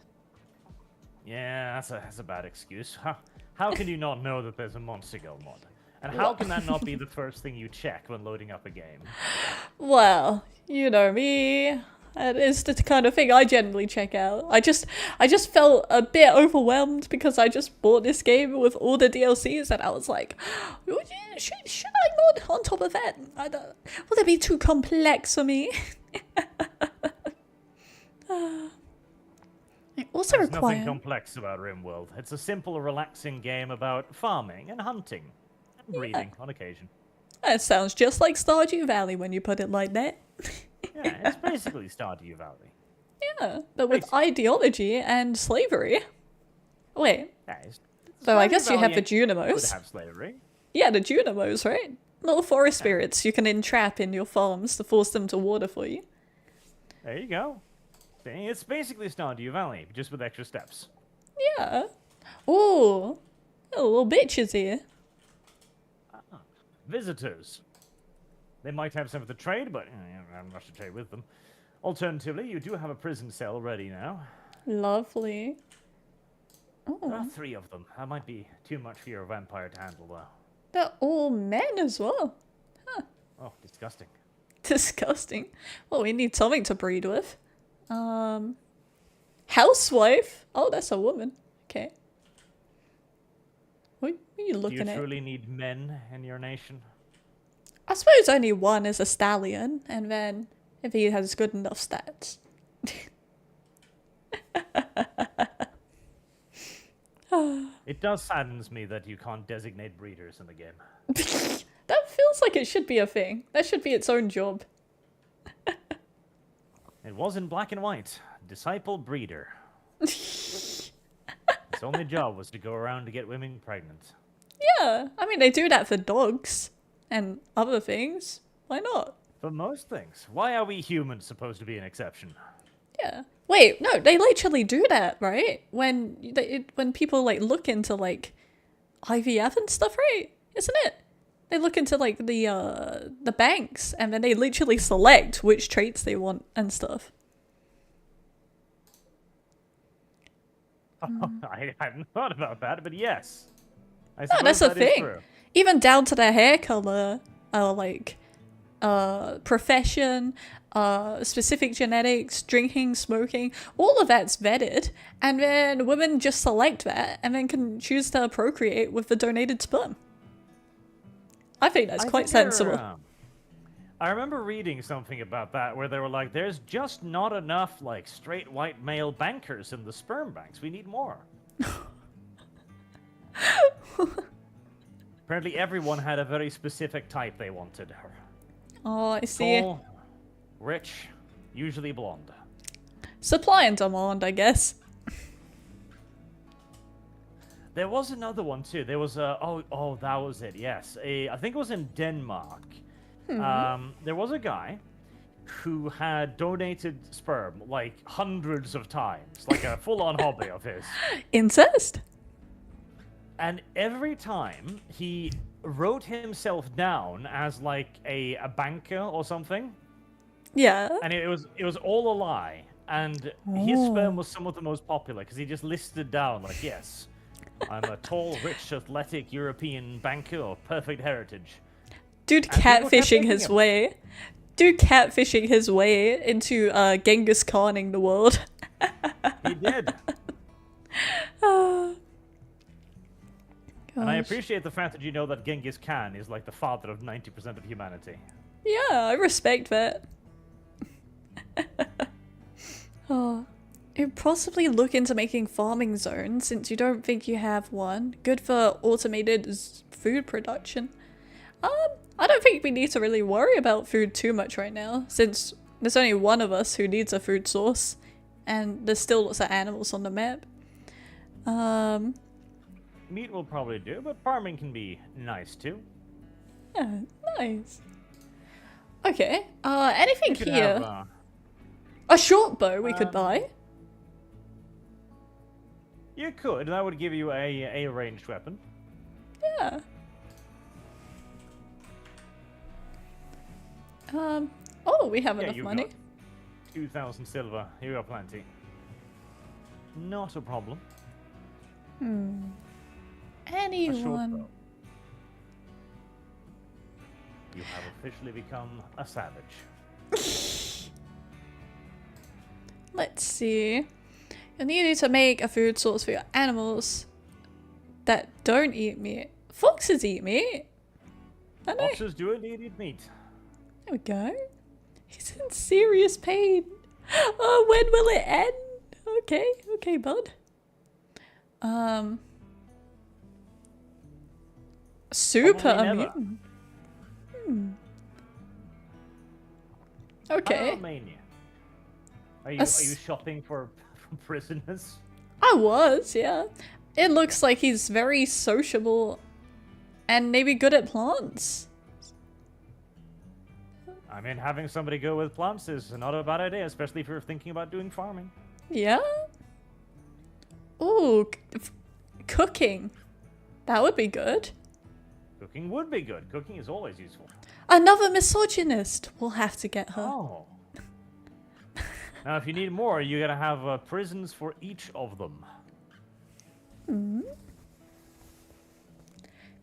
Yeah, that's a bad excuse. How can you not know that there's a Monster Girl mod? And how can that not be the first thing you check when loading up a game? Well, you know me. It is the kind of thing I generally check out. I just felt a bit overwhelmed because I just bought this game with all the DLCs and I was like, should I mod on top of that? Will that be too complex for me? Also There's nothing complex about Rimworld. It's a simple, relaxing game about farming and hunting and breeding on occasion. That sounds just like Stardew Valley when you put it like that. Yeah, it's basically Stardew Valley. Yeah, but with ideology and slavery. Wait. Yeah, so I guess you have the Would Junimos. have slavery. Yeah, the Junimos, right? Little forest spirits you can entrap in your farms to force them to water for you. There you go. See, it's basically Stardew Valley, just with extra steps. Yeah. Ooh. Little bitches here. Visitors. They might have some of the trade, but I'm not to trade with them. Alternatively, you do have a prison cell ready now. Lovely. Oh. 3 of them. That might be too much for your vampire to handle, though. They're all men as well. Huh. Oh, disgusting. Disgusting. Well, we need something to breed with. Housewife? Oh, that's a woman. Okay. What are you looking at? Do you truly need men in your nation? I suppose only one is a stallion, and then if he has good enough stats. It does saddens me that you can't designate breeders in the game. That feels Sounds like it should be a thing. That should be its own job. It was in black and white. Disciple breeder. Its only job was to go around to get women pregnant. Yeah, I mean, they do that for dogs and other things. Why not? For most things. Why are we humans supposed to be an exception? Yeah. Wait, no, they literally do that, right? When people like look into like IVF and stuff, right? Isn't it? They look into like the banks and then they literally select which traits they want and stuff. I hadn't thought about that, but yes. No, that's a thing. Even down to their hair color, profession, specific genetics, drinking, smoking, all of that's vetted, and then women just select that and then can choose to procreate with the donated sperm. I think that's quite sensible. I remember reading something about that where they were like, there's just not enough like straight white male bankers in the sperm banks. We need more. Apparently everyone had a very specific type they wanted. Oh, I see. Tall, rich, usually blonde. Supply and demand, I guess. There was another one too. There was that was it. Yes, I think it was in Denmark. There was a guy who had donated sperm like hundreds of times, like a full-on hobby of his. Incest? And every time he wrote himself down as like a banker or something. Yeah. And it was all a lie. And his sperm was some of the most popular because he just listed down like, yes, I'm a tall, rich, athletic European banker of perfect heritage. Dude catfishing his way. Dude catfishing his way into Genghis Khaning the world. He did. And I appreciate the fact that you know that Genghis Khan is like the father of 90% of humanity. Yeah, I respect that. You'd possibly look into making farming zones since you don't think you have one. Good for automated food production. I don't think we need to really worry about food too much right now, since there's only one of us who needs a food source, and there's still lots of animals on the map. Meat will probably do, but farming can be nice too. Yeah, nice. Okay, anything here? Have, a short bow we could buy. You could. That would give you a ranged weapon. Yeah. Oh, we have enough money. 2,000 silver. You got plenty. Not a problem. Anyone? You have officially become a savage. Let's see. You'll need to make a food source for your animals that don't eat meat. Foxes eat meat. Foxes do indeed eat meat. There we go. He's in serious pain. Oh, when will it end? Okay, bud. Super immune. Okay. Romania. Are you shopping for prisoners? I was, yeah. It looks like he's very sociable and maybe good at plants. I mean, having somebody go with plants is not a bad idea, especially if you're thinking about doing farming. Yeah? Ooh, cooking. That would be good. Cooking would be good. Cooking is always useful. Another misogynist. We'll have to get her. Oh. Now, if you need more, you gotta have prisons for each of them.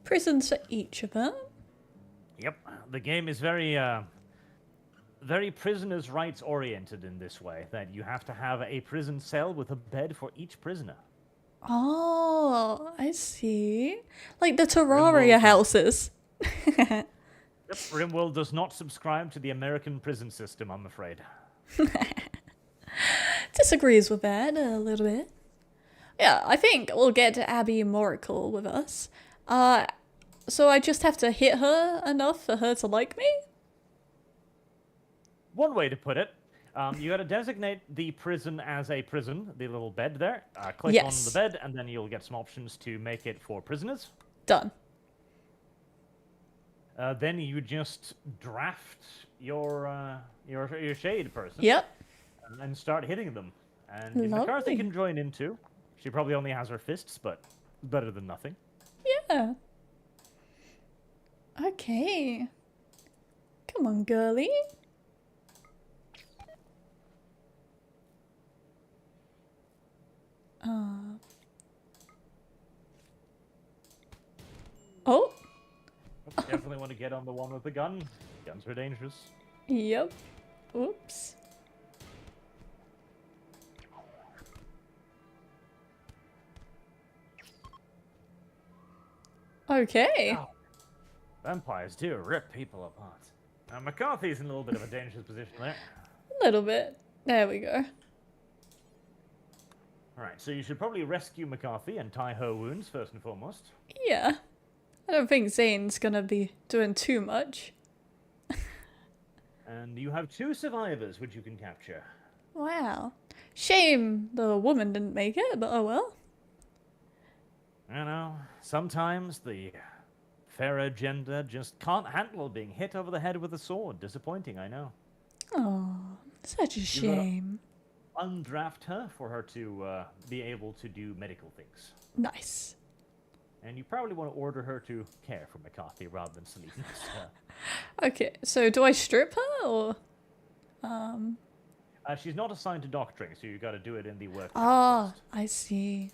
Prisons for each of them? Yep. The game is very prisoners' rights oriented in this way, that you have to have a prison cell with a bed for each prisoner. Oh, I see. Like the Terraria houses. Yep, Rimworld does not subscribe to the American prison system, I'm afraid. Disagrees with that a little bit. Yeah, I think we'll get Abby Moracle with us. So I just have to hit her enough for her to like me? One way to put it. You got to designate the prison as a prison, the little bed there. Click on the Yes. bed, and then you'll get some options to make it for prisoners. Done. Then you just draft your shade person. Yep. And start hitting them. And Lovely. McCarthy can join in too. She probably only has her fists, but better than nothing. Yeah. Okay. Come on, girly. Oh. Definitely want to get on the one with the gun. Guns are dangerous. Yep. Oops. Okay. Oh, vampires do rip people apart. McCarthy's in a little bit of a dangerous position there. A little bit. There we go. Alright, so you should probably rescue McCarthy and tie her wounds first and foremost. Yeah. I don't think Zane's gonna be doing too much. And you have 2 survivors which you can capture. Wow. Shame the woman didn't make it, but oh well. You know, sometimes the fairer gender just can't handle being hit over the head with a sword. Disappointing, I know. Oh, such a shame. Undraft her for her to be able to do medical things. Nice. And you probably want to order her to care for McCarthy rather than sleep next to her. Okay, so do I strip her or? She's not assigned to doctoring, so you got to do it in the work. Ah, I see.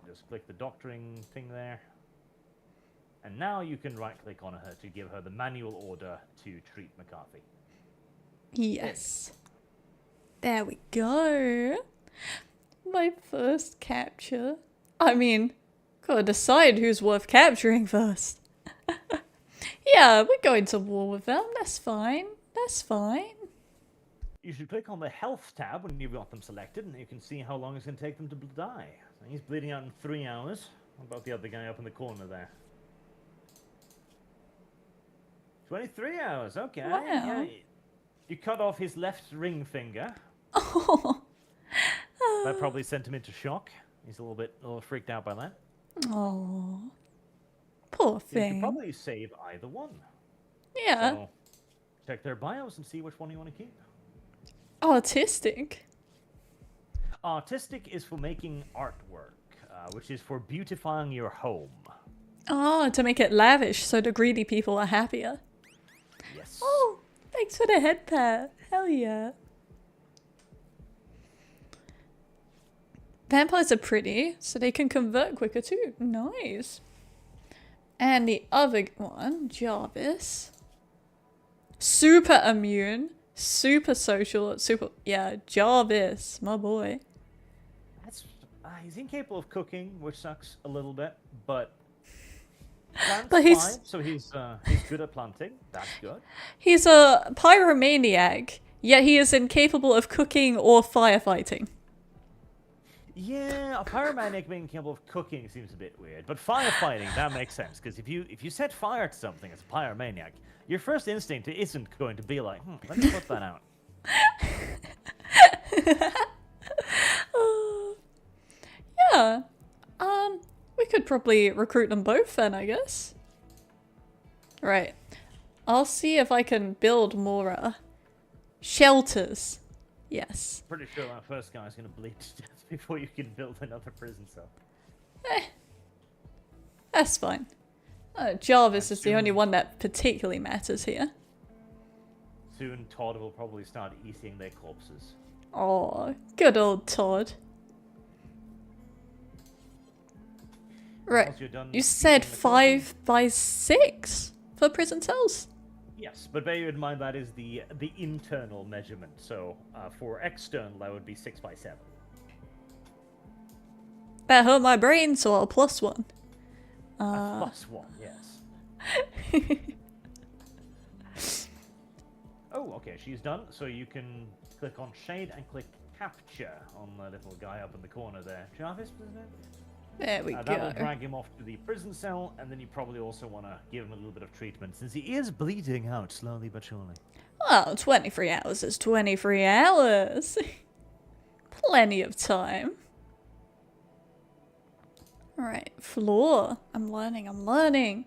Just click the doctoring thing there. And now you can right-click on her to give her the manual order to treat McCarthy. Yes. There we go. My first capture. I mean, gotta decide who's worth capturing first. Yeah, we're going to war with them. That's fine. That's fine. You should click on the health tab when you've got them selected, and you can see how long it's going to take them to die. He's bleeding out in 3 hours. What about the other guy up in the corner there? 23 hours, okay. Wow. Yeah. You cut off his left ring finger. Oh. That probably sent him into shock. He's a little freaked out by that. Oh. Poor You thing. should probably save either one. Yeah. So, check their bios and see which one you want to keep. Artistic. Artistic is for making artwork, which is for beautifying your home. Oh, to make it lavish so the greedy people are happier. Yes. Oh, thanks for the head pat. Hell yeah. Vampires are pretty, so they can convert quicker too. Nice. And the other one, Jarvis. Super immune, super social, super... Yeah, Jarvis, my boy. He's incapable of cooking, which sucks a little bit, but... But he's... fine, so he's good at planting. That's good. He's a pyromaniac, yet he is incapable of cooking or firefighting. Yeah, a pyromaniac being capable of cooking seems a bit weird, but firefighting, that makes sense, because if you set fire to something as a pyromaniac, your first instinct isn't going to be like, let me put that out. Yeah. We could probably recruit them both then, I guess. Right. I'll see if I can build more shelters. Yes. Pretty sure that first guy is going to bleed to death before you can build another prison cell. That's fine. Jarvis is the soon- only one that particularly matters here. Soon, Todd will probably start eating their corpses. Oh, good old Todd. Right. Once you're done You said eating the 5 by 6 for prison cells? Yes, but bear in mind that is the internal measurement. So for external, that would be 6 by 7. That hurt my brain, so I'll plus 1. +1, yes. Oh, okay, she's done. So you can click on shade and click capture on the little guy up in the corner there. Jarvis, was it? There we That go. will drag him off to the prison cell, and then you probably also want to give him a little bit of treatment, since he is bleeding out slowly but surely. Oh, 23 hours is 23 hours. Plenty of time. Alright, floor. I'm learning.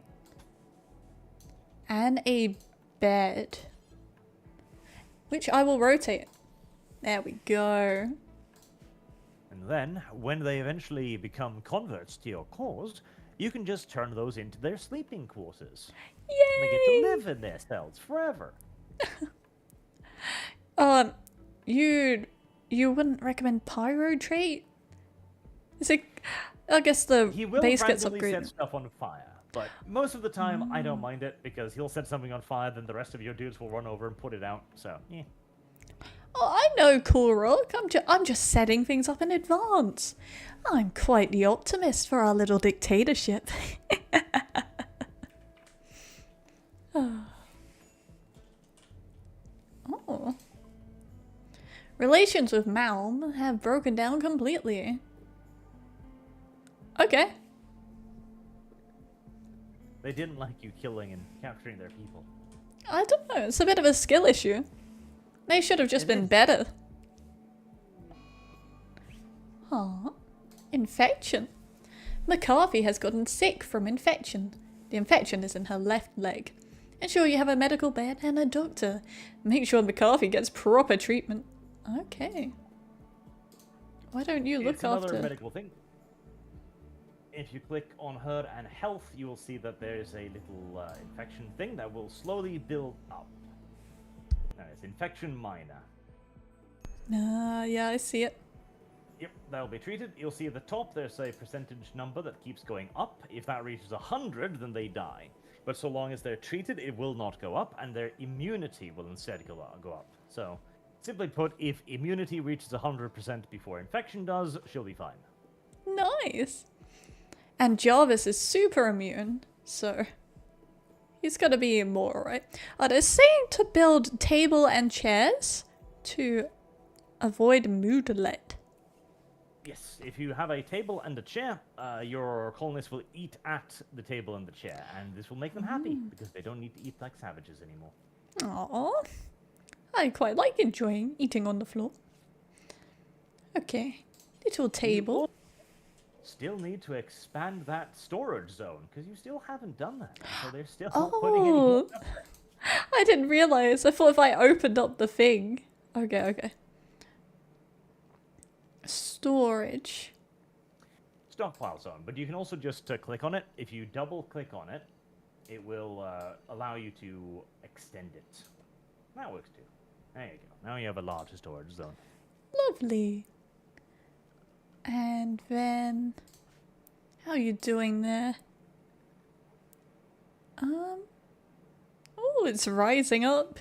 And a bed. Which I will rotate. There we go. And then, when they eventually become converts to your cause, you can just turn those into their sleeping quarters. Yay! And they get to live in their cells forever. You wouldn't recommend pyro trait? Is it? I guess the He will base gets randomly upgraded. set stuff on fire, but most of the time I don't mind it because he'll set something on fire, then the rest of your dudes will run over and put it out. So, yeah. Oh, I know, Cool Rock. I'm just setting things up in advance. I'm quite the optimist for our little dictatorship. Oh. Relations with Malm have broken down completely. Okay. They didn't like you killing and capturing their people. I don't know. It's a bit of a skill issue. They should have just been better. Aw. Infection. McCarthy has gotten sick from infection. The infection is in her left leg. Ensure you have a medical bed and a doctor. Make sure McCarthy gets proper treatment. Okay. Why don't you look It's another after... medical thing. If you click on her and health, you will see that there is a little infection thing that will slowly build up. Now it's infection minor. Yeah, I see it. Yep, that'll be treated. You'll see at the top there's a percentage number that keeps going up. If that reaches 100, then they die. But so long as they're treated, it will not go up, and their immunity will instead go up. So, simply put, if immunity reaches 100% before infection does, she'll be fine. Nice. And Jarvis is super immune, so he's gotta be more, right? They're saying to build table and chairs to avoid moodlet. Yes, if you have a table and a chair, your colonists will eat at the table and the chair, and this will make them happy, because they don't need to eat like savages anymore. Aww. I quite like enjoying eating on the floor. Okay. Little table. Still need to expand that storage zone, because you still haven't done that, so they're still not putting any more up there. I didn't realize. I thought if I opened up the thing. Okay. Storage. Stockpile zone, but you can also just click on it. If you double click on it, it will allow you to extend it. That works too. There you go. Now you have a larger storage zone. Lovely. And then... How are you doing there? Oh, it's rising up.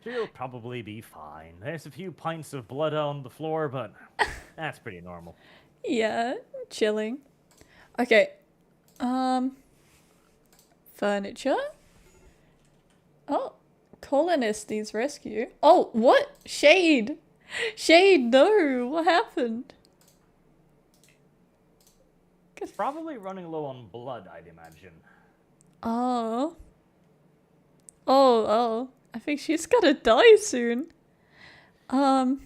She'll probably be fine. There's a few pints of blood on the floor, but that's pretty normal. Yeah, chilling. Okay. Furniture? Oh, Colonist needs rescue. Oh, what? Shade! Shade, no! What happened? Probably running low on blood, I'd imagine. Oh. Oh. I think she's gonna die soon. -2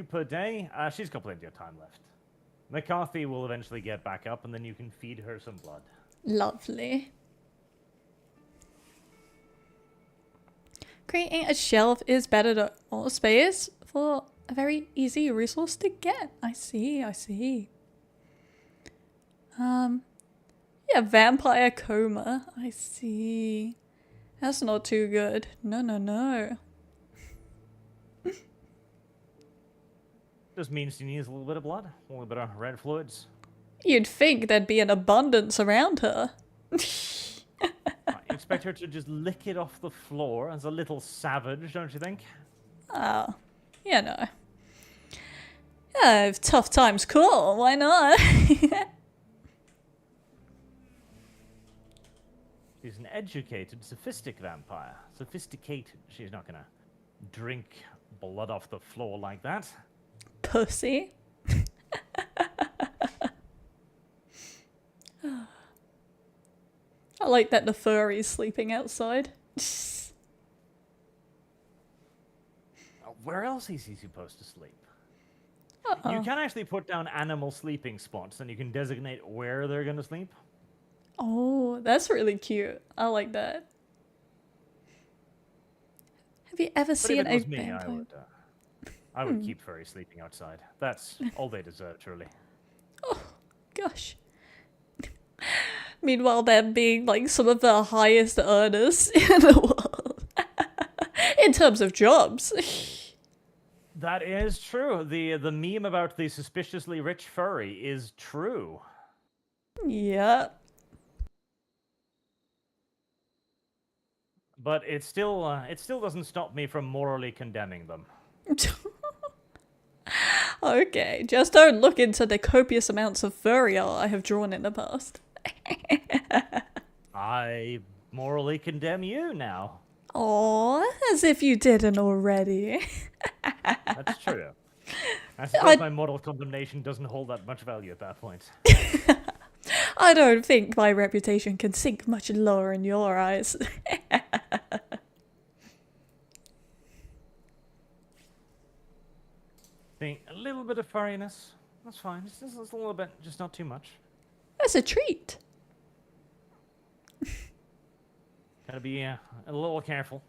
per day. She's got plenty of time left. McCarthy will eventually get back up, and then you can feed her some blood. Lovely. Creating a shelf is better to more space for a very easy resource to get. I see. Yeah, vampire coma. I see. That's not too good. No. Just means she needs a little bit of blood, a little bit of red fluids. You'd think there'd be an abundance around her. I expect her to just lick it off the floor as a little savage, don't you think? Oh, yeah, no. Yeah, if tough times call, why not? She's an educated, sophisticated vampire. Sophisticated. She's not gonna drink blood off the floor like that. Pussy. I like that the furry's sleeping outside. Where else is he supposed to sleep? Uh-oh. You can actually put down animal sleeping spots, and you can designate where they're gonna sleep. Oh, that's really cute. I like that. Have you ever But seen if it a was me, vampire? I would keep furry sleeping outside. That's all they deserve, truly. Oh, gosh. Meanwhile, them being like some of the highest earners in the world. In terms of jobs. That is true. The meme about the suspiciously rich furry is true. Yeah. But it still doesn't stop me from morally condemning them. Okay, just don't look into the copious amounts of furry art I have drawn in the past. I morally condemn you now. Aw, as if you didn't already. That's true. I suppose my moral condemnation doesn't hold that much value at that point. I don't think my reputation can sink much lower in your eyes. See, a little bit of furriness. That's fine. Just a little bit, just not too much. That's a treat. Gotta be a little careful.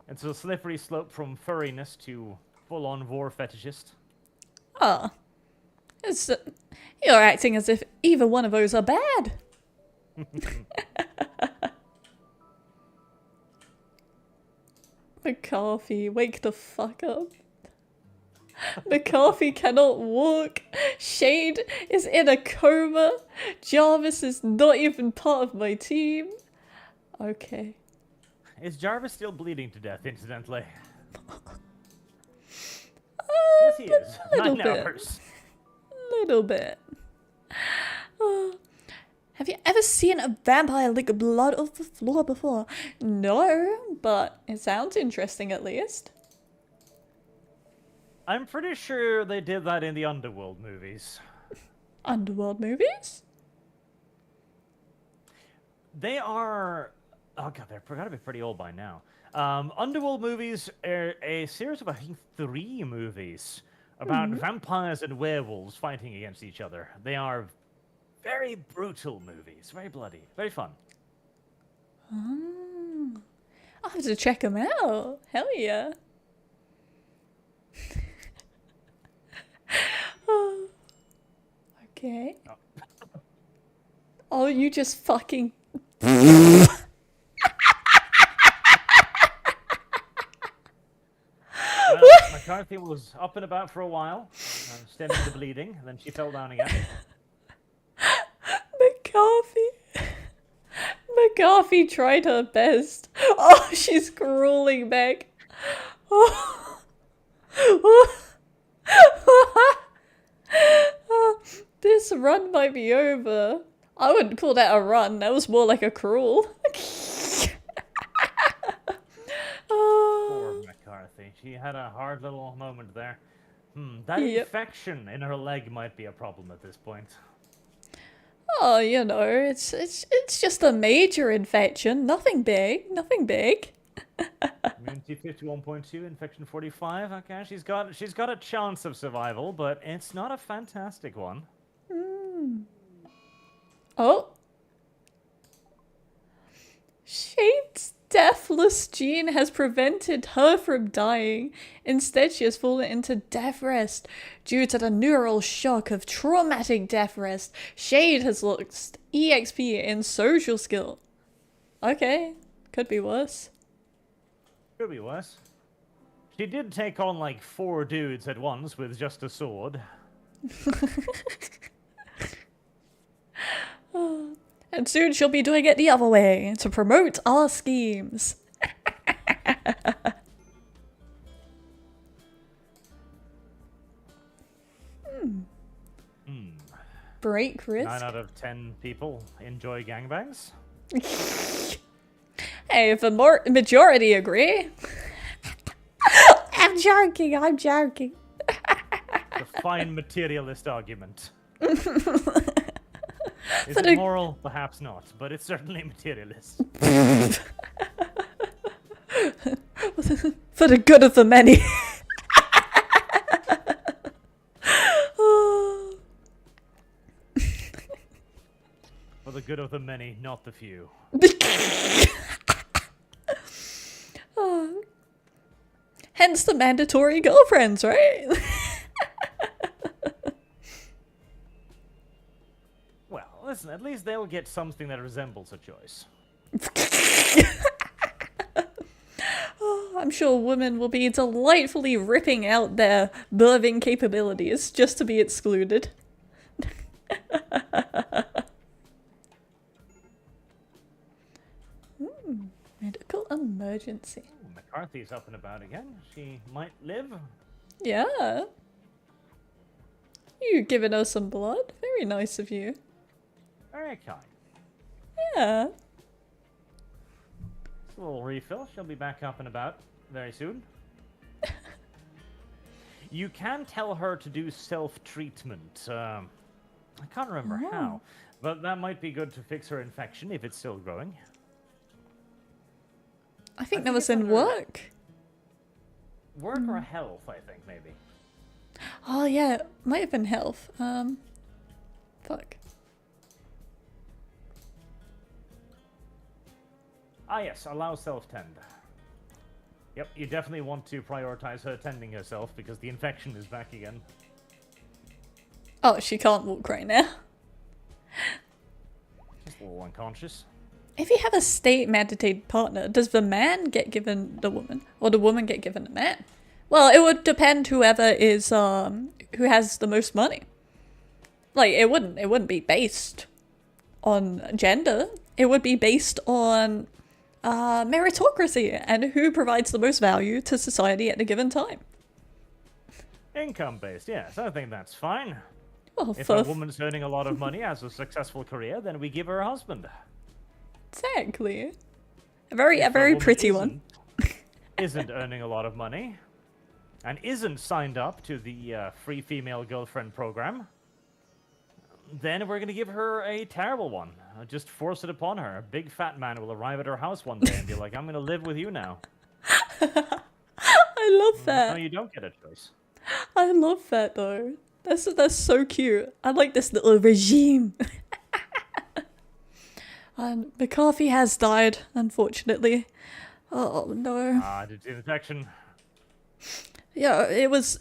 It's a slippery slope from furriness to full-on vor fetishist. Ah. It's, you're acting as if either one of those are bad. McCarthy, wake the fuck up. McCarthy cannot walk. Shade is in a coma. Jarvis is not even part of my team. Okay. Is Jarvis still bleeding to death, incidentally? Yes, he is. 9 bit. hours. Little bit. Have you ever seen a vampire lick blood off the floor before? No, but it sounds interesting at least. I'm pretty sure they did that in the Underworld movies. Underworld movies? They are... Oh god, they're gotta be pretty old by now. Underworld movies are a series of, I think, 3 movies about vampires and werewolves fighting against each other. They are very brutal movies, very bloody, very fun. Oh, I'll have to check them out. Hell yeah. Okay. Oh, you just fucking... Well, McCarthy was up and about for a while, stemming the bleeding, and then she fell down again. McCarthy tried her best. Oh, she's crawling back. Oh. This run might be over. I wouldn't call that a run. That was more like a crawl. Poor McCarthy. She had a hard little moment there. That infection in her leg might be a problem at this point. Oh, you know, it's just a major infection. Nothing big. Nothing big. Immunity 51.2, infection 45. Okay, she's got a chance of survival, but it's not a fantastic one. Oh. Shade's deathless gene has prevented her from dying. Instead, she has fallen into death rest. Due to the neural shock of traumatic death rest, Shade has lost EXP in social skill. Okay, could be worse. Could be worse. She did take on like 4 dudes at once with just a sword. And soon she'll be doing it the other way to promote our schemes. Break risk. 9 out of 10 people enjoy gangbangs. Hey, if the majority agree. I'm joking, I'm joking. The fine materialist argument. Is it moral? Perhaps not, but it's certainly materialist. For the good of the many. For the good of the many, not the few. Hence the mandatory girlfriends, right? Well, listen, at least they'll get something that resembles a choice. I'm sure women will be delightfully ripping out their birthing capabilities just to be excluded. Medical emergency. Ooh, McCarthy's up and about again. She might live. Yeah. You giving us some blood? Very nice of you. Very kind. Yeah. Just a little refill. She'll be back up and about very soon. You can tell her to do self-treatment. I can't remember how, but that might be good to fix her infection if it's still growing. I think that was in work. Work or health, I think, maybe. Oh yeah, might have been health. Fuck. Ah yes, allow self-tend. Yep, you definitely want to prioritize her tending herself because the infection is back again. Oh, she can't walk right now. Just a little unconscious. If you have a state mandated partner, does the man get given the woman, or the woman get given the man? Well, it would depend whoever is who has the most money. Like it wouldn't be based on gender. It would be based on meritocracy and who provides the most value to society at a given time. Income based, yes, I think that's fine. Well, if a woman's earning a lot of money, has a successful career, then we give her a husband. Exactly. A very pretty one. Isn't earning a lot of money, and isn't signed up to the free female girlfriend program, then we're going to give her a terrible one. Just force it upon her. A big fat man will arrive at her house one day and be like, I'm going to live with you now. I love that. No, you don't get a choice. I love that though. That's so cute. I like this little regime. And McCarthy has died, unfortunately. Oh no. Did the infection? Yeah, it was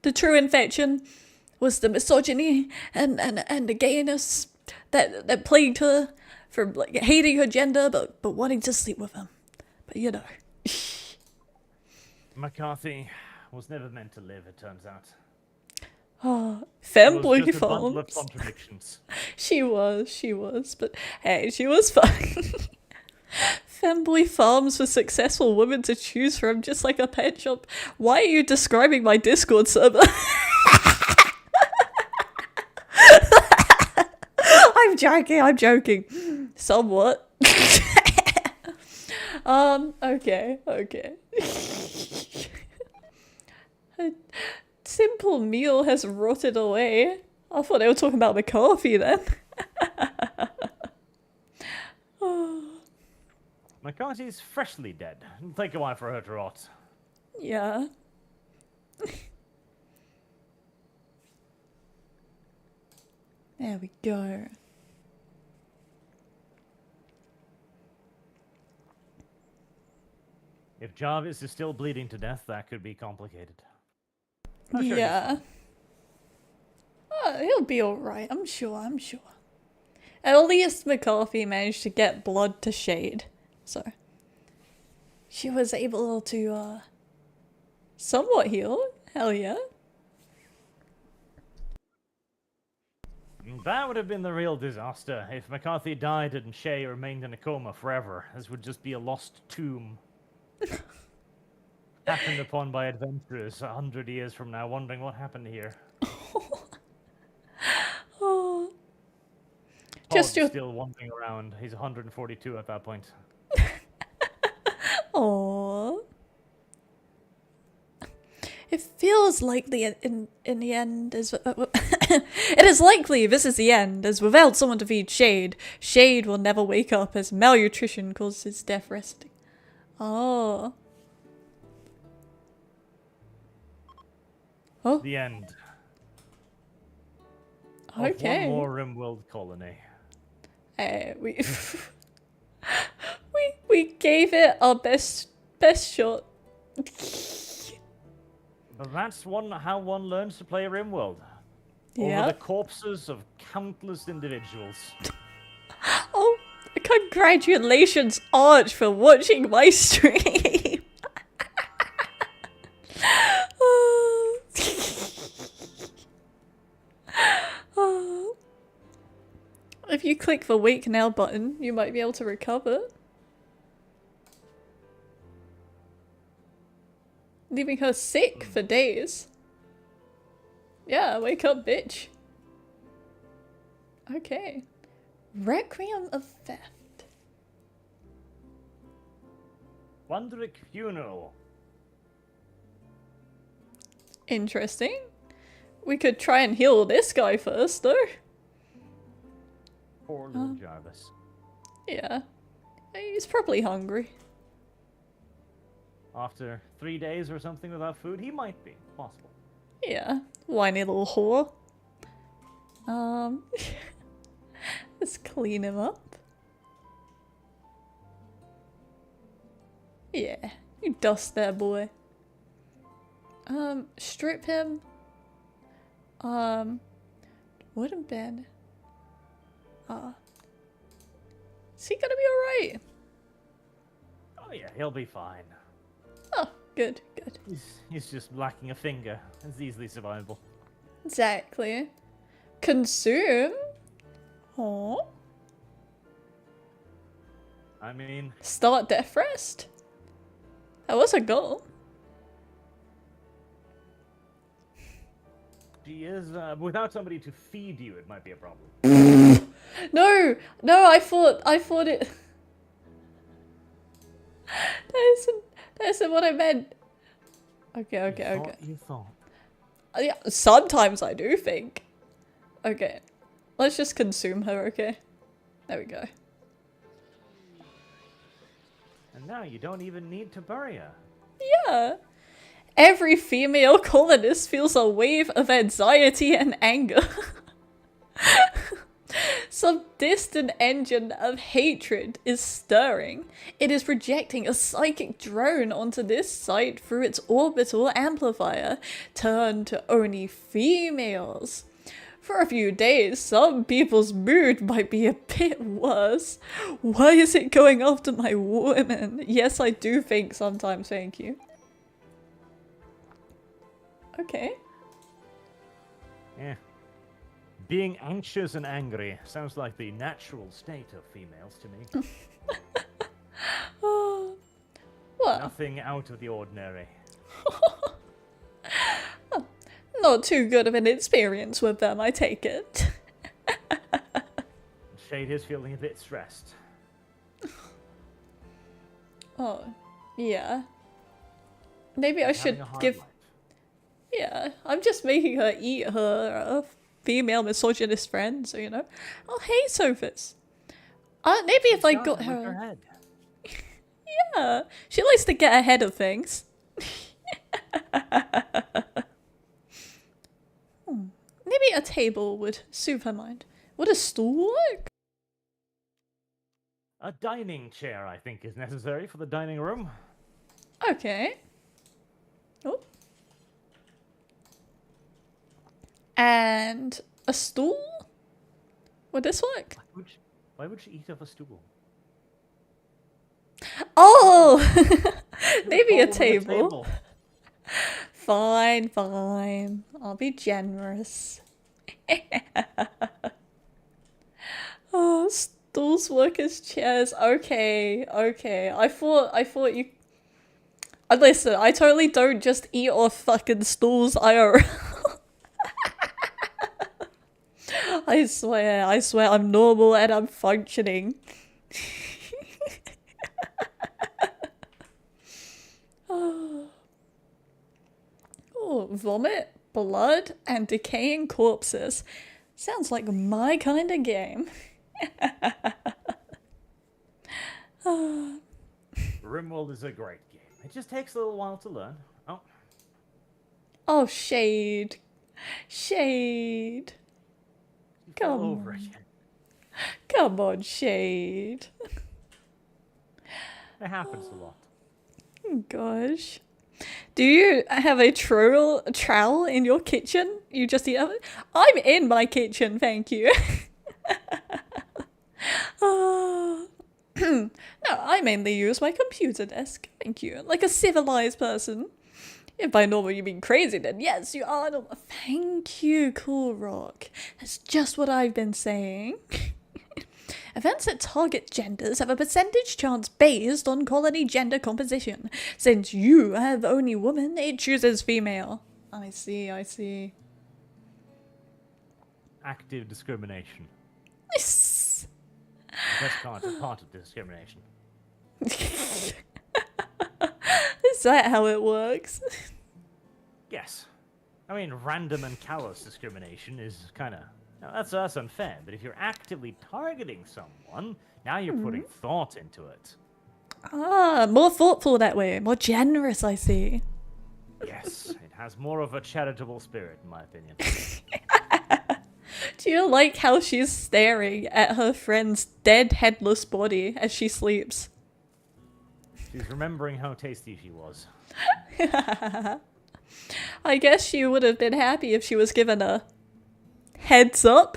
the true infection was the misogyny and the gayness that plagued her from like hating her gender but wanting to sleep with him. But you know. McCarthy was never meant to live, it turns out. Oh, femboy just a bundle farms. of contradictions. She was, but hey, she was fine. Femboy farms for successful women to choose from, just like a pet shop. Why are you describing my Discord server? I'm joking. Somewhat. Okay. A simple meal has rotted away. I thought they were talking about McCarthy then. McCarthy's freshly dead. It'll take a while for her to rot. Yeah. There we go. If Jarvis is still bleeding to death, that could be complicated. I'm sure Yeah. Oh, he'll be alright, I'm sure. At least McCarthy managed to get blood to shade. So she was able to somewhat heal. Hell yeah. That would have been the real disaster if McCarthy died and Shay remained in a coma forever. This would just be a lost tomb. Happened upon by adventurers 100 years from now, wondering what happened here. Oh. guess you're... still wandering around. He's 142 at that point. Aww. It feels likely in the end as it is likely this is the end, as without someone to feed Shade, Shade will never wake up as malnutrition causes death resting. Oh. Oh. The end. Okay. Of one more Rimworld colony. We gave it our best shot. But that's how one learns to play Rimworld. Yeah. Over the corpses of countless individuals. Oh, congratulations, Arch, for watching my stream. If you click the wake now button, you might be able to recover. Leaving her sick for days. Yeah, wake up, bitch. Okay. Requiem of Theft. Wanderick Funeral. Interesting. We could try and heal this guy first, though. Poor little Jarvis. Yeah. He's probably hungry. After 3 days or something without food, he might be. Possible. Yeah. Whiny little whore. Let's clean him up. Yeah. You dust there, boy. Strip him. Wooden bed. Is he gonna be alright? Oh yeah, he'll be fine. Oh, good, good. He's just lacking a finger. It's easily survivable. Exactly. Consume? Oh. I mean... Start death rest? That was a goal. She is, without somebody to feed you, it might be a problem. No! No, I thought it... That isn't what I meant. Okay. You thought. Yeah, sometimes I do think. Okay. Let's just consume her, okay? There we go. And now you don't even need to bury her. Yeah. Every female colonist feels a wave of anxiety and anger. Some distant engine of hatred is stirring. It is projecting a psychic drone onto this site through its orbital amplifier, turned to only females. For a few days, some people's mood might be a bit worse. Why is it going after my women? Yes, I do think sometimes, thank you. Okay. Yeah. Being anxious and angry sounds like the natural state of females to me. Oh, what? Nothing out of the ordinary. Oh, not too good of an experience with them, I take it. Shade is feeling a bit stressed. Oh, yeah. Maybe I should give... Life. Yeah, I'm just making her eat her female misogynist friend, so you know. Oh, hey, Sophus. Maybe if I got her head. Yeah, she likes to get ahead of things. Maybe a table would soothe her mind. Would a stool work? A dining chair, I think, is necessary for the dining room. Okay. Oh. And a stool? Would this work? Why would she eat off a stool? Oh! Maybe a table. Fine. I'll be generous. Oh, stools work as chairs. Okay. I thought you... Listen, I totally don't just eat off fucking stools IRL. I swear, I'm normal and I'm functioning. Oh, vomit, blood, and decaying corpses. Sounds like my kind of game. Rimworld is a great game. It just takes a little while to learn. Oh. Oh, shade. Shade. You Come fell over on. again. Come on, Shade. It happens a lot. Gosh. Do you have a trowel in your kitchen? You just eat it? I'm in my kitchen, thank you. No, I mainly use my computer desk, thank you. Like a civilized person. If by normal you mean crazy, then yes, you are normal. Thank you, Cool Rock. That's just what I've been saying. Events that target genders have a percentage chance based on colony gender composition. Since you have only woman, it chooses female. I see, I see. Active discrimination. Yes. That's part of discrimination. Is that how it works? Yes. I mean, random and callous discrimination is kind of... That's unfair, but if you're actively targeting someone, now you're putting thought into it. Ah, more thoughtful that way. More generous, I see. Yes, it has more of a charitable spirit, in my opinion. Do you like how she's staring at her friend's dead, headless body as she sleeps? She's remembering how tasty she was. I guess she would have been happy if she was given a heads up.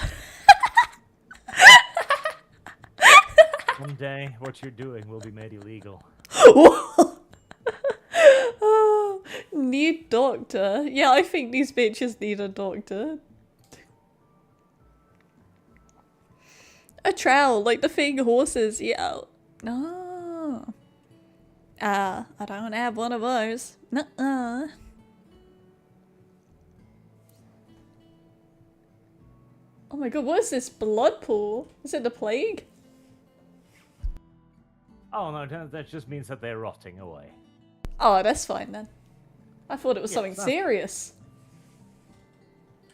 Someday, what you're doing will be made illegal. Oh, need doctor. Yeah, I think these bitches need a doctor. A trowel, like the thing horses. Yeah. No. I don't have one of those. Nuh-uh. Oh my god, what is this blood pool? Is it the plague? Oh no, that just means that they're rotting away. Oh, that's fine then. I thought it was something no. serious.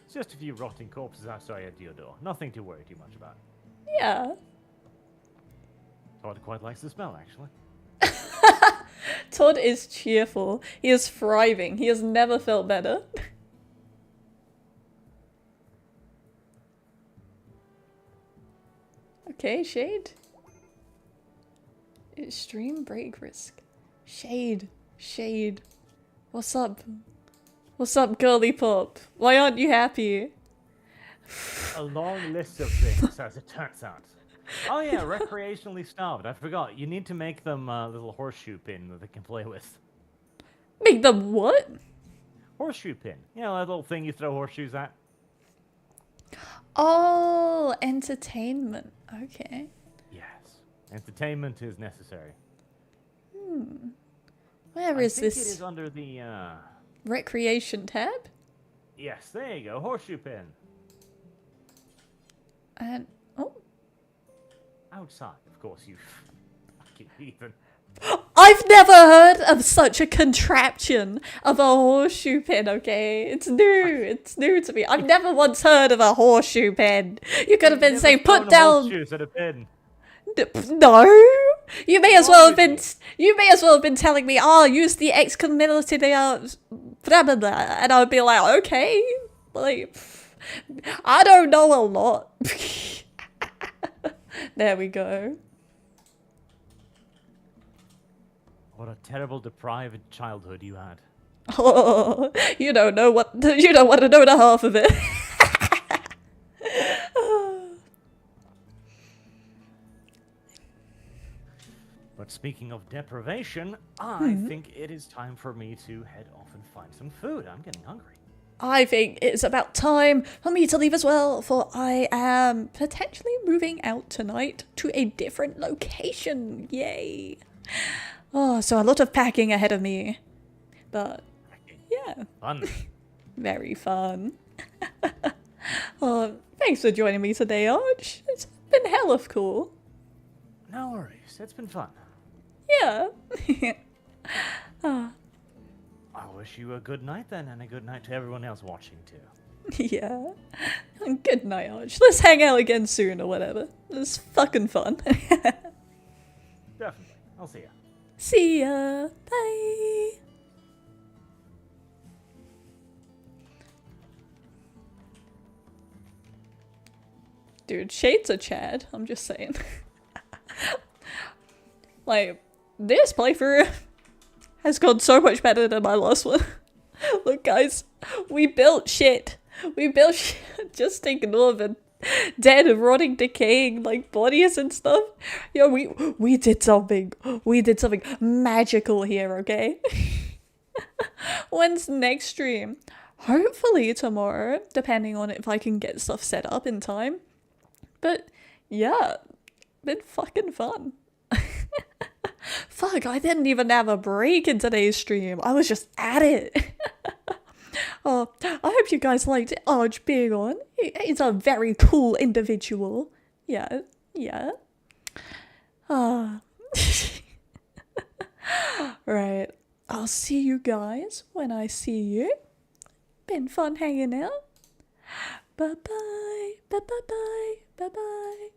It's just a few rotting corpses outside your door. Nothing to worry too much about. Yeah. Todd quite likes the smell, actually. Todd is cheerful. He is thriving. He has never felt better. Okay, Shade. Extreme break risk. Shade. Shade. What's up? What's up, girly pop? Why aren't you happy? A long list of things, as it turns out. Oh yeah, recreationally starved. I forgot. You need to make them a little horseshoe pin that they can play with. Make them what? Horseshoe pin. You know, that little thing you throw horseshoes at? Oh, entertainment. Okay. Yes. Entertainment is necessary. Where I is think this? it is under the, Recreation tab? Yes, there you go. Horseshoe pin. And oh, Outside, of course, you fucking heathen. I've never heard of such a contraption of a horseshoe pin, okay? It's new. It's new to me. I've never once heard of a horseshoe pin. You could have been saying, put down... horseshoes at a pin. No! You may as well have been... You may as well have been telling me, use the exclamatory blah, blah, blah. And I would be like, okay. Like, I don't know a lot. There we go. What a terrible deprived childhood you had. Oh, you don't want to know the half of it. But speaking of deprivation, I think it is time for me to head off and find some food. I'm getting hungry. I think it's about time for me to leave as well, for I am potentially moving out tonight to a different location. Yay. Oh, so a lot of packing ahead of me. But, yeah. Fun. Very fun. Oh, Thanks for joining me today, Arch. It's been hell of cool. No worries. It's been fun. Yeah. I wish you a good night then, and a good night to everyone else watching too. Yeah. Good night, Arch. Let's hang out again soon or whatever. It's fucking fun. Definitely. I'll see ya. See ya. Bye. Dude, shades of Chad. I'm just saying. Like, this playthrough has gone so much better than my last one. Look, guys, we built shit. We built shit. Just ignore the dead, rotting, decaying, like, bodies and stuff. Yo, we did something. We did something magical here, okay? When's next stream? Hopefully tomorrow, depending on if I can get stuff set up in time. But, yeah, been fucking fun. Fuck, I didn't even have a break in today's stream. I was just at it. Oh, I hope you guys liked Arch being on. He's a very cool individual. Yeah, yeah. Right. I'll see you guys when I see you. Been fun hanging out. Bye-bye. Bye-bye-bye. Bye-bye.